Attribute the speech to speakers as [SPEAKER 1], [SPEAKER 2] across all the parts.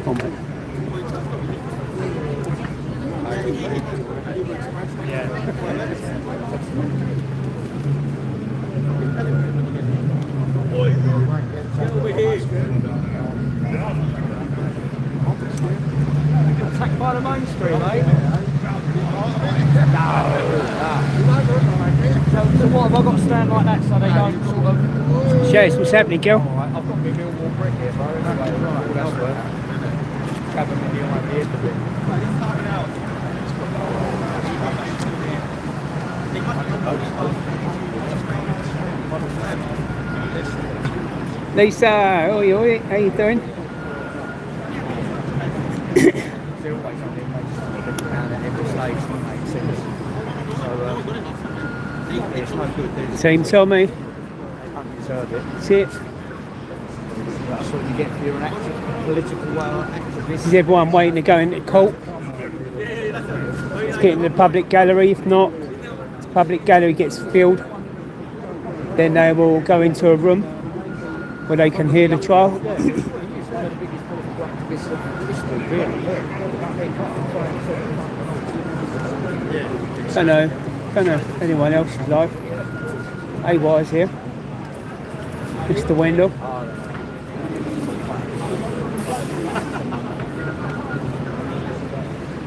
[SPEAKER 1] Oh, mate.
[SPEAKER 2] Attacked by the mainstream, eh? So what, have I got to stand like that so they don't sort of...
[SPEAKER 1] Shares, what's happening, girl?
[SPEAKER 2] Alright, I've got my Millwall brick here, bro. Right, that's worth. Grab a million on the end of it.
[SPEAKER 1] Lisa, oi, oi, how you doing?
[SPEAKER 2] It's no good,
[SPEAKER 1] Same Tommy.
[SPEAKER 2] deserve it.
[SPEAKER 1] See it?
[SPEAKER 2] That's what you get if you're an political activist.
[SPEAKER 1] This is everyone waiting to go into court. It's getting to the public gallery. If not, the public gallery gets filled. Then they will go into a room where they can hear the trial. Don't know if anyone else is live. AY is here. Mr. Wendell.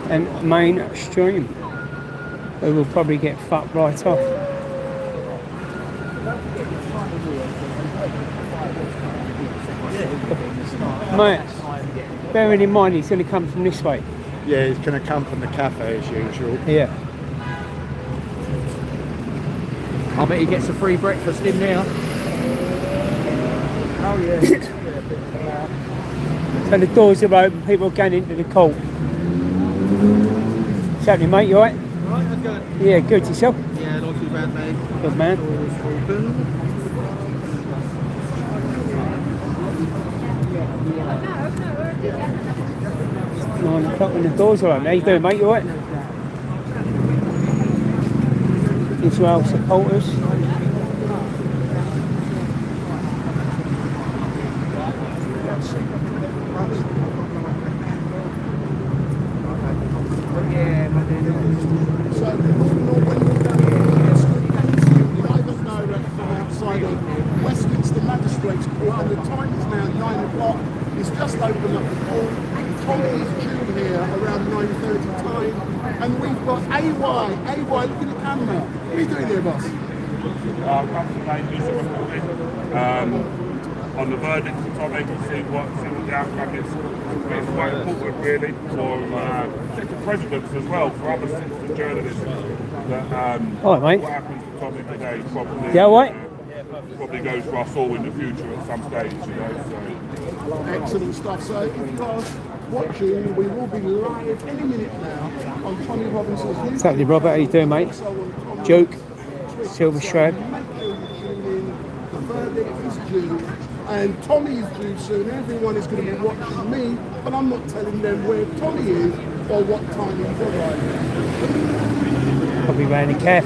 [SPEAKER 1] And mainstream, who will probably get fucked right off. Mate, bearing in mind he's going to come from this way.
[SPEAKER 3] Yeah, he's going to come from the cafe as usual.
[SPEAKER 1] Yeah.
[SPEAKER 2] I bet he gets a free breakfast in there.
[SPEAKER 3] Oh yeah.
[SPEAKER 1] So the doors are open, people are going into the court. What's happening, mate? You alright?
[SPEAKER 3] Right, how's it going?
[SPEAKER 1] Yeah, good. Yourself?
[SPEAKER 3] Yeah, not too bad, mate.
[SPEAKER 1] Good man.
[SPEAKER 3] Doors open.
[SPEAKER 1] 9 o'clock when the doors are open. How you doing, mate? You alright? Israel supporters.
[SPEAKER 4] Westminster Magistrates Court, and the time is now 9 o'clock. It's just opened up the court. Tommy is due here around 9:30 time, and we've got AY. AY, look at the camera. What are you doing here, boss?
[SPEAKER 5] On the verdict for Tommy, see what the outcome is. It's quite important, really, for the presidents as well, for other citizen journalists. That,
[SPEAKER 1] All right, mate.
[SPEAKER 5] What happens to Tommy today probably,
[SPEAKER 1] Yeah, all right?
[SPEAKER 5] probably goes for us all in the future at some stage, you know. So.
[SPEAKER 4] Excellent stuff. So if you are watching, we will be live any minute now on Tommy Robinson's YouTube.
[SPEAKER 1] Exactly, Robert. How you doing, mate? Joke. Silver Shroud.
[SPEAKER 4] The verdict is due, and Tommy is due soon. Everyone is going to be watching me, but I'm not telling them where Tommy is or what time he's arriving.
[SPEAKER 1] Probably round the calf.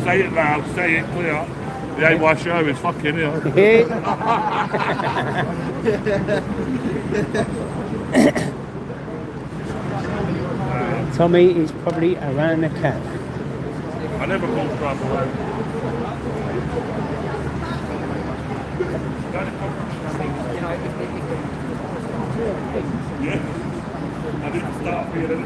[SPEAKER 5] Say it loud, say it clear. The AY show is fucking here.
[SPEAKER 1] Tommy is probably around the calf.
[SPEAKER 5] I never called trouble. Yeah. I didn't start being I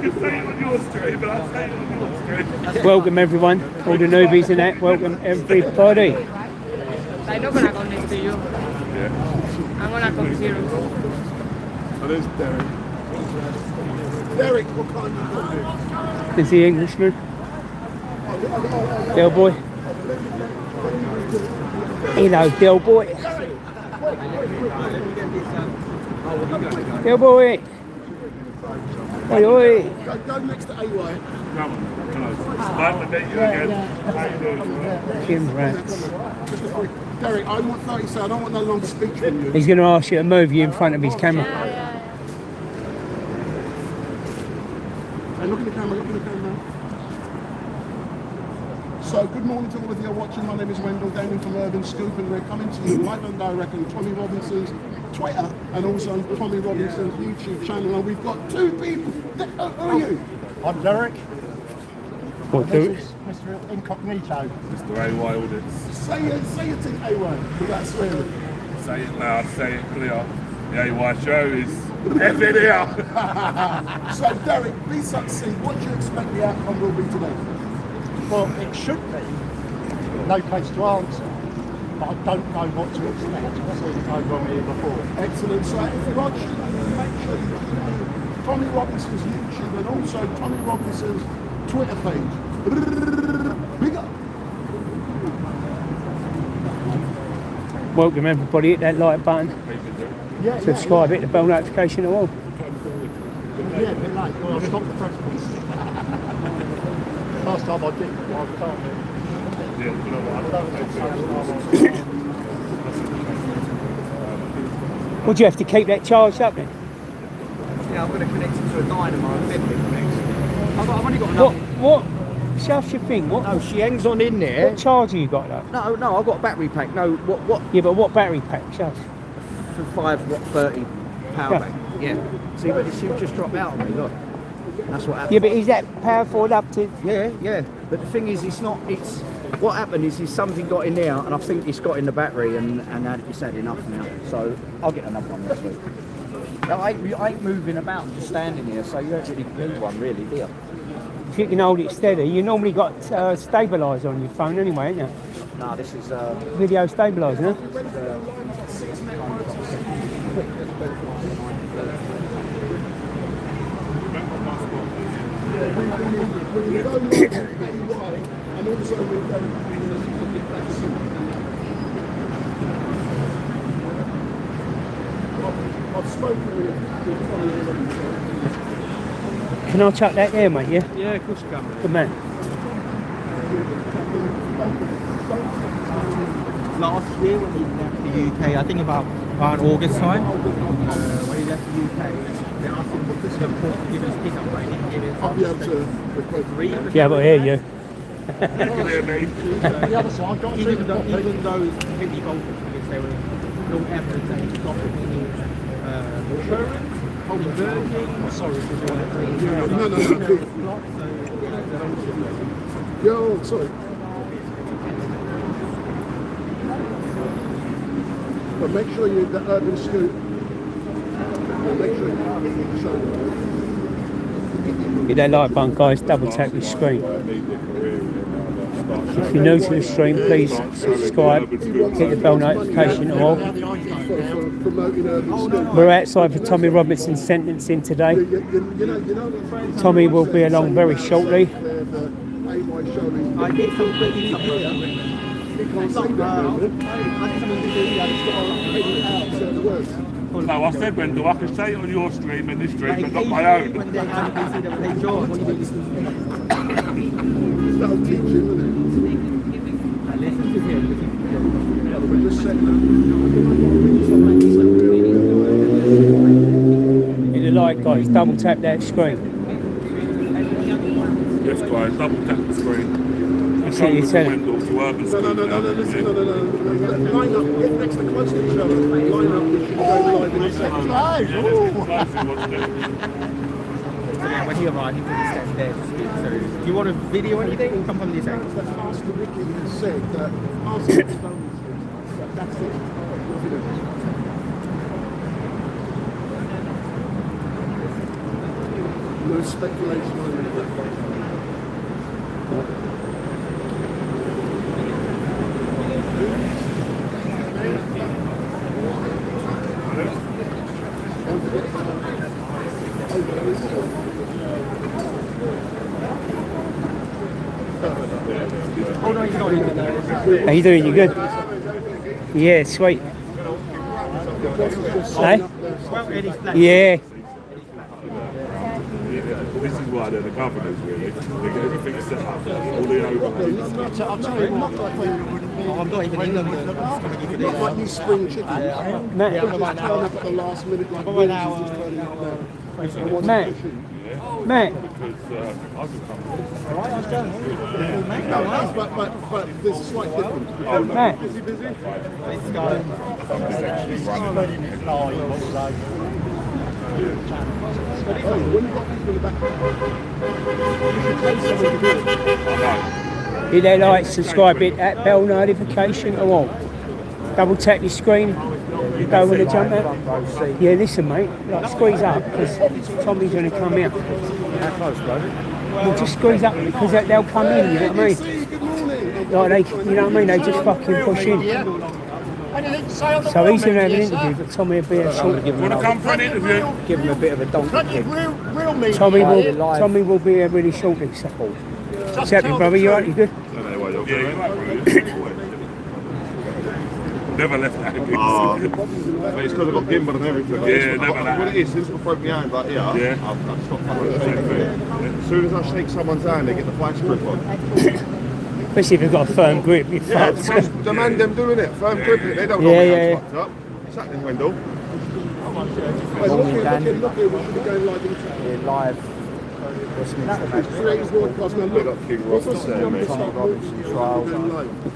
[SPEAKER 5] can say it on your stream, but I'll say it on your stream.
[SPEAKER 1] Welcome everyone, all the newbies and that. Welcome everybody.
[SPEAKER 6] I'm not gonna connect to you.
[SPEAKER 5] Yeah.
[SPEAKER 6] I'm gonna come here.
[SPEAKER 5] Oh, there's Derek.
[SPEAKER 4] Derek, what kind of
[SPEAKER 1] Is the Englishman? Del boy. Hello, Del boy. Del boy. Oi, oi.
[SPEAKER 4] Go next to AY.
[SPEAKER 5] Come on, close. Nice to meet you again. How you doing?
[SPEAKER 1] Jim Rats.
[SPEAKER 4] Derek, I want 30 so I don't want no longer speech from you.
[SPEAKER 1] He's going to ask you to move you in front of his camera.
[SPEAKER 4] Hey, look at the camera, look at the camera. So good morning to all of you watching. My name is Wendell Damon from Urban Scoop, and we're coming to you live and direct on Tommy Robinson's Twitter and also on Tommy Robinson's YouTube channel. And we've got two people. Who are you?
[SPEAKER 3] I'm Derek.
[SPEAKER 1] What
[SPEAKER 3] This
[SPEAKER 1] do?
[SPEAKER 3] is Mr. Incognito.
[SPEAKER 5] Mr. AY Audits.
[SPEAKER 4] Say your thing, A1, without swearing.
[SPEAKER 5] Say it loud, say it clear. The AY show is effing here.
[SPEAKER 4] So Derek, be succinct. What do you expect the outcome will be today?
[SPEAKER 3] Well, it should be no place to answer, but I don't know what to expect. I've seen it over on here before.
[SPEAKER 4] Excellent. So if you're watching, make sure you keep Tommy Robinson's YouTube and also Tommy Robinson's Twitter page. Big up.
[SPEAKER 1] Welcome everybody, hit that like button,
[SPEAKER 3] Yeah,
[SPEAKER 1] subscribe, hit the bell notification and all.
[SPEAKER 3] yeah, a bit late. Well, I've stopped the press box. Last time I did, I can't.
[SPEAKER 5] Yeah, you know what?
[SPEAKER 1] Would you have to keep that charged up then?
[SPEAKER 2] Yeah, I'm going to connect it to a dynamo and then it connects. I've only got
[SPEAKER 1] What?
[SPEAKER 2] enough.
[SPEAKER 1] What? Shush your thing. What?
[SPEAKER 2] No, she hangs on in there.
[SPEAKER 1] What charger you got though?
[SPEAKER 2] No, I've got a battery pack. No, what?
[SPEAKER 1] Yeah, but what battery pack? Shush.
[SPEAKER 2] For 5 watt 30 power
[SPEAKER 1] Yeah.
[SPEAKER 2] bank. Yeah. See, but she'll just drop out on me. Look. That's what happened.
[SPEAKER 1] Yeah, but is that powerful enough to?
[SPEAKER 2] Yeah. But the thing is, it's not. It's what happened is something got in there, and I think it's got in the battery, and it's had enough now. So I'll get another one next week. I ain't moving about, I'm just standing here, so you don't really need one, really, do you?
[SPEAKER 1] If you can hold it steady, you normally got stabiliser on your phone anyway, ain't you?
[SPEAKER 2] No, this is
[SPEAKER 1] Video stabiliser, huh?
[SPEAKER 4] And also with I've spoken with Tommy Robinson.
[SPEAKER 1] Can I chuck that there, mate? Yeah.
[SPEAKER 2] Yeah, of course you can.
[SPEAKER 1] Good man.
[SPEAKER 7] Last year when he left the UK, I think around August time, when he left the UK, they asked him to give his pickup rate. He gave it
[SPEAKER 4] I'll be able to request
[SPEAKER 1] Yeah, but hear you.
[SPEAKER 5] You can hear me.
[SPEAKER 3] The other side, got to see
[SPEAKER 7] even
[SPEAKER 3] the
[SPEAKER 7] though it's completely bolted, because there was no evidence that he got any insurance, converting, sorry,
[SPEAKER 4] Yo, sorry. But make sure you the Urban Scoop. Make sure you show them.
[SPEAKER 1] Hit that like button, guys. Double tap the screen. If you're new to the stream, please subscribe, hit the bell notification and all.
[SPEAKER 4] For promoting Urban Scoop.
[SPEAKER 1] We're outside for Tommy Robinson's sentencing today.
[SPEAKER 4] You know,
[SPEAKER 1] Tommy will be along very shortly.
[SPEAKER 4] the AY show is
[SPEAKER 7] I did some quickly
[SPEAKER 4] he can't say that. Certain words.
[SPEAKER 5] No, I said, Wendell, I can say it on your stream and this stream, but not my own.
[SPEAKER 7] When they had they said that they joined, what do you do?
[SPEAKER 4] That'll teach him, isn't
[SPEAKER 7] I listened to him.
[SPEAKER 4] it? We're just saying
[SPEAKER 1] Hit the like, guys. Double tap that screen.
[SPEAKER 5] Yes, guys, double tap the screen.
[SPEAKER 1] That's what you said.
[SPEAKER 5] Wendell to Urban Scoop.
[SPEAKER 4] No, listen, no. Line up, get next to close to each other. Line up, we should go live in a second.
[SPEAKER 7] So yeah, when he arrived, he took the steps there to speak. So, do you want to video anything? Come from this end.
[SPEAKER 4] That Pastor Ricky has said that Pastor that's it. No speculation on it.
[SPEAKER 7] Oh no, he's not even there.
[SPEAKER 1] How you doing? You good? Yeah, sweet. Hey?
[SPEAKER 7] Well, Eddie's flat.
[SPEAKER 1] Yeah.
[SPEAKER 5] This is why they're the governors, really. They get everything set up, all the overheads.
[SPEAKER 4] I'll tell you, not like when
[SPEAKER 7] I'm not even in London.
[SPEAKER 4] not like you spring chicken.
[SPEAKER 1] Matt,
[SPEAKER 4] Just turn up at the last minute like
[SPEAKER 7] About an hour.
[SPEAKER 4] Wills is just turning up now.
[SPEAKER 1] Matt, Matt,
[SPEAKER 4] But there's a slight difference.
[SPEAKER 1] Matt,
[SPEAKER 4] Is he busy? Oh, when you got people in the back, you should tell someone to do it.
[SPEAKER 1] hit that like, subscribe, hit that bell notification or what? Double tap your screen, go when the jump out. Yeah, listen mate, like squeeze up because Tommy's going to come out.
[SPEAKER 2] How close, bro?
[SPEAKER 1] Well, just squeeze up because they'll come in, you know what I mean?
[SPEAKER 4] Good morning.
[SPEAKER 1] Like they, you know what I mean? They just fucking push in. So he's going to have an interview, but Tommy will be a short.
[SPEAKER 5] Want to come for an interview?
[SPEAKER 2] Give him a bit of a donkey kick.
[SPEAKER 4] Real meat.
[SPEAKER 1] Tommy will be a really shortly. So. What's happening, brother? You alright? You good?
[SPEAKER 5] Never left that.
[SPEAKER 8] But it's because I've got gimbal and everything.
[SPEAKER 5] Yeah, never that.
[SPEAKER 8] What it is, since I broke my hand, like here,
[SPEAKER 5] Yeah.
[SPEAKER 8] I've stopped fucking shaking. As soon as I shake someone's hand, they get the vice grip on.
[SPEAKER 1] Especially if you've got a firm grip, you're
[SPEAKER 8] Yeah,
[SPEAKER 1] fucked.
[SPEAKER 8] the man them doing it, firm gripping it, they don't know
[SPEAKER 1] Yeah,
[SPEAKER 8] my
[SPEAKER 1] yeah,
[SPEAKER 8] hand's fucked up. Exactly, Wendell.
[SPEAKER 4] Look here, we should be going live in chat.
[SPEAKER 2] We're live.
[SPEAKER 4] Today's broadcast now.
[SPEAKER 8] Big up King Ross
[SPEAKER 4] What's
[SPEAKER 8] there, mate.
[SPEAKER 2] Tommy Robinson trial.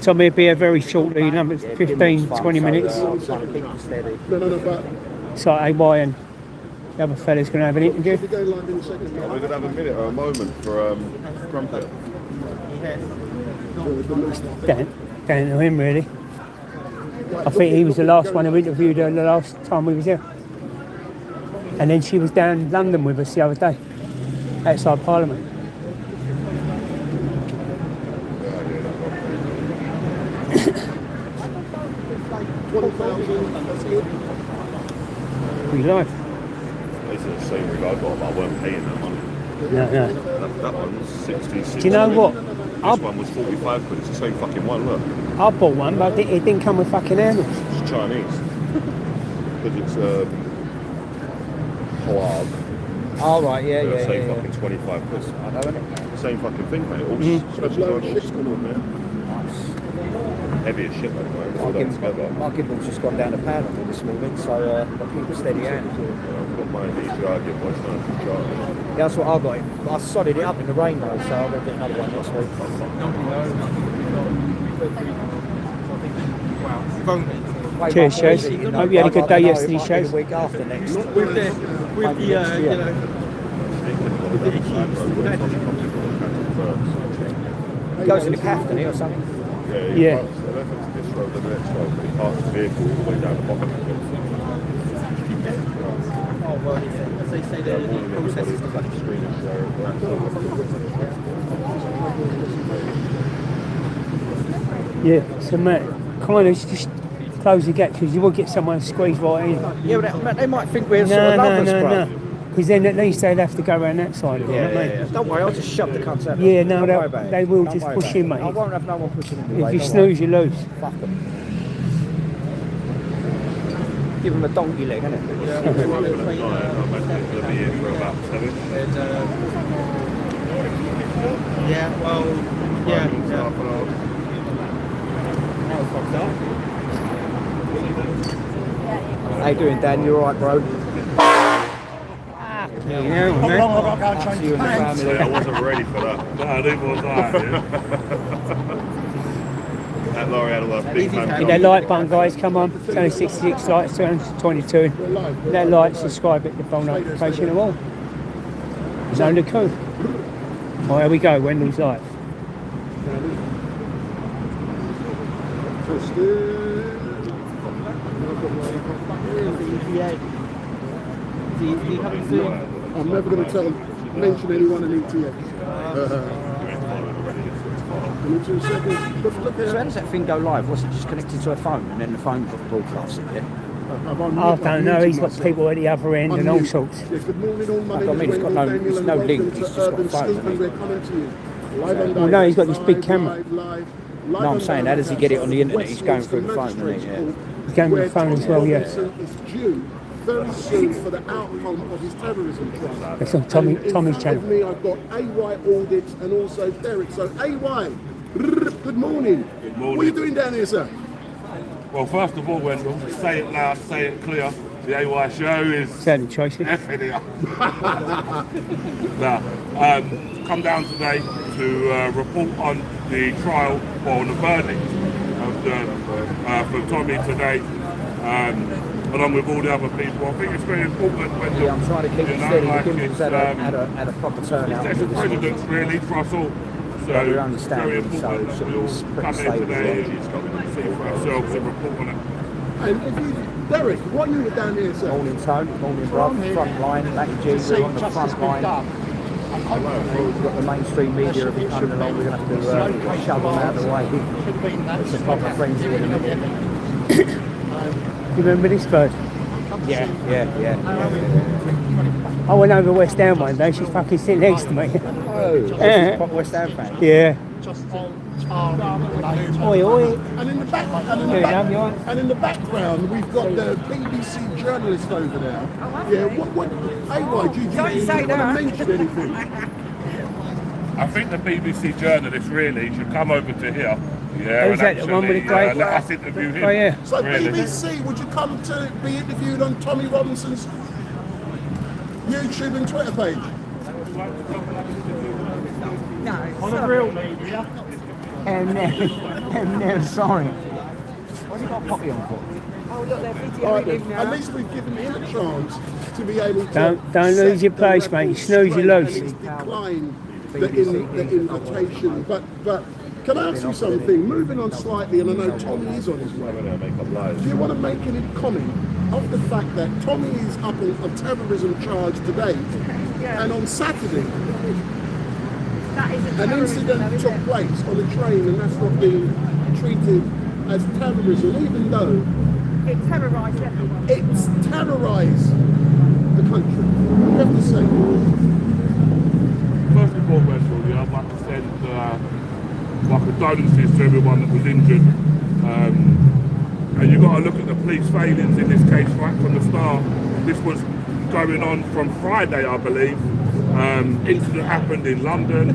[SPEAKER 1] Tommy will be a very shortly, number 15, 20 minutes.
[SPEAKER 2] I'm trying to keep it steady.
[SPEAKER 4] No, but
[SPEAKER 1] So AY and the other fella's going to have an interview.
[SPEAKER 4] we're going live in a second.
[SPEAKER 8] We're going to have a minute or a moment for Crumpet.
[SPEAKER 1] Down to him really. I think he was the last one who interviewed her the last time we was here. And then she was down in London with us the other day, outside Parliament. We live.
[SPEAKER 8] It's the same rig I got, but I weren't paying that money.
[SPEAKER 1] No.
[SPEAKER 8] That one's 60.
[SPEAKER 1] Do you know what?
[SPEAKER 8] This one was 45 quid. It's the same fucking one, look.
[SPEAKER 1] I bought one, but it didn't come with fucking handles.
[SPEAKER 8] It's Chinese. Because it's hard.
[SPEAKER 2] Oh, right, yeah.
[SPEAKER 8] Same fucking 25 quid.
[SPEAKER 2] I know, innit?
[SPEAKER 8] Same fucking thing, mate. All heavy as shit, mate. All done together.
[SPEAKER 2] My gimbal's just gone down a pad on me this morning, so I'll keep a steady hand.
[SPEAKER 8] I've got my DJI gimbal, it's not a charge.
[SPEAKER 2] Yeah, that's what I got. I sodded it up in the rain though, so I'm going to get another one next week. Way
[SPEAKER 1] Cheers,
[SPEAKER 2] more
[SPEAKER 1] Shaz.
[SPEAKER 2] easy, you know,
[SPEAKER 1] Hope you had a good
[SPEAKER 2] I
[SPEAKER 1] day
[SPEAKER 2] don't know,
[SPEAKER 1] yesterday,
[SPEAKER 2] it might be
[SPEAKER 1] Shaz.
[SPEAKER 2] the week after next.
[SPEAKER 7] With the
[SPEAKER 2] It goes in the calf, doesn't it, or something?
[SPEAKER 1] Yeah.
[SPEAKER 8] So left onto this road, then the next road, but he parks the vehicle all the way down the bottom of it.
[SPEAKER 7] Oh, well, as they say, the process is
[SPEAKER 8] Like the screen is there.
[SPEAKER 1] Yeah, so Matt, kind of just close the gap because you will get someone squeezed right in.
[SPEAKER 2] Yeah, but they might think we're sort of lovers, bro.
[SPEAKER 1] Because then at least they'd have to go around that side of it,
[SPEAKER 2] Yeah,
[SPEAKER 1] you know what I mean?
[SPEAKER 2] Don't worry, I'll just shove the cunts out.
[SPEAKER 1] Yeah, no,
[SPEAKER 2] Don't worry about it.
[SPEAKER 1] they will
[SPEAKER 2] Don't
[SPEAKER 1] just
[SPEAKER 2] worry
[SPEAKER 1] push
[SPEAKER 2] about
[SPEAKER 1] in,
[SPEAKER 2] it.
[SPEAKER 1] mate.
[SPEAKER 2] I won't have no one pushing in the way.
[SPEAKER 1] If you
[SPEAKER 2] don't
[SPEAKER 1] snooze, you lose.
[SPEAKER 2] worry. Fuck them. Give them a donkey leg, innit?
[SPEAKER 8] I'll be here for about 7.
[SPEAKER 7] yeah, well, yeah.
[SPEAKER 8] Half an hour.
[SPEAKER 2] How you doing, Dan? You alright, bro?
[SPEAKER 1] You know, man.
[SPEAKER 2] See you in the family.
[SPEAKER 8] I wasn't ready for that.
[SPEAKER 5] No, neither was I. Yeah.
[SPEAKER 8] That lorry had a lot of big
[SPEAKER 1] Hit
[SPEAKER 8] time.
[SPEAKER 1] that like button, guys. Come on. It's only 66 likes, 222. Hit that like, subscribe, hit the bell notification and all. Zone the coup. Oh, here we go. Wendell's live.
[SPEAKER 4] I'm never going to mention anyone in ETX. Give me 2 seconds. Look
[SPEAKER 2] So how
[SPEAKER 4] here.
[SPEAKER 2] does that thing go live? Was it just connected to a phone and then the phone broadcasts it, yeah?
[SPEAKER 1] I don't know. He's got people at the other end and all sorts.
[SPEAKER 4] Yeah, good morning, all. My
[SPEAKER 2] I
[SPEAKER 4] name is
[SPEAKER 2] mean, it's got
[SPEAKER 4] Wendell
[SPEAKER 2] no-
[SPEAKER 4] Daniel
[SPEAKER 2] it's
[SPEAKER 4] and
[SPEAKER 2] no
[SPEAKER 4] welcome
[SPEAKER 2] link,
[SPEAKER 4] to
[SPEAKER 2] it's just got
[SPEAKER 4] Urban
[SPEAKER 2] phone,
[SPEAKER 4] Scoop,
[SPEAKER 2] isn't
[SPEAKER 4] and
[SPEAKER 2] it?
[SPEAKER 4] we're coming to you live and
[SPEAKER 1] Well, no, he's got this big camera.
[SPEAKER 2] No, I'm saying, how does he get it on the internet? He's going through the phone, isn't he? Yeah.
[SPEAKER 1] He's going with the phone as well, yeah.
[SPEAKER 4] Is due very soon for the outcome of his terrorism trial.
[SPEAKER 1] It's on Tommy's
[SPEAKER 4] In front
[SPEAKER 1] channel.
[SPEAKER 4] of me, I've got AY Audits and also Derek. So AY, good morning.
[SPEAKER 5] Good morning.
[SPEAKER 4] What are you doing down here, sir?
[SPEAKER 5] Well, first of all, Wendell, say it loud, say it clear. The AY show is
[SPEAKER 1] Certainly, Tracy.
[SPEAKER 5] effing here. Come down today to report on the trial or on the verdict of for Tommy today, along with all the other people. I think it's very important when
[SPEAKER 2] Yeah, I'm trying to keep it steady. The Gimbals had a proper turnout.
[SPEAKER 5] it's a precedent really for us all. So
[SPEAKER 2] But we're
[SPEAKER 5] it's
[SPEAKER 2] understanding,
[SPEAKER 5] very
[SPEAKER 2] so
[SPEAKER 5] important
[SPEAKER 2] it's
[SPEAKER 5] that we all
[SPEAKER 2] pretty
[SPEAKER 5] come here
[SPEAKER 2] stable
[SPEAKER 5] today
[SPEAKER 2] there.
[SPEAKER 5] and see for ourselves and report on it.
[SPEAKER 4] And if you, Derek, what you were down here, sir?
[SPEAKER 2] Morning, Tone. Morning, Rob. Front line. Matty G,
[SPEAKER 4] See
[SPEAKER 2] we're on the
[SPEAKER 4] justice
[SPEAKER 2] front
[SPEAKER 4] be
[SPEAKER 2] line.
[SPEAKER 4] done. And hopefully,
[SPEAKER 2] We've got the mainstream media a bit coming along. We're going to have to shove them out of the way. It's a proper frenzy in a minute.
[SPEAKER 1] You remember this bird?
[SPEAKER 2] Yeah.
[SPEAKER 1] I went over West Ham one day, she's fucking sitting next to me.
[SPEAKER 2] Oh, proper West Ham fan.
[SPEAKER 1] Yeah. Oi, oi.
[SPEAKER 4] And in the back, and in the background, we've got the BBC journalist over there. Yeah, what? AY, do you want to mention anything?
[SPEAKER 5] I think the BBC journalist really should come over to here. Yeah,
[SPEAKER 1] Who's that, the one with the grey-
[SPEAKER 5] let us interview him.
[SPEAKER 1] Oh, yeah.
[SPEAKER 4] So
[SPEAKER 5] Really.
[SPEAKER 4] BBC, would you come to be interviewed on Tommy Robinson's YouTube and Twitter page?
[SPEAKER 2] On the real media. And sorry. What's he got Poppy on for?
[SPEAKER 6] Oh, look, they're
[SPEAKER 4] All
[SPEAKER 6] videoing
[SPEAKER 4] right,
[SPEAKER 6] him
[SPEAKER 4] then.
[SPEAKER 6] now.
[SPEAKER 4] At least we've given him a chance to be able to.
[SPEAKER 1] Don't lose your place, mate. You snooze, you lose.
[SPEAKER 4] And he's declined the invitation. But can I ask you something? Moving on slightly, and I know Tommy is on his way. Do you want to make any comment of the fact that Tommy is up on a terrorism charge today, and on Saturday
[SPEAKER 6] That is a
[SPEAKER 4] an
[SPEAKER 6] terrorism,
[SPEAKER 4] incident
[SPEAKER 6] though,
[SPEAKER 4] took
[SPEAKER 6] isn't it?
[SPEAKER 4] place on a train, and that's not being treated as terrorism, even though
[SPEAKER 6] It terrorised everyone.
[SPEAKER 4] it's terrorised the country. You have to say.
[SPEAKER 5] First and foremost, really, I'd like to send my condolences to everyone that was injured. And you've got to look at the police failings in this case right from the start. This was going on from Friday, I believe. Incident happened in London.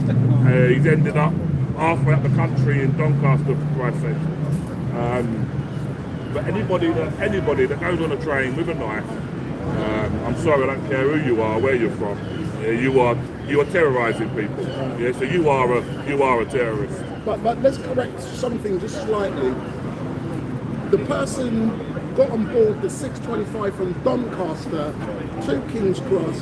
[SPEAKER 5] He's ended up halfway up the country in Doncaster, for Christ's sake. But anybody that goes on a train with a knife, I'm sorry, I don't care who you are, where you're from. Yeah, you are terrorising people. Yeah, so you are a terrorist.
[SPEAKER 4] But let's correct something just slightly. The person got on board the 625 from Doncaster to King's Cross,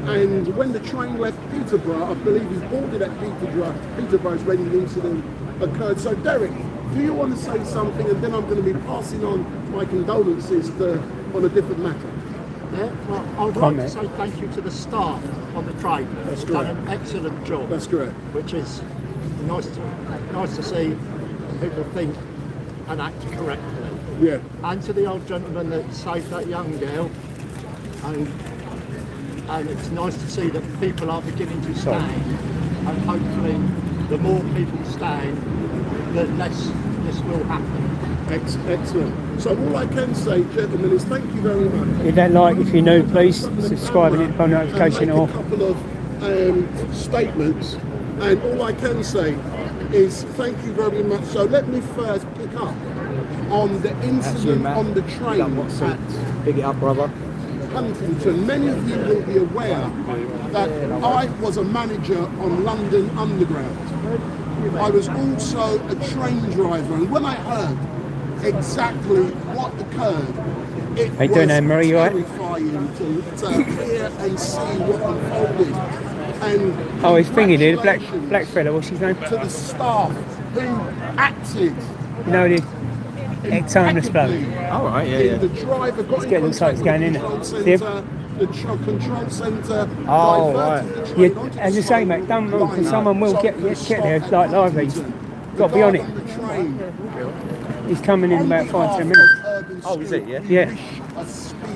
[SPEAKER 4] and when the train left Peterborough, I believe he boarded at Peterborough is when the incident occurred. So Derek, do you want to say something, and then I'm going to be passing on my condolences on a different matter?
[SPEAKER 3] Yeah, well, I would like to say thank you to the staff on the train. They've done an excellent job.
[SPEAKER 4] That's correct.
[SPEAKER 3] Which is nice to see people think and act correctly.
[SPEAKER 4] Yeah.
[SPEAKER 3] And to the old gentleman that saved that young girl, and it's nice to see that people are beginning to stand, and hopefully the more people stand, the less this will happen.
[SPEAKER 4] Excellent. So all I can say, gentlemen, is thank you very much.
[SPEAKER 1] Hit that like if you're new, please. Subscribe and hit the bell notification
[SPEAKER 4] and
[SPEAKER 1] off.
[SPEAKER 4] make a couple of statements, and all I can say is thank you very much. So let me first pick up on the incident on the train at
[SPEAKER 2] Big it up, brother.
[SPEAKER 4] Huntington. Many of you will be aware that I was a manager on London Underground. I was also a train driver, and when I heard exactly what occurred, it
[SPEAKER 1] How you doing, Anne-Marie? You all right?
[SPEAKER 4] terrifying to hear and see what unfolded. And
[SPEAKER 1] Oh, he's thinking here, the black
[SPEAKER 4] congratulations
[SPEAKER 1] fella, what's his name?
[SPEAKER 4] to the staff who acted
[SPEAKER 1] You know, the ex-homeless bloke.
[SPEAKER 2] All right,
[SPEAKER 4] in the driver got in
[SPEAKER 1] getting
[SPEAKER 4] contact
[SPEAKER 1] like it's going
[SPEAKER 4] with
[SPEAKER 1] in
[SPEAKER 4] the
[SPEAKER 1] it.
[SPEAKER 4] control
[SPEAKER 1] See
[SPEAKER 4] centre. The control centre
[SPEAKER 2] Oh,
[SPEAKER 4] diverted
[SPEAKER 2] right.
[SPEAKER 4] the train
[SPEAKER 1] Yeah,
[SPEAKER 4] onto
[SPEAKER 1] as
[SPEAKER 4] the
[SPEAKER 1] I say,
[SPEAKER 4] side
[SPEAKER 1] mate, don't move, because
[SPEAKER 4] line.
[SPEAKER 1] someone will
[SPEAKER 4] So
[SPEAKER 1] get
[SPEAKER 4] the
[SPEAKER 1] there
[SPEAKER 4] staff
[SPEAKER 1] like
[SPEAKER 4] had
[SPEAKER 1] lively.
[SPEAKER 4] Huntington.
[SPEAKER 1] Got to be on
[SPEAKER 4] The
[SPEAKER 1] it.
[SPEAKER 4] guard the train
[SPEAKER 1] He's coming in about 5-10 minutes.
[SPEAKER 2] Oh, is it, yeah?
[SPEAKER 1] Yeah.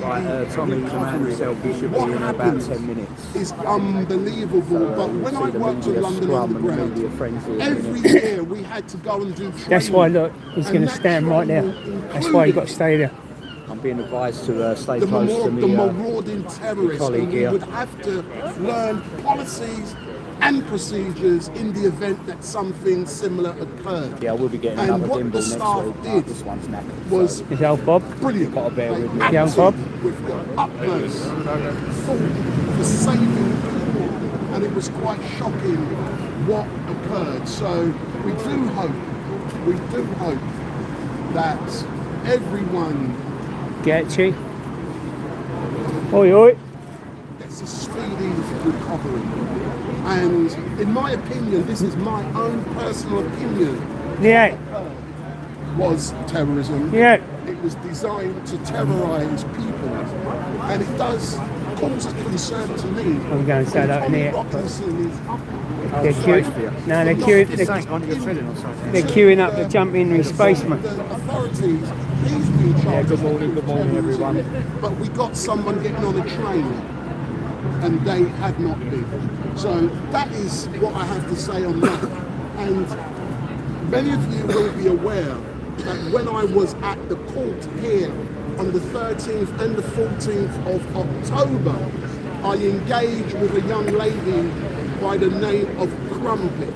[SPEAKER 2] Right, Tommy was a man himself. He should be
[SPEAKER 4] What
[SPEAKER 2] in about
[SPEAKER 4] happens
[SPEAKER 2] 10 minutes.
[SPEAKER 4] is unbelievable. But when I worked in London Underground, every year we had to go and do training.
[SPEAKER 1] That's why, look, he's going to stand right there. That's why you've got to stay there.
[SPEAKER 2] I'm being advised to stay
[SPEAKER 4] the,
[SPEAKER 2] close to me.
[SPEAKER 4] marauding terrorists,
[SPEAKER 2] colleague
[SPEAKER 4] and we
[SPEAKER 2] here.
[SPEAKER 4] would have to learn policies and procedures in the event that something similar occurred.
[SPEAKER 2] Yeah, I will be getting
[SPEAKER 4] And
[SPEAKER 2] another
[SPEAKER 4] what
[SPEAKER 2] gimbal
[SPEAKER 4] the
[SPEAKER 2] next
[SPEAKER 4] staff
[SPEAKER 2] week.
[SPEAKER 4] did
[SPEAKER 2] This one's knackered.
[SPEAKER 4] was
[SPEAKER 1] Is old Bob?
[SPEAKER 4] brilliant.
[SPEAKER 2] Gotta bear with me.
[SPEAKER 4] They
[SPEAKER 1] Young
[SPEAKER 4] acted
[SPEAKER 1] Bob?
[SPEAKER 4] with the utmost thought for saving people, and it was quite shocking what occurred. So we do hope that everyone
[SPEAKER 1] Get you. Oi, oi.
[SPEAKER 4] gets a speedy recovery. And in my opinion, this is my own personal opinion,
[SPEAKER 1] Yeah,
[SPEAKER 4] was terrorism.
[SPEAKER 1] yeah.
[SPEAKER 4] It was designed to terrorise people, and it does cause a concern to me.
[SPEAKER 1] I'm going to say that in
[SPEAKER 4] Tommy
[SPEAKER 1] here.
[SPEAKER 4] Robinson is up
[SPEAKER 1] They're queuing. No, they're queuing. They're queuing up to jump in with spaceman.
[SPEAKER 4] the authorities. He's been charged.
[SPEAKER 2] Good morning everyone.
[SPEAKER 4] But we got someone getting on a train, and they have not been. So that is what I have to say on that. And many of you will be aware that when I was at the court here on the 13th and the 14th of October, I engaged with a young lady by the name of Crumpet.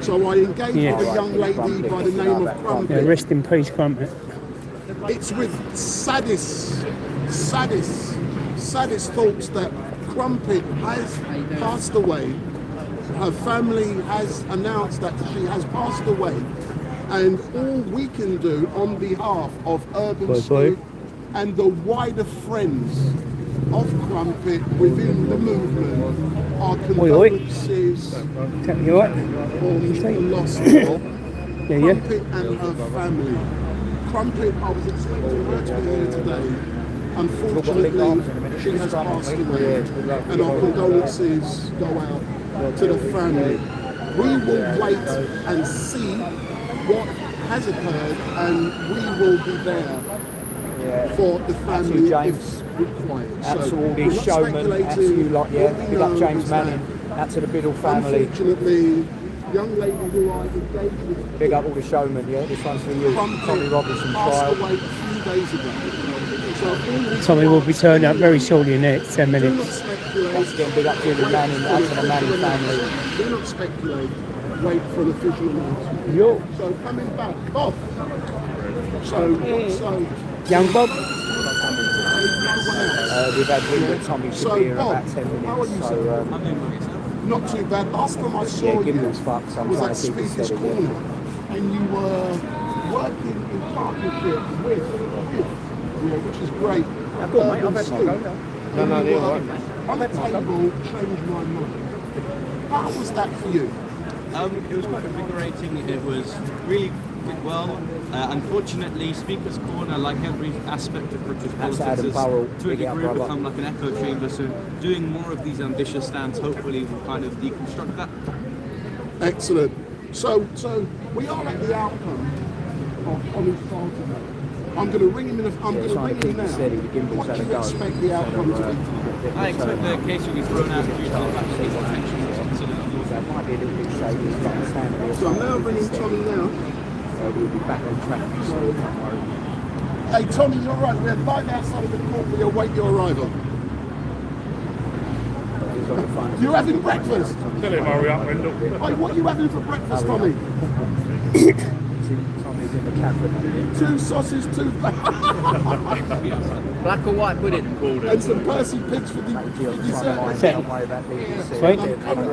[SPEAKER 4] So I engaged with a young lady by the name of
[SPEAKER 1] Yeah,
[SPEAKER 4] Crumpet.
[SPEAKER 1] rest in peace, Crumpet.
[SPEAKER 4] It's with saddest thoughts that Crumpet has passed away. Her family has announced that she has passed away. And all we can do on behalf of Urban Scoop and the wider friends of Crumpet within the movement are condolences
[SPEAKER 1] You alright?
[SPEAKER 4] on the loss of
[SPEAKER 1] Yeah, yeah.
[SPEAKER 4] Crumpet and her family. Crumpet, I was expecting her to be here today. Unfortunately, she has passed away, and our condolences go out to the family. We will wait and see what has occurred, and we will be there for the family if required.
[SPEAKER 2] Out to all
[SPEAKER 4] we're
[SPEAKER 2] these
[SPEAKER 4] not
[SPEAKER 2] showmen, out to you lot, yeah.
[SPEAKER 4] What we
[SPEAKER 2] Big up
[SPEAKER 4] know
[SPEAKER 2] James
[SPEAKER 4] is
[SPEAKER 2] Manning,
[SPEAKER 4] that
[SPEAKER 2] out to the Biddle family.
[SPEAKER 4] Unfortunately, young lady who I engaged with,
[SPEAKER 2] Big up all the showmen, yeah. This one's for you. Tommy
[SPEAKER 4] Crumpet,
[SPEAKER 2] Robinson
[SPEAKER 4] passed
[SPEAKER 2] trial.
[SPEAKER 4] away a few days ago. So all we
[SPEAKER 1] Tommy will
[SPEAKER 4] can
[SPEAKER 1] be turning up very shortly in the next 10
[SPEAKER 4] do not
[SPEAKER 1] minutes.
[SPEAKER 4] speculate.
[SPEAKER 2] Once again, big up Jimmy Manning, out to the Manning family.
[SPEAKER 4] Do not speculate. Wait for an official announcement.
[SPEAKER 1] Yo.
[SPEAKER 4] So coming back, Bob. So
[SPEAKER 1] Young Bob?
[SPEAKER 2] We've had wind that Tommy should
[SPEAKER 4] So,
[SPEAKER 2] be here in
[SPEAKER 4] Bob,
[SPEAKER 2] about 10
[SPEAKER 4] how are you,
[SPEAKER 2] minutes. So,
[SPEAKER 4] not too bad. Last time I saw
[SPEAKER 2] yeah,
[SPEAKER 4] you
[SPEAKER 2] gimbal's fucked, so I'm
[SPEAKER 4] was
[SPEAKER 2] trying
[SPEAKER 4] at
[SPEAKER 2] to keep it
[SPEAKER 4] Speaker's
[SPEAKER 2] steady.
[SPEAKER 4] Corner,
[SPEAKER 2] Yeah.
[SPEAKER 4] and you were working in partnership with which is great.
[SPEAKER 2] Now, go on, mate, I've had my go now.
[SPEAKER 4] No, you're right. On the table, changed my mind. How was that for you?
[SPEAKER 9] It was quite invigorating. It was really did well. Unfortunately, Speaker's Corner, like every aspect of British
[SPEAKER 2] That's
[SPEAKER 9] politics,
[SPEAKER 2] Adam
[SPEAKER 9] has
[SPEAKER 2] Burrell,
[SPEAKER 9] to a
[SPEAKER 2] big up,
[SPEAKER 9] degree
[SPEAKER 2] brother.
[SPEAKER 9] become like an echo chamber. So doing more of these ambitious stands hopefully will kind of deconstruct that.
[SPEAKER 4] Excellent. So we are at the outcome of Tommy's trial today. I'm going to ring him in. I'm going to
[SPEAKER 2] trying
[SPEAKER 4] ring
[SPEAKER 2] to
[SPEAKER 4] him
[SPEAKER 2] keep it
[SPEAKER 4] now.
[SPEAKER 2] steady, the gimbal's
[SPEAKER 4] What
[SPEAKER 2] had
[SPEAKER 4] do
[SPEAKER 2] a
[SPEAKER 4] you
[SPEAKER 2] go.
[SPEAKER 4] expect the outcome to be?
[SPEAKER 9] I expect the case will be thrown out due to the fact that his attention was considered
[SPEAKER 2] That might be a little bit shady, it's like a stand here.
[SPEAKER 4] So I'm now ringing Tommy now.
[SPEAKER 2] We'll be back on track.
[SPEAKER 4] Hey Tommy, you're right. We're live outside of the court. We await your arrival.
[SPEAKER 2] He's on the phone.
[SPEAKER 4] You having breakfast?
[SPEAKER 5] Tell him hurry up, Wendell.
[SPEAKER 4] Hey, what are you having for breakfast, Tommy?
[SPEAKER 2] Tommy's in the cafe.
[SPEAKER 4] 2 sausages, 2
[SPEAKER 2] Black or white pudding, called
[SPEAKER 4] and some Percy pigs for the dessert.
[SPEAKER 2] Don't worry about BBC.
[SPEAKER 1] Sweet?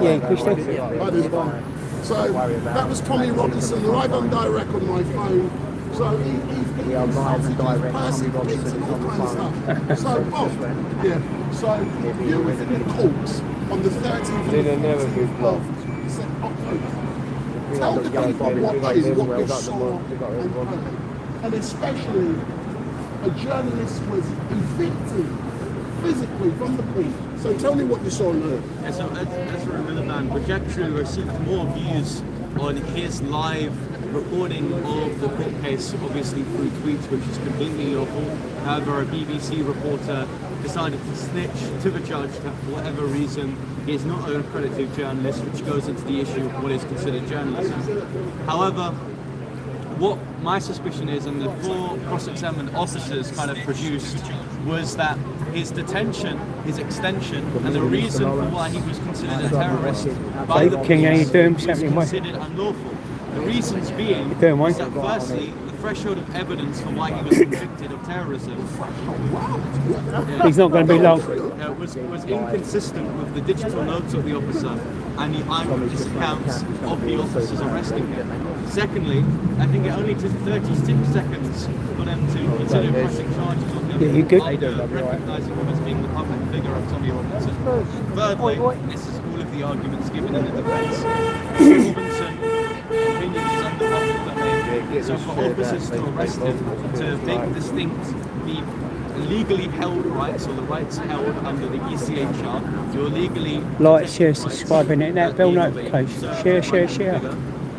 [SPEAKER 1] Yeah, Christy?
[SPEAKER 4] That is fine. So that was Tommy Robinson live and direct on my phone. So he's
[SPEAKER 2] We are live and direct.
[SPEAKER 4] Percy
[SPEAKER 2] Tommy
[SPEAKER 4] pigs
[SPEAKER 2] Robinson
[SPEAKER 4] and
[SPEAKER 2] is
[SPEAKER 4] all
[SPEAKER 2] on the
[SPEAKER 4] kinds of
[SPEAKER 2] phone.
[SPEAKER 4] stuff. So yeah. So you were in the court on the 13th of October. Tell the people watching what you saw and especially a journalist was evicted physically from the police. So tell me what you saw now.
[SPEAKER 9] And so Ezra Miliban Projectru received more views on his live recording of the court case, obviously through tweets, which is completely lawful. However, a BBC reporter decided to snitch to the judge that for whatever reason he is not an accredited journalist, which goes into the issue of what is considered journalism. However, what my suspicion is, and the 4 cross-examined officers kind of produced, was that his detention, his extension, and the reason for why he was considered a terrorist by the
[SPEAKER 1] King, how you
[SPEAKER 9] police
[SPEAKER 1] doing?
[SPEAKER 9] was
[SPEAKER 1] Something way.
[SPEAKER 9] considered unlawful. The reasons being
[SPEAKER 1] doing, mate?
[SPEAKER 9] is that firstly, the threshold of evidence for why he was convicted of terrorism
[SPEAKER 1] He's not going to be long.
[SPEAKER 9] was inconsistent with the digital notes of the officer and the eyewitness accounts of the officers arresting him. Secondly, I think it only took 36 seconds for them to consider pressing charges on him
[SPEAKER 1] Yeah, you good?
[SPEAKER 9] after recognising him as being the public figure of Tommy Robinson. Thirdly, this is all of the arguments given in the defence. Robinson opinion is under public domain, so for officers to arrest him, to make distinct the legally held rights or the rights held under the ECHR, you're legally
[SPEAKER 1] Like, share, subscribe, and hit that bell notification. Share.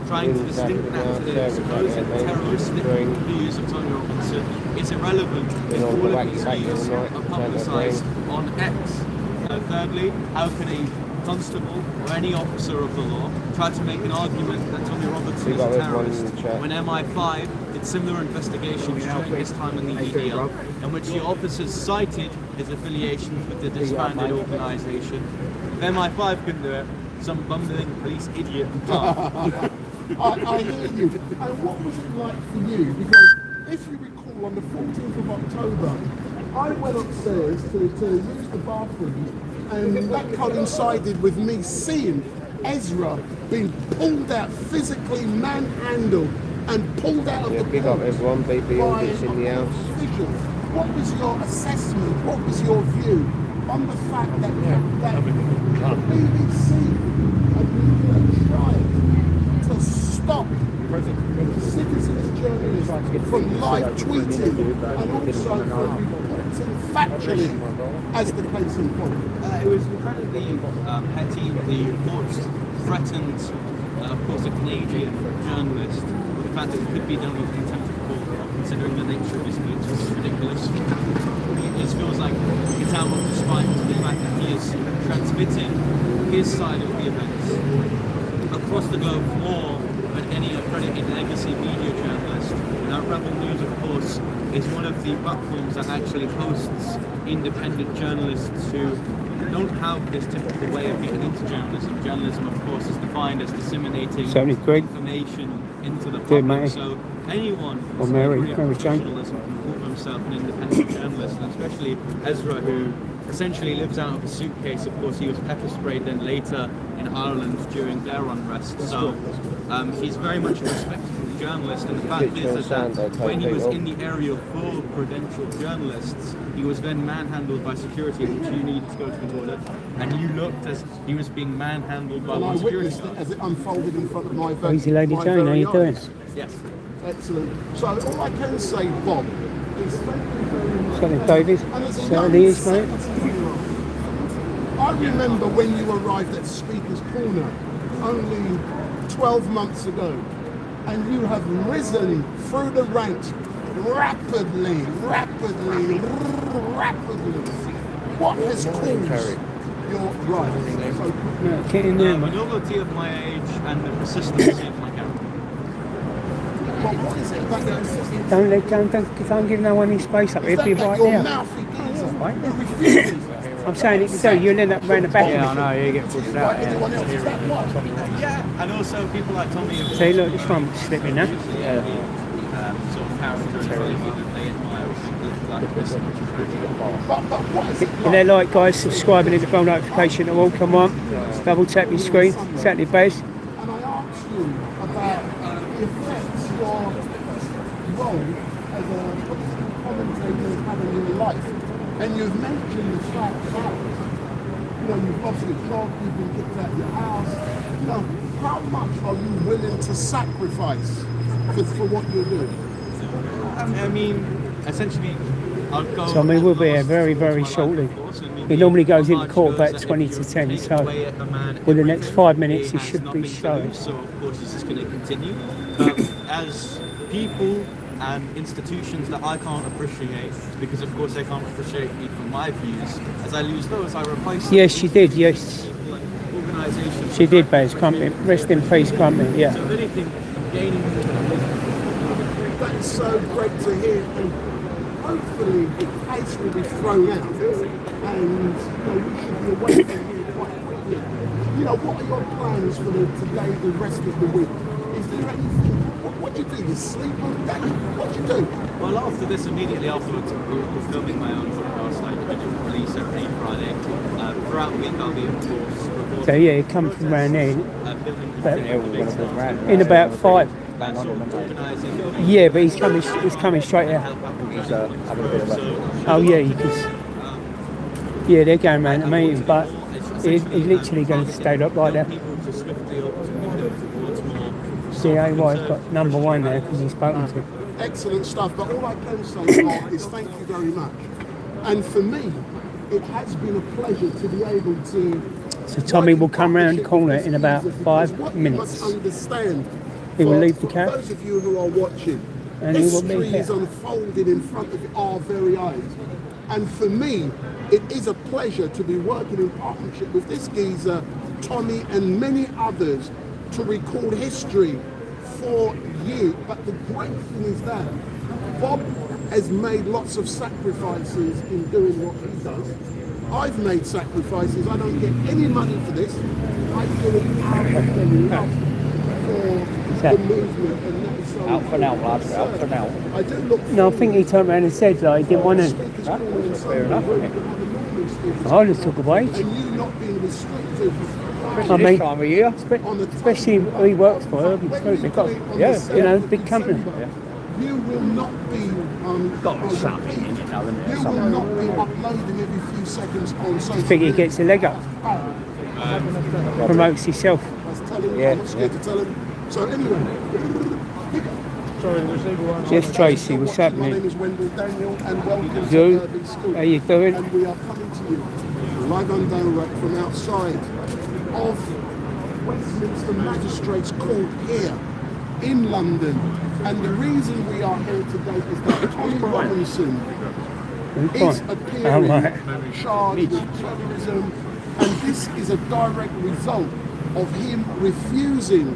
[SPEAKER 9] Trying to distinct that to the supposed terroristic views of Tony Robinson is irrelevant if all of these views are publicised on X. Thirdly, how can a constable or any officer of the law try to make an argument that Tommy Robinson is a terrorist when MI5 did similar investigations during his time in the EDL, in which the officers cited his affiliations with the disbanded organisation? If MI5 couldn't do it, some bumbling police idiot can't.
[SPEAKER 4] I hear you. And what was it like for you? Because if you recall, on the 14th of October, I went upstairs to use the bathroom, and that coincided with me seeing Ezra being pulled out, physically manhandled, and pulled out of the
[SPEAKER 10] Big up everyone, BB Audits in the house.
[SPEAKER 4] officials. What was your assessment? What was your view on the fact that the BBC had tried to stop citizens journalists from live tweeting and also from reporting factually, as the case in point?
[SPEAKER 9] It was incredibly petty. The reports threatened, of course, a Canadian journalist with the fact that it could be done with contempt of court, considering the nature of his speech, which is ridiculous. It just feels like it's out of despite the fact that he is transmitting his side of the events across the globe more than any accredited legacy media journalist. Now, Rebel News, of course, is one of the platforms that actually hosts independent journalists who don't have this typical way of getting into journalism. Journalism, of course, is defined as disseminating information into the public. So anyone who's journalism can call himself an independent journalist, and especially Ezra, who essentially lives out of a suitcase. Of course, he was pepper sprayed then later in Ireland during their unrest. So he's very much a respectable journalist, and the fact is that when he was in the area for credentialed journalists, he was then manhandled by security, which you need to go to the toilet, and you looked as he was being manhandled by one security guard.
[SPEAKER 4] As it unfolded in front of my very
[SPEAKER 1] Easy Lady Jane, how you doing?
[SPEAKER 9] Yes.
[SPEAKER 4] Excellent. So all I can say, Bob, is thank you very much.
[SPEAKER 1] Something, David?
[SPEAKER 4] And as a
[SPEAKER 1] Certainly
[SPEAKER 4] young
[SPEAKER 1] is, mate.
[SPEAKER 4] 17-year-old, I remember when you arrived at Speaker's Corner only 12 months ago, and you have risen through the ranks rapidly. What has caused your rise?
[SPEAKER 1] Get in there,
[SPEAKER 9] The
[SPEAKER 1] mate.
[SPEAKER 9] novelty of my age and the persistency of my character.
[SPEAKER 4] Well, what is it that
[SPEAKER 1] Don't give no one any space up here. Be right
[SPEAKER 4] your
[SPEAKER 1] there.
[SPEAKER 4] mouthy geezer who refuses
[SPEAKER 1] I'm saying it so you'll end up round the back.
[SPEAKER 2] Yeah, I know, you get pushed out.
[SPEAKER 4] anyone else? Is that what?
[SPEAKER 9] Yeah, and also people like Tommy have
[SPEAKER 1] See, look, this one slipping now.
[SPEAKER 9] sort of character and flavour that they admire with people like this.
[SPEAKER 4] But what is it
[SPEAKER 1] And they're like, guys, subscribe and hit the bell notification to all. Come on, double tap your screen. Certainly, Bez.
[SPEAKER 4] And I asked you about the effects your role as a political commentator has had in your life. And you've mentioned the fact that, you've lost your job, you've been kicked out of your house. How much are you willing to sacrifice for what you're doing?
[SPEAKER 9] I mean, essentially, I'll go.
[SPEAKER 1] So, I mean, we'll be here very, very shortly. He normally goes into court about 20 to 10, so within the next 5 minutes he should be showing.
[SPEAKER 9] So, of course, this is going to continue. As people and institutions that I can't appreciate, because of course they can't appreciate me for my views, as I lose those, I replace them.
[SPEAKER 1] Yes, she did, yes.
[SPEAKER 9] Organisations.
[SPEAKER 1] She did, Bez. Crumpet. Rest in peace, Crumpet, yeah.
[SPEAKER 9] So if anything, I'm gaining more than I'm losing.
[SPEAKER 4] is so great to hear, and hopefully the case will be thrown out, and we should be away from here quite quickly. What are your plans for today, the rest of the week? Is there anything? What do you do? You sleep all day? What do you do?
[SPEAKER 9] Well, after this, immediately afterwards, we're filming my own podcast, like we do release every Friday. Throughout the week, I'll be, of course, recording.
[SPEAKER 1] So yeah, he come from around there
[SPEAKER 9] building
[SPEAKER 1] in about 5.
[SPEAKER 9] organising.
[SPEAKER 1] Yeah, but he's coming straight there. Oh yeah, you can. Yeah, they're going around the meeting, but he's literally going to stay up like that. CAY's got number 1 there because he's spoken to.
[SPEAKER 4] Excellent stuff, but all I can say, Mark, is thank you very much. And for me, it has been a pleasure to be able to...
[SPEAKER 1] So Tommy will come round the corner in about 5 minutes.
[SPEAKER 4] Understand,
[SPEAKER 1] He will leave the
[SPEAKER 4] for
[SPEAKER 1] cab.
[SPEAKER 4] those of you who are watching,
[SPEAKER 1] And he will be
[SPEAKER 4] history
[SPEAKER 1] here.
[SPEAKER 4] is unfolding in front of our very eyes. And for me, it is a pleasure to be working in partnership with this geezer, Tommy, and many others to record history for you. But the great thing is that Bob has made lots of sacrifices in doing what he does. I've made sacrifices. I don't get any money for this. I do it out of the love for the movement, and that is so
[SPEAKER 2] Out for now, lad. Out for now.
[SPEAKER 4] I do look
[SPEAKER 1] No, I think he turned around and said that he didn't want to.
[SPEAKER 4] fair enough.
[SPEAKER 1] I just took away.
[SPEAKER 4] And you not being restricted.
[SPEAKER 1] I mean,
[SPEAKER 2] Time of year.
[SPEAKER 1] especially who he works for, Urban Fruit. They've got, big company.
[SPEAKER 4] You will not be
[SPEAKER 2] Got to stop it,
[SPEAKER 4] you will not be uploading every few seconds on social
[SPEAKER 1] I think he
[SPEAKER 4] media.
[SPEAKER 1] gets a leg up, promotes himself.
[SPEAKER 4] I was telling him, I'm not scared to tell him. So anyway,
[SPEAKER 1] Yes, Tracy, what's
[SPEAKER 4] My
[SPEAKER 1] happening?
[SPEAKER 4] name is Wendell Daniel, and welcome
[SPEAKER 1] Joe,
[SPEAKER 4] to Urban School.
[SPEAKER 1] how you doing?
[SPEAKER 4] And we are coming to you live and direct from outside of Westminster Magistrates Court here in London. And the reason we are here today is that Tommy Robinson is appearing charged with terrorism, and this is a direct result of him refusing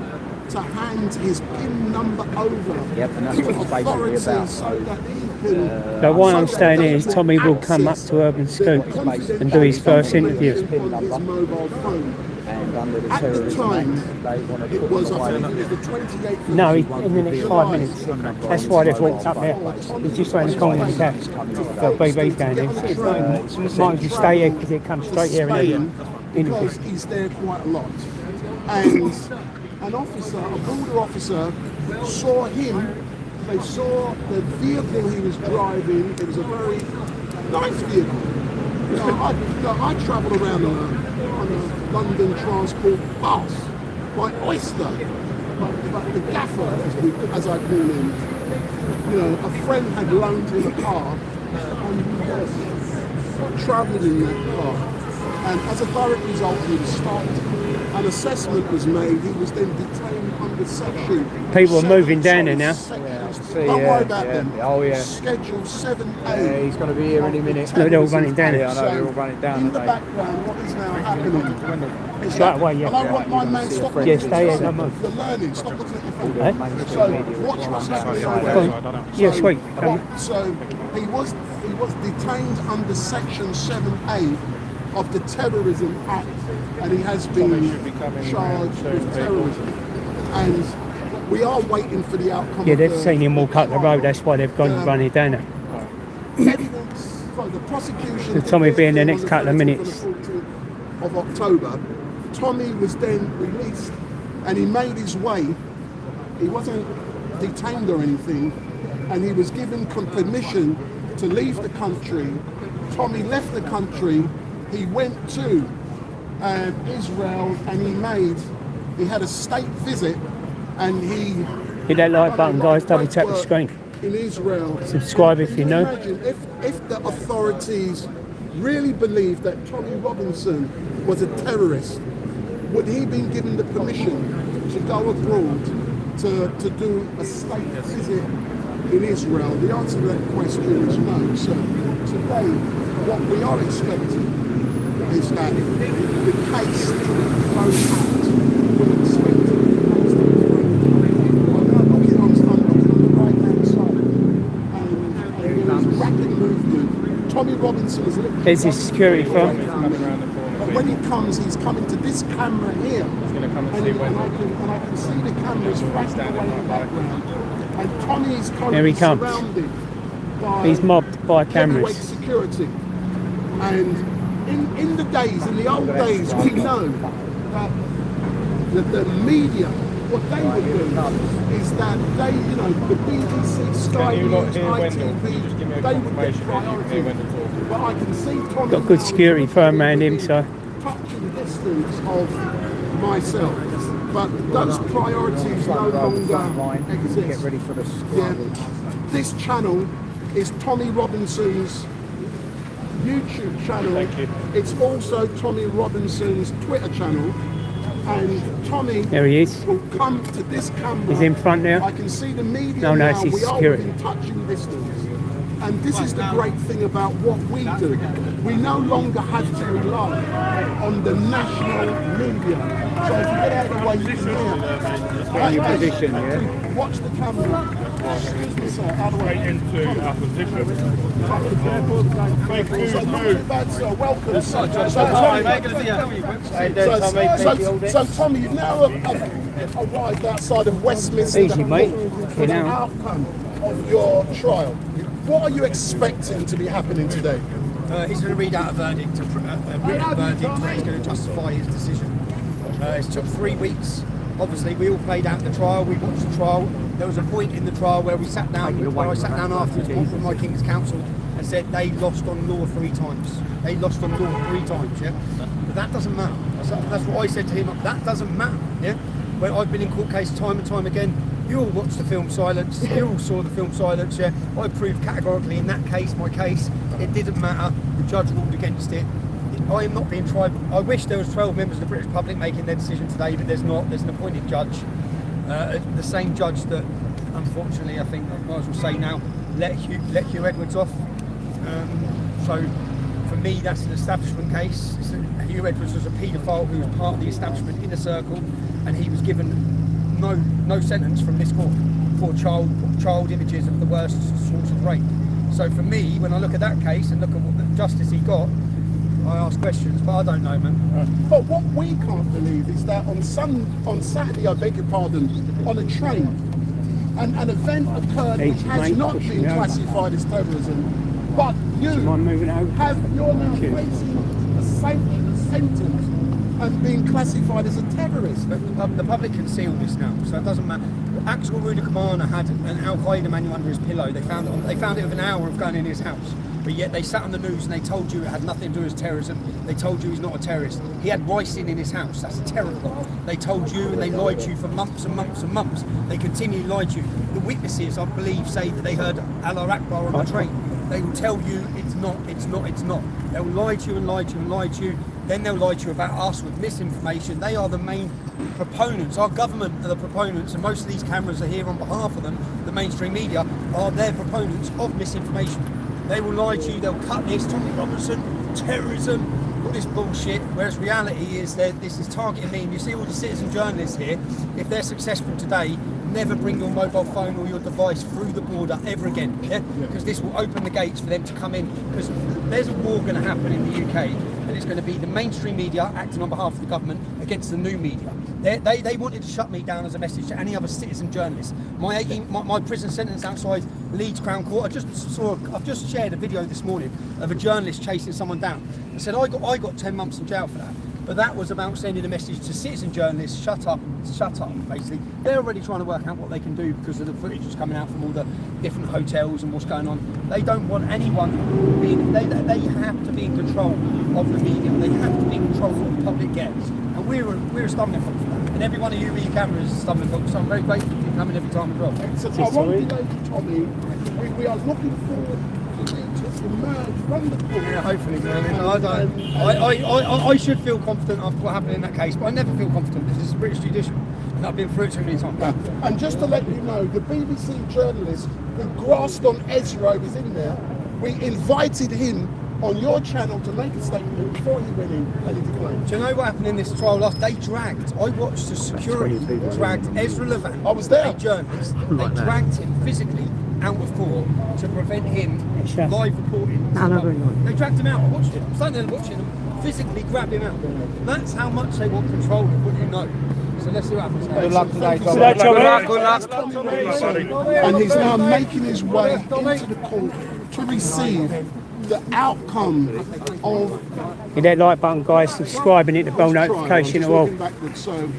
[SPEAKER 4] to hand his PIN number over to authorities so that he can...
[SPEAKER 1] So why I'm staying here is Tommy will come up to Urban Scoop and do his first interview.
[SPEAKER 4] On his mobile phone.
[SPEAKER 10] And under the
[SPEAKER 4] At the
[SPEAKER 10] terrorism
[SPEAKER 4] time,
[SPEAKER 10] act, they want to
[SPEAKER 4] it
[SPEAKER 10] put
[SPEAKER 4] was,
[SPEAKER 10] them
[SPEAKER 4] I
[SPEAKER 10] away.
[SPEAKER 4] think it was the 28th
[SPEAKER 1] No,
[SPEAKER 4] of
[SPEAKER 1] in the next 5 minutes. That's why they've walked up there. He's just around the corner of the cab. So BB's down there. Might as well just stay here because it comes straight here and
[SPEAKER 4] because he's there quite a lot. And an officer, a border officer, saw him. They saw the vehicle he was driving. It was a very nice vehicle. I travel around on a London transport bus by Oyster, but the gaffer, as I call him, a friend had loaned him a car, and he was travelling in that car. And as a direct result, he was stopped. An assessment was made. He was then detained under section.
[SPEAKER 1] People are moving down there now.
[SPEAKER 4] Don't worry about them.
[SPEAKER 10] Oh yeah.
[SPEAKER 4] Schedule 7A.
[SPEAKER 10] Yeah, he's going to be here any minute.
[SPEAKER 1] No, they're all running down.
[SPEAKER 10] Yeah, I know, they're all running down.
[SPEAKER 4] In the background, what is now happening? Is
[SPEAKER 1] Straight away, yeah.
[SPEAKER 4] And I want my man stop looking
[SPEAKER 1] Yeah,
[SPEAKER 4] at
[SPEAKER 1] stay
[SPEAKER 4] your
[SPEAKER 1] here,
[SPEAKER 4] phone.
[SPEAKER 1] don't move.
[SPEAKER 4] You're learning. Stop looking at your phone.
[SPEAKER 1] Eh?
[SPEAKER 4] So watch what's happening.
[SPEAKER 1] Go on. Yeah, sweet.
[SPEAKER 4] So he was detained under Section 7A of the Terrorism Act, and he has been charged with terrorism. And we are waiting for the outcome.
[SPEAKER 1] Yeah,
[SPEAKER 4] of
[SPEAKER 1] they've
[SPEAKER 4] the
[SPEAKER 1] seen him walk up the road. That's why they've gone running down there.
[SPEAKER 4] Evidence, so the prosecution.
[SPEAKER 1] So Tommy will be in the
[SPEAKER 4] on
[SPEAKER 1] next couple of
[SPEAKER 4] 30th
[SPEAKER 1] minutes.
[SPEAKER 4] and the 14th of October. Tommy was then released, and he made his way. He wasn't detained or anything, and he was given permission to leave the country. Tommy left the country. He went to Israel, and he had a state visit, and he
[SPEAKER 1] Hit that like button, guys. Double tap the
[SPEAKER 4] work
[SPEAKER 1] screen.
[SPEAKER 4] in Israel.
[SPEAKER 1] Subscribe if
[SPEAKER 4] Can
[SPEAKER 1] you know.
[SPEAKER 4] Imagine if the authorities really believed that Tommy Robinson was a terrorist, would he been given the permission to go abroad to do a state visit in Israel? The answer to that question is no. So today, what we are expecting is that the case to be thrown out. We're expecting the case to be thrown out. I'm looking on the right-hand side.
[SPEAKER 1] There's this security firm.
[SPEAKER 4] But when he comes, he's coming to this camera here. He's going to come and see and I can see the cameras right away in the background. And Tommy is currently surrounded by
[SPEAKER 1] he's mobbed by
[SPEAKER 4] heavyweight
[SPEAKER 1] cameras.
[SPEAKER 4] security. And in the days, in the old days, we know that the media, what they would do is that they, you know, the BBC, Sky News, ITV, they would get priority. But I can see Tommy
[SPEAKER 1] Got a good security firm around him, so.
[SPEAKER 4] touching distance of myself. But those priorities no longer exist.
[SPEAKER 10] Get ready for the
[SPEAKER 4] Yeah. This channel is Tommy Robinson's YouTube channel.
[SPEAKER 5] Thank you.
[SPEAKER 4] It's also Tommy Robinson's Twitter channel. And Tommy
[SPEAKER 1] There he is.
[SPEAKER 4] will come to this camera.
[SPEAKER 1] He's in front now.
[SPEAKER 4] I can see the media
[SPEAKER 1] No,
[SPEAKER 4] now.
[SPEAKER 1] it's his
[SPEAKER 4] We are
[SPEAKER 1] security.
[SPEAKER 4] within touching distance. And this is the great thing about what we do. We no longer have to rely on the national media. So if you get out of the way, you can hear.
[SPEAKER 10] your position, yeah?
[SPEAKER 4] Watch the camera. Excuse me, sir. Out of the way.
[SPEAKER 5] Straight into our position. Make
[SPEAKER 4] So
[SPEAKER 5] two
[SPEAKER 4] not too
[SPEAKER 5] move.
[SPEAKER 4] bad, sir. Welcome. So Tommy, you've now arrived outside of Westminster.
[SPEAKER 1] Easy, mate.
[SPEAKER 4] For the outcome of your trial. What are you expecting to be happening today?
[SPEAKER 11] He's going to read out a verdict, a written verdict where he's going to justify his decision. It's took 3 weeks. Obviously, we all played out the trial. We watched the trial. There was a point in the trial where we sat down. Where I sat down afterwards with my King's Counsel and said they lost on law 3 times. They lost on law 3 times. Yeah, but that doesn't matter. That's what I said to him. That doesn't matter. Yeah, when I've been in court cases time and time again. You all watched the film Silence. You all saw the film Silence. Yeah, I proved categorically in that case, my case, it didn't matter. The judge ruled against it. I am not being tried. I wish there was 12 members of the British public making their decision today, but there's not. There's an appointed judge, the same judge that, unfortunately, I think I might as well say now, let Hugh Edwards off. So, for me, that's an establishment case. Hugh Edwards was a paedophile who was part of the establishment inner circle, and he was given no sentence from this court for child images of the worst sorts of rape. So for me, when I look at that case and look at what the justice he got, I ask questions, but I don't know, man.
[SPEAKER 4] But what we can't believe is that on Saturday, I beg your pardon, on a train, an event occurred which has not been classified as terrorism, but you you're now facing a sentence and being classified as a terrorist.
[SPEAKER 11] But the public can see all this now, so it doesn't matter. Axel Rudikamana had an Al Qaeda manual under his pillow. They found it within an hour of going in his house. But yet they sat on the news and they told you it had nothing to do with terrorism. They told you he's not a terrorist. He had ricin in his house. That's a terror plot. They told you and they lied to you for months and months and months. They continue to lie to you. The witnesses, I believe, say that they heard Allah Akbar on the train. They will tell you it's not. They'll lie to you and lie to you and lie to you. Then they'll lie to you about us with misinformation. They are the main proponents. Our government are the proponents, and most of these cameras are here on behalf of them. The mainstream media are their proponents of misinformation. They will lie to you, they'll cut this, Tommy Robinson, terrorism, all this bullshit, whereas reality is that this is targeting me. And you see all the citizen journalists here, if they're successful today, never bring your mobile phone or your device through the border ever again, yeah? Because this will open the gates for them to come in, because there's a war going to happen in the UK, and it's going to be the mainstream media acting on behalf of the government against the new media. They wanted to shut me down as a message to any other citizen journalist. My prison sentence outside Leeds Crown Court, I've just shared a video this morning of a journalist chasing someone down. I said I got 10 months in jail for that. But that was about sending a message to citizen journalists, shut up, basically. They're already trying to work out what they can do because of the footage that's coming out from all the different hotels and what's going on. They don't want anyone being, they have to be in control of the media. They have to be in control of what the public gets. And we're a stumbling block for that. And every one of you with your cameras is a stumbling block, so I'm very grateful for you coming every time as well.
[SPEAKER 4] So I won't delay you, Tommy. We are looking forward to emerge from the court.
[SPEAKER 11] Yeah, hopefully, man. I should feel confident after what happened in that case, but I never feel confident because it's a British judiciary and I've been through it too many times.
[SPEAKER 4] And just to let you know, the BBC journalist who grasped on Ezra is in there. We invited him on your channel to make a statement before he went in and he declined.
[SPEAKER 11] Do you know what happened in this trial last? I watched the security dragged Ezra Levant,
[SPEAKER 4] I was there.
[SPEAKER 11] a journalist, they dragged him physically out of court to prevent him
[SPEAKER 1] Sure.
[SPEAKER 11] live reporting. They dragged him out. I watched it. I'm standing there watching them physically grab him out. That's how much they want control of what you know. So let's see what happens.
[SPEAKER 10] Good luck today, Tom.
[SPEAKER 1] Good luck.
[SPEAKER 4] And he's now making his way into the court to receive the outcome of
[SPEAKER 1] Hit that like button, guys. Subscribe and hit the bell notification as well.
[SPEAKER 4] So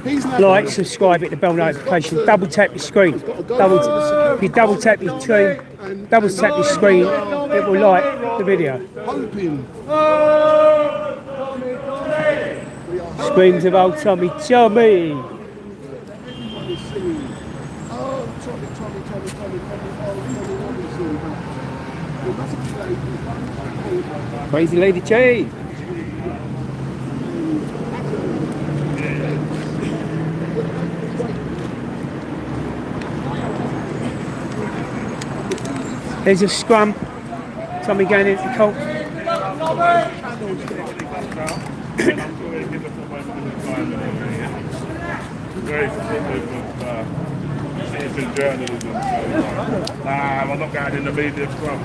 [SPEAKER 4] he's now
[SPEAKER 1] Like, subscribe, hit the bell notification. Double tap your screen. If you double tap your screen, double tap your screen, it will like the video.
[SPEAKER 4] hoping.
[SPEAKER 1] Screams of old Tommy. Tommy.
[SPEAKER 4] Oh, Tommy.
[SPEAKER 1] Crazy Lady G. There's a scrum. Tommy going into the court.
[SPEAKER 5] Very supportive of citizen journalism. Nah, I'm not going in the media scrum.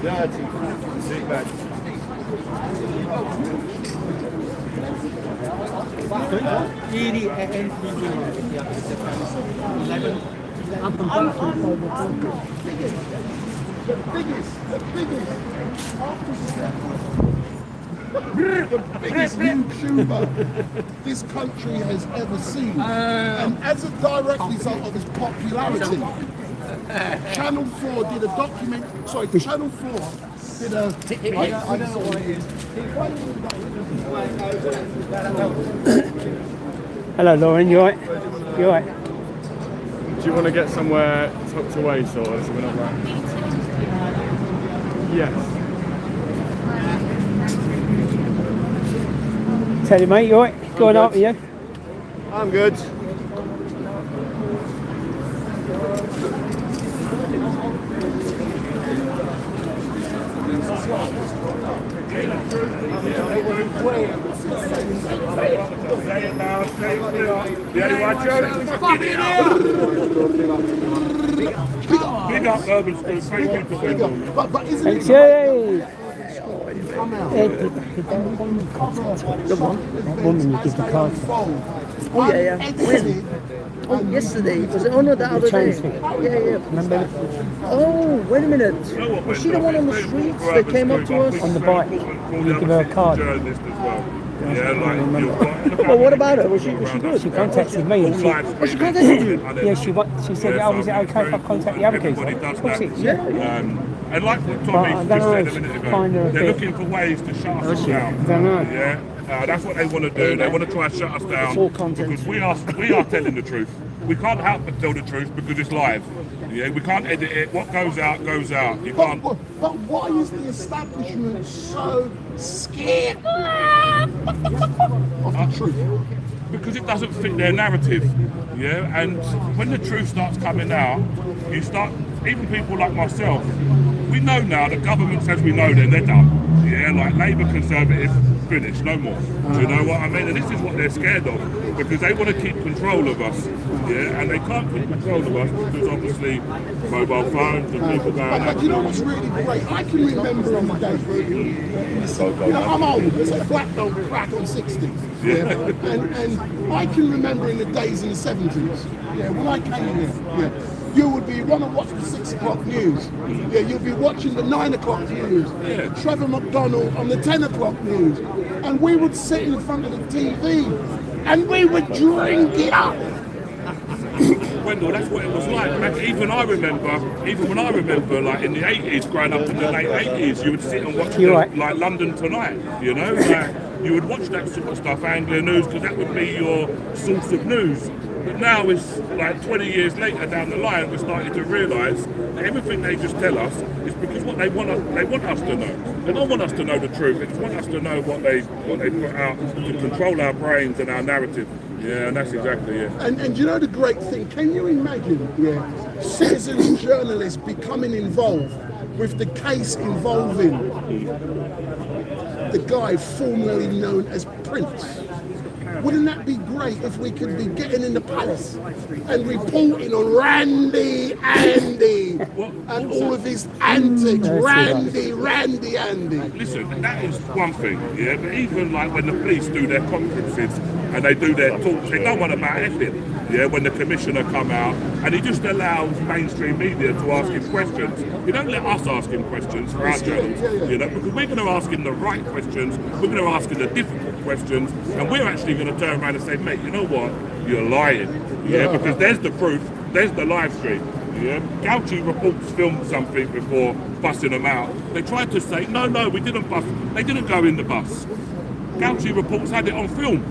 [SPEAKER 8] Dirty. Big bag.
[SPEAKER 4] The biggest YouTuber this country has ever seen. And as a direct result of his popularity, Channel 4 did a document, Channel 4 did a... I don't know what it is.
[SPEAKER 1] Hello, Lauren. You alright? You alright?
[SPEAKER 8] Do you want to get somewhere tucked away, sort of, so we're not like... Yes.
[SPEAKER 1] Tell you, mate. You alright? Going up with you?
[SPEAKER 8] I'm good.
[SPEAKER 5] Big up Urban School. Thank you for them.
[SPEAKER 4] But isn't it...
[SPEAKER 1] That woman you give the card to.
[SPEAKER 12] Oh yeah, yeah. When? Oh, yesterday. Was it? Oh no, the other day. Yeah.
[SPEAKER 1] Remember?
[SPEAKER 12] Oh, wait a minute. Was she the one on the streets that came up to us?
[SPEAKER 1] On the bike. You give her a card.
[SPEAKER 5] Journalist as well. Yeah, like
[SPEAKER 12] Well, what about her? Was she good?
[SPEAKER 1] She contacted me and
[SPEAKER 12] Oh, she contacted you?
[SPEAKER 1] yeah, she said, oh, is it okay if I contact the other kids?
[SPEAKER 5] Everybody does
[SPEAKER 1] Of course
[SPEAKER 5] that.
[SPEAKER 1] it is, yeah.
[SPEAKER 5] And like what
[SPEAKER 1] I
[SPEAKER 5] Tommy
[SPEAKER 1] don't
[SPEAKER 5] just
[SPEAKER 1] know,
[SPEAKER 5] said a
[SPEAKER 1] it's
[SPEAKER 5] minute ago,
[SPEAKER 1] kind of a
[SPEAKER 5] they're
[SPEAKER 1] bit-
[SPEAKER 5] looking for ways to shut us down.
[SPEAKER 1] I don't know.
[SPEAKER 5] Yeah, that's what they want to do. They want to try and shut us down
[SPEAKER 12] all content.
[SPEAKER 5] because we are telling the truth. We can't help but tell the truth because it's live. Yeah, we can't edit it. What goes out goes out. You can't.
[SPEAKER 4] But why is the establishment so scared of the truth?
[SPEAKER 5] Because it doesn't fit their narrative, yeah. And when the truth starts coming out, you start. Even people like myself, we know now. The government says we know, then they're done. Yeah, like Labour, Conservative, finished, no more. Do you know what I mean? And this is what they're scared of because they want to keep control of us. Yeah, and they can't keep control of us because obviously mobile phones and people going out.
[SPEAKER 4] But you know what's really great? I can remember on the days. I'm old, so black don't crack on 60. Yeah. And I can remember in the days in the 70s, yeah, when I came here, yeah, you would be want to watch the 6 o'clock news. Yeah, you'd be watching the 9 o'clock news.
[SPEAKER 5] Yeah.
[SPEAKER 4] Trevor McDonald on the 10 o'clock news. And we would sit in front of the TV and we would drink it up.
[SPEAKER 5] Wendell, that's what it was like. Even when I remember, like in the 80s, growing up in the late 80s, you would sit and watch like London Tonight, you know? Like, you would watch that sort of stuff, Anglia News, because that would be your source of news. But now it's like 20 years later down the line, we're starting to realise that everything they just tell us is because what they want us to know. They don't want us to know the truth. They just want us to know what they put out to control our brains and our narrative. Yeah, and that's exactly it.
[SPEAKER 4] And you know the great thing, can you imagine, citizen journalists becoming involved with the case involving the guy formerly known as Prince? Wouldn't that be great if we could be getting in the palace and reporting on Randy Andy and all of his antics? Randy Andy.
[SPEAKER 5] Listen, that is one thing, yeah, but even like when the police do their conferences and they do their talks, they don't want about anything. Yeah, when the commissioner come out and he just allows mainstream media to ask him questions. You don't let us ask him questions for our journalists, you know, because we're going to ask him the right questions, we're going to ask him the difficult questions, and we're actually going to turn around and say, mate, you know what, you're lying, because there's the proof, there's the live stream. Yeah, Gauchi reports filmed something before busting them out. They tried to say, no, we didn't bust, they didn't go in the bus. Gauchi reports had it on film.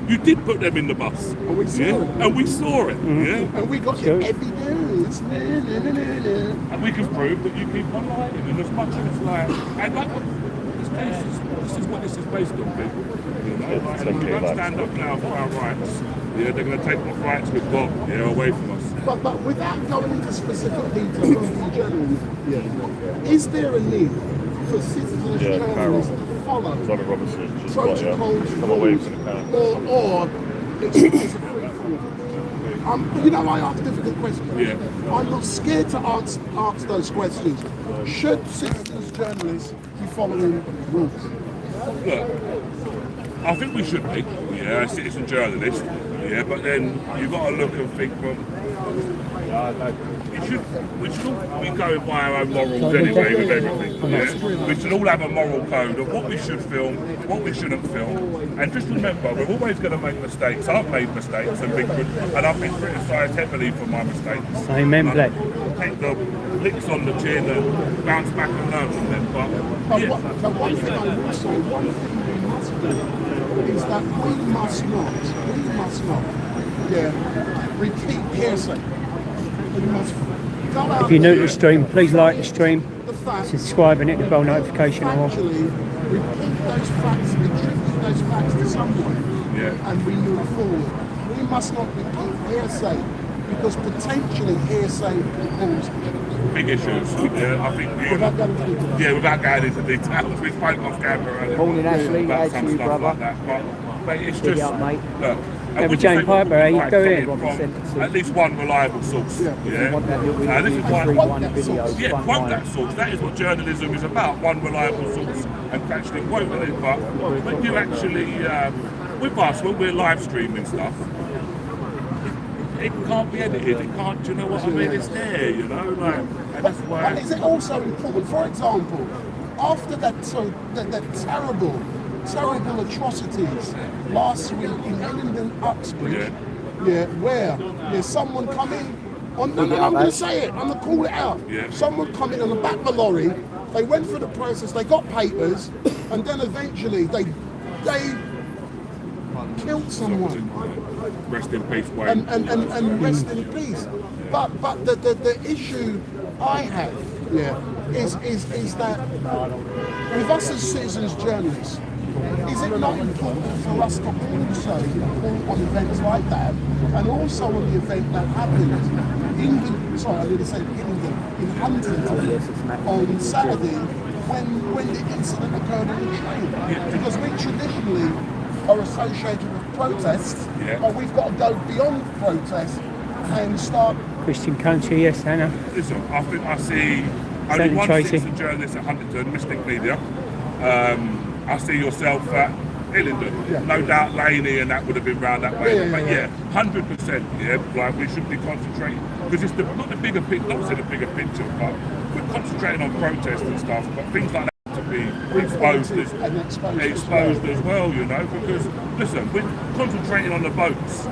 [SPEAKER 5] You did put them in the bus.
[SPEAKER 4] And we saw it.
[SPEAKER 5] And we saw it.
[SPEAKER 4] And we got the evidence.
[SPEAKER 5] And we can prove that you keep on lying. And as much as it's like, and like, this is what this is based on, people. You know, like, and we don't stand up now for our rights. Yeah, they're going to take what rights we've got away from us.
[SPEAKER 4] But without going into specific detail on the journalism, is there a need for citizens journalists to follow protocols,
[SPEAKER 8] come away from the camera,
[SPEAKER 4] or it's a free form? You know, I ask difficult questions.
[SPEAKER 5] Yeah.
[SPEAKER 4] I'm not scared to ask those questions. Should citizens journalists be following rules?
[SPEAKER 5] Look, I think we should be, citizen journalists, but then you've got to look and think, well, we should all be going by our own morals anyway with everything. Yeah? We should all have a moral code of what we should film, what we shouldn't film. And just remember, we're always going to make mistakes. I've made mistakes and I've been criticised heavily for my mistakes.
[SPEAKER 1] Amen, Black.
[SPEAKER 5] Take the licks on the chin and bounce back and learn from them.
[SPEAKER 4] But one thing I will say, one thing we must do is that we must not, repeat hearsay. We must go out.
[SPEAKER 1] If you're new to the stream, please like the stream,
[SPEAKER 4] the fact,
[SPEAKER 1] subscribe and hit the bell notification on.
[SPEAKER 4] actually repeat those facts, attribute those facts to someone, and we move forward. We must not repeat hearsay, because potentially hearsay pulls
[SPEAKER 5] big issues. I think without going into details, we spoke off camera
[SPEAKER 10] Morning, Ashley.
[SPEAKER 5] about
[SPEAKER 10] Hey
[SPEAKER 5] some
[SPEAKER 10] to you,
[SPEAKER 5] stuff
[SPEAKER 10] brother.
[SPEAKER 5] like that. But it's
[SPEAKER 10] Big
[SPEAKER 5] just
[SPEAKER 10] up, mate.
[SPEAKER 5] look.
[SPEAKER 1] Have a Jane Piper, how you going?
[SPEAKER 5] From at least one reliable source.
[SPEAKER 10] If you want that little
[SPEAKER 5] This is
[SPEAKER 10] interview,
[SPEAKER 5] why,
[SPEAKER 10] just read one video.
[SPEAKER 5] yeah, quote that source. That is what journalism is about. One reliable source and actually quoting it. But when you actually, with us, when we're live streaming stuff, it can't be edited. It can't. Do you know what I mean? It's there. You know, like, and that's why.
[SPEAKER 4] But is it also important, for example, after that terrible atrocities last week in Hillingdon, Uxbridge, where someone come in, I'm going to say it, I'm going to call it out. Someone come in on the back of a lorry, they went through the process, they got papers, and then eventually they killed someone.
[SPEAKER 5] Rest in peace, Wayne.
[SPEAKER 4] And rest in peace. But the issue I have, is that with us as citizens journalists, is it not important for us to also report on events like that, and also on the event that happened in Huntington on Saturday when the incident occurred on the train? Because we traditionally are associated with protests, but we've got to go beyond protests and start.
[SPEAKER 1] Christian country, yes, Hannah.
[SPEAKER 5] Listen, I think I see only one citizen journalist at Huntington, Mystic Media. I see yourself at Hillingdon. No doubt Laney and that would have been round that way. 100%, like we should be concentrating, because it's not the bigger picture, not say the bigger picture, but we're concentrating on protests and stuff, but things like that to be exposed as well, you know, because listen, we're concentrating on the boats.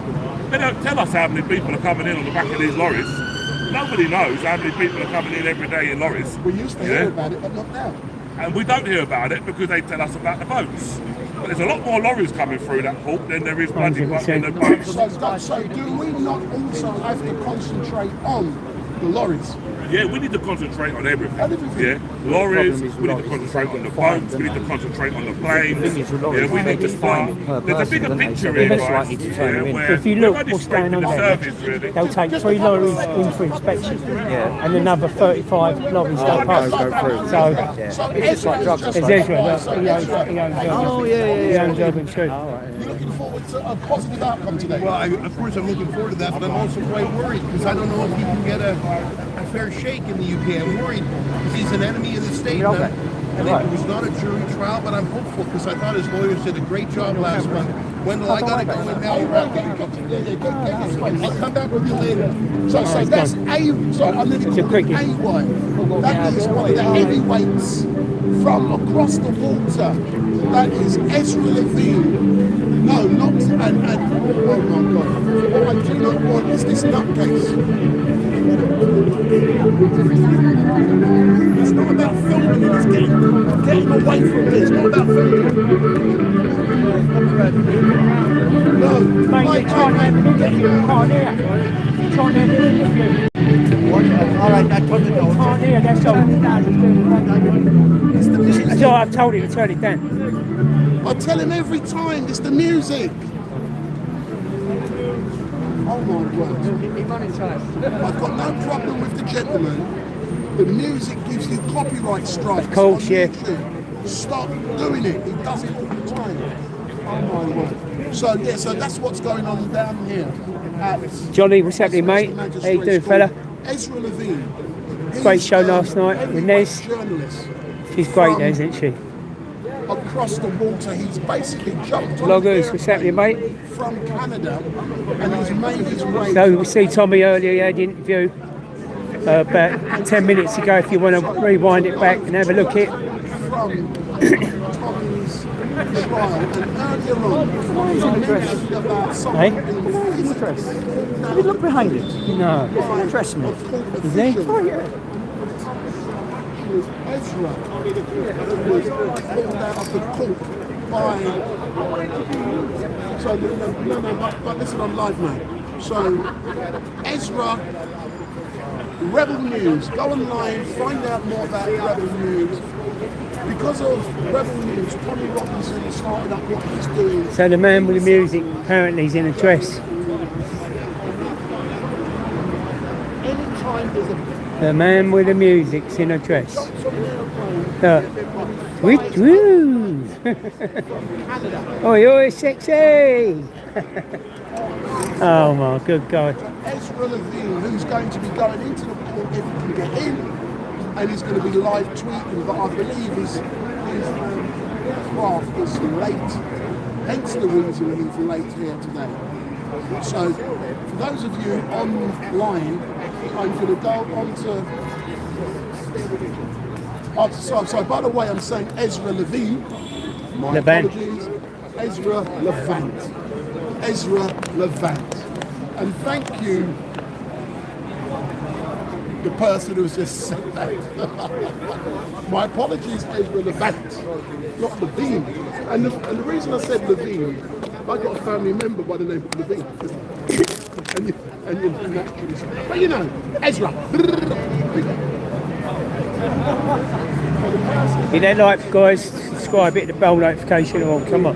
[SPEAKER 5] They don't tell us how many people are coming in on the back of these lorries. Nobody knows how many people are coming in every day in lorries.
[SPEAKER 4] We used to hear about it, but not now.
[SPEAKER 5] And we don't hear about it because they tell us about the boats. But there's a lot more lorries coming through that port than there is bloody in the boats.
[SPEAKER 4] So do we not also have to concentrate on the lorries?
[SPEAKER 5] Yeah, we need to concentrate on everything.
[SPEAKER 4] Everything.
[SPEAKER 5] Yeah, lorries, we need to concentrate on the boats, we need to concentrate on the planes. Yeah, we need to start. There's a bigger picture here, guys.
[SPEAKER 1] If you look what's going on there, they'll take 3 lorries in for inspection and another 35 lorries go past. So
[SPEAKER 2] It's like drugs.
[SPEAKER 1] it's Ezra, he owns Urban Street.
[SPEAKER 4] You're looking forward to a positive outcome today?
[SPEAKER 13] Well, of course, I'm looking forward to that, but I'm also quite worried because I don't know if he can get a fair shake in the UK. I'm worried because he's an enemy of the state now, and it was not a jury trial, but I'm hopeful because I thought his lawyers did a great job last month. Wendell, I gotta go in now. You're out. I'll come back with you later.
[SPEAKER 4] So that's A. So I'm going to call it A1. That is one of the heavyweights from across the water. That is Ezra Levine. No, not and oh my God! What I do not want is this nutcase. It's not about filming it. It's getting away from it. It's not about filming. No,
[SPEAKER 1] Mate, you can't have an interview, you can't hear. You can't have an interview.
[SPEAKER 3] All right, I told you no.
[SPEAKER 1] You can't hear, that's all. So I've told him to turn it down.
[SPEAKER 4] I tell him every time, it's the music. Oh my word. I've got no problem with the gentleman. The music gives you copyright strikes.
[SPEAKER 1] Of course,
[SPEAKER 4] on
[SPEAKER 1] yeah.
[SPEAKER 4] YouTube. Stop doing it. He does it all the time. Oh my word. So yeah, so that's what's going on down here.
[SPEAKER 1] Johnny, what's happening, mate? How you doing, fella?
[SPEAKER 4] Ezra Levine.
[SPEAKER 1] Great show last night with Nez.
[SPEAKER 4] Journalist.
[SPEAKER 1] She's great, Nez, isn't she?
[SPEAKER 4] Across the water, he's basically jumped on
[SPEAKER 1] Vloggers, what's happening, mate?
[SPEAKER 4] from Canada, and he's made his way.
[SPEAKER 1] So we see Tommy earlier, he had the interview about 10 minutes ago. If you want to rewind it back and have a look at it.
[SPEAKER 4] From Tommy's trial, and earlier on, he mentioned about something in his dress.
[SPEAKER 2] Have you looked behind it?
[SPEAKER 1] No.
[SPEAKER 2] Trust me.
[SPEAKER 1] Is he?
[SPEAKER 4] Oh, yeah. Ezra was pulled out of the court by. So no, but listen, I'm live now. So Ezra, Rebel News, go online, find out more about Rebel News. Because of Rebel News, Tommy Robinson started up what he's doing.
[SPEAKER 1] So the man with the music apparently is in a dress.
[SPEAKER 4] Anytime there's a
[SPEAKER 1] The man with the music's in a dress. Woo! Oi, oi, sexy! Oh my good God.
[SPEAKER 4] Ezra Levine, who's going to be going into the court if he can get in, and he's going to be live tweeting, but I believe his craft is late, hence the reason he's late here today. So, for those of you online, I'm going to go on to... So by the way, I'm saying Ezra Levine. My
[SPEAKER 1] Levant.
[SPEAKER 4] apologies. Ezra Levant. Ezra Levant. And thank you, the person who's just said that. My apologies, Ezra Levant, not Levine. And the reason I said Levine, I got a family member by the name of Levine. and you naturally, but you know, Ezra.
[SPEAKER 1] If they like, guys, subscribe, hit the bell notification on. Come on.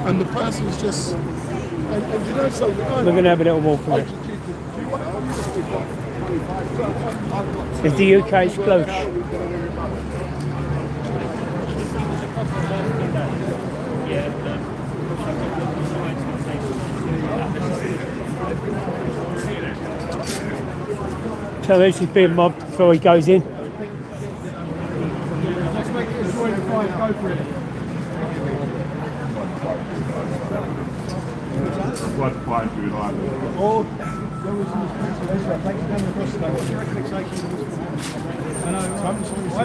[SPEAKER 4] And the person's just, and you know something?
[SPEAKER 1] We're going to have a little walk around. It's the UK's close. So this is being mobbed before he goes in.
[SPEAKER 11] Let's make it a joint five, go for it.
[SPEAKER 5] What fight do you like?
[SPEAKER 11] Or there was some Ezra, thanks for coming across today. What's your expectation of this? I know,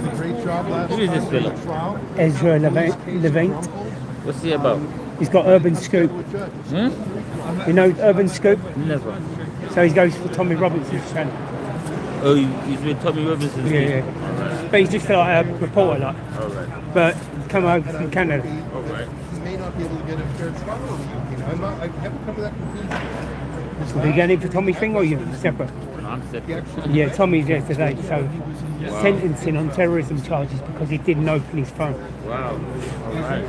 [SPEAKER 13] Did a great job last
[SPEAKER 14] Who is this fella?
[SPEAKER 1] Ezra Levant.
[SPEAKER 14] What's he about?
[SPEAKER 1] He's got Urban Scoop. You know Urban Scoop?
[SPEAKER 14] Never.
[SPEAKER 1] So he goes for Tommy Robinson's channel.
[SPEAKER 14] Oh, he's with Tommy Robinson's
[SPEAKER 1] Yeah,
[SPEAKER 14] team?
[SPEAKER 1] yeah.
[SPEAKER 14] Alright.
[SPEAKER 1] But he's just like a reporter, like.
[SPEAKER 14] Alright.
[SPEAKER 1] But come over from Canada.
[SPEAKER 14] Alright.
[SPEAKER 13] He may not be able to get a fair trial on the UK. I've never come to that conclusion.
[SPEAKER 1] Are you going in for Tommy's thing or are you separate?
[SPEAKER 14] I'm separate.
[SPEAKER 1] Yeah, Tommy's there today, so sentencing on terrorism charges because he didn't open his phone.
[SPEAKER 14] Wow. Alright.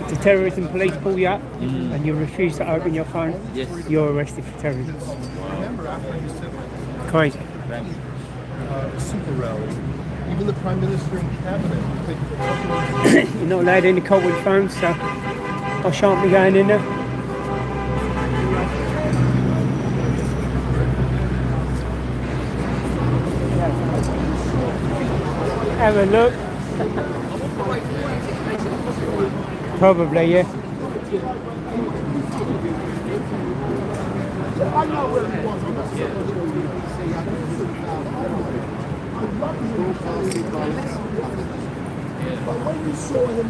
[SPEAKER 1] The terrorism police pull you up and you refuse to open your phone,
[SPEAKER 14] Yes.
[SPEAKER 1] you're arrested for terrorism. Crazy.
[SPEAKER 13] Super rally. Even the Prime Minister and Cabinet.
[SPEAKER 1] You're not allowed in the court with phones, so I shan't be going in there. Have a look. Probably, yeah.
[SPEAKER 4] I know where he was. I'm not but when you saw him,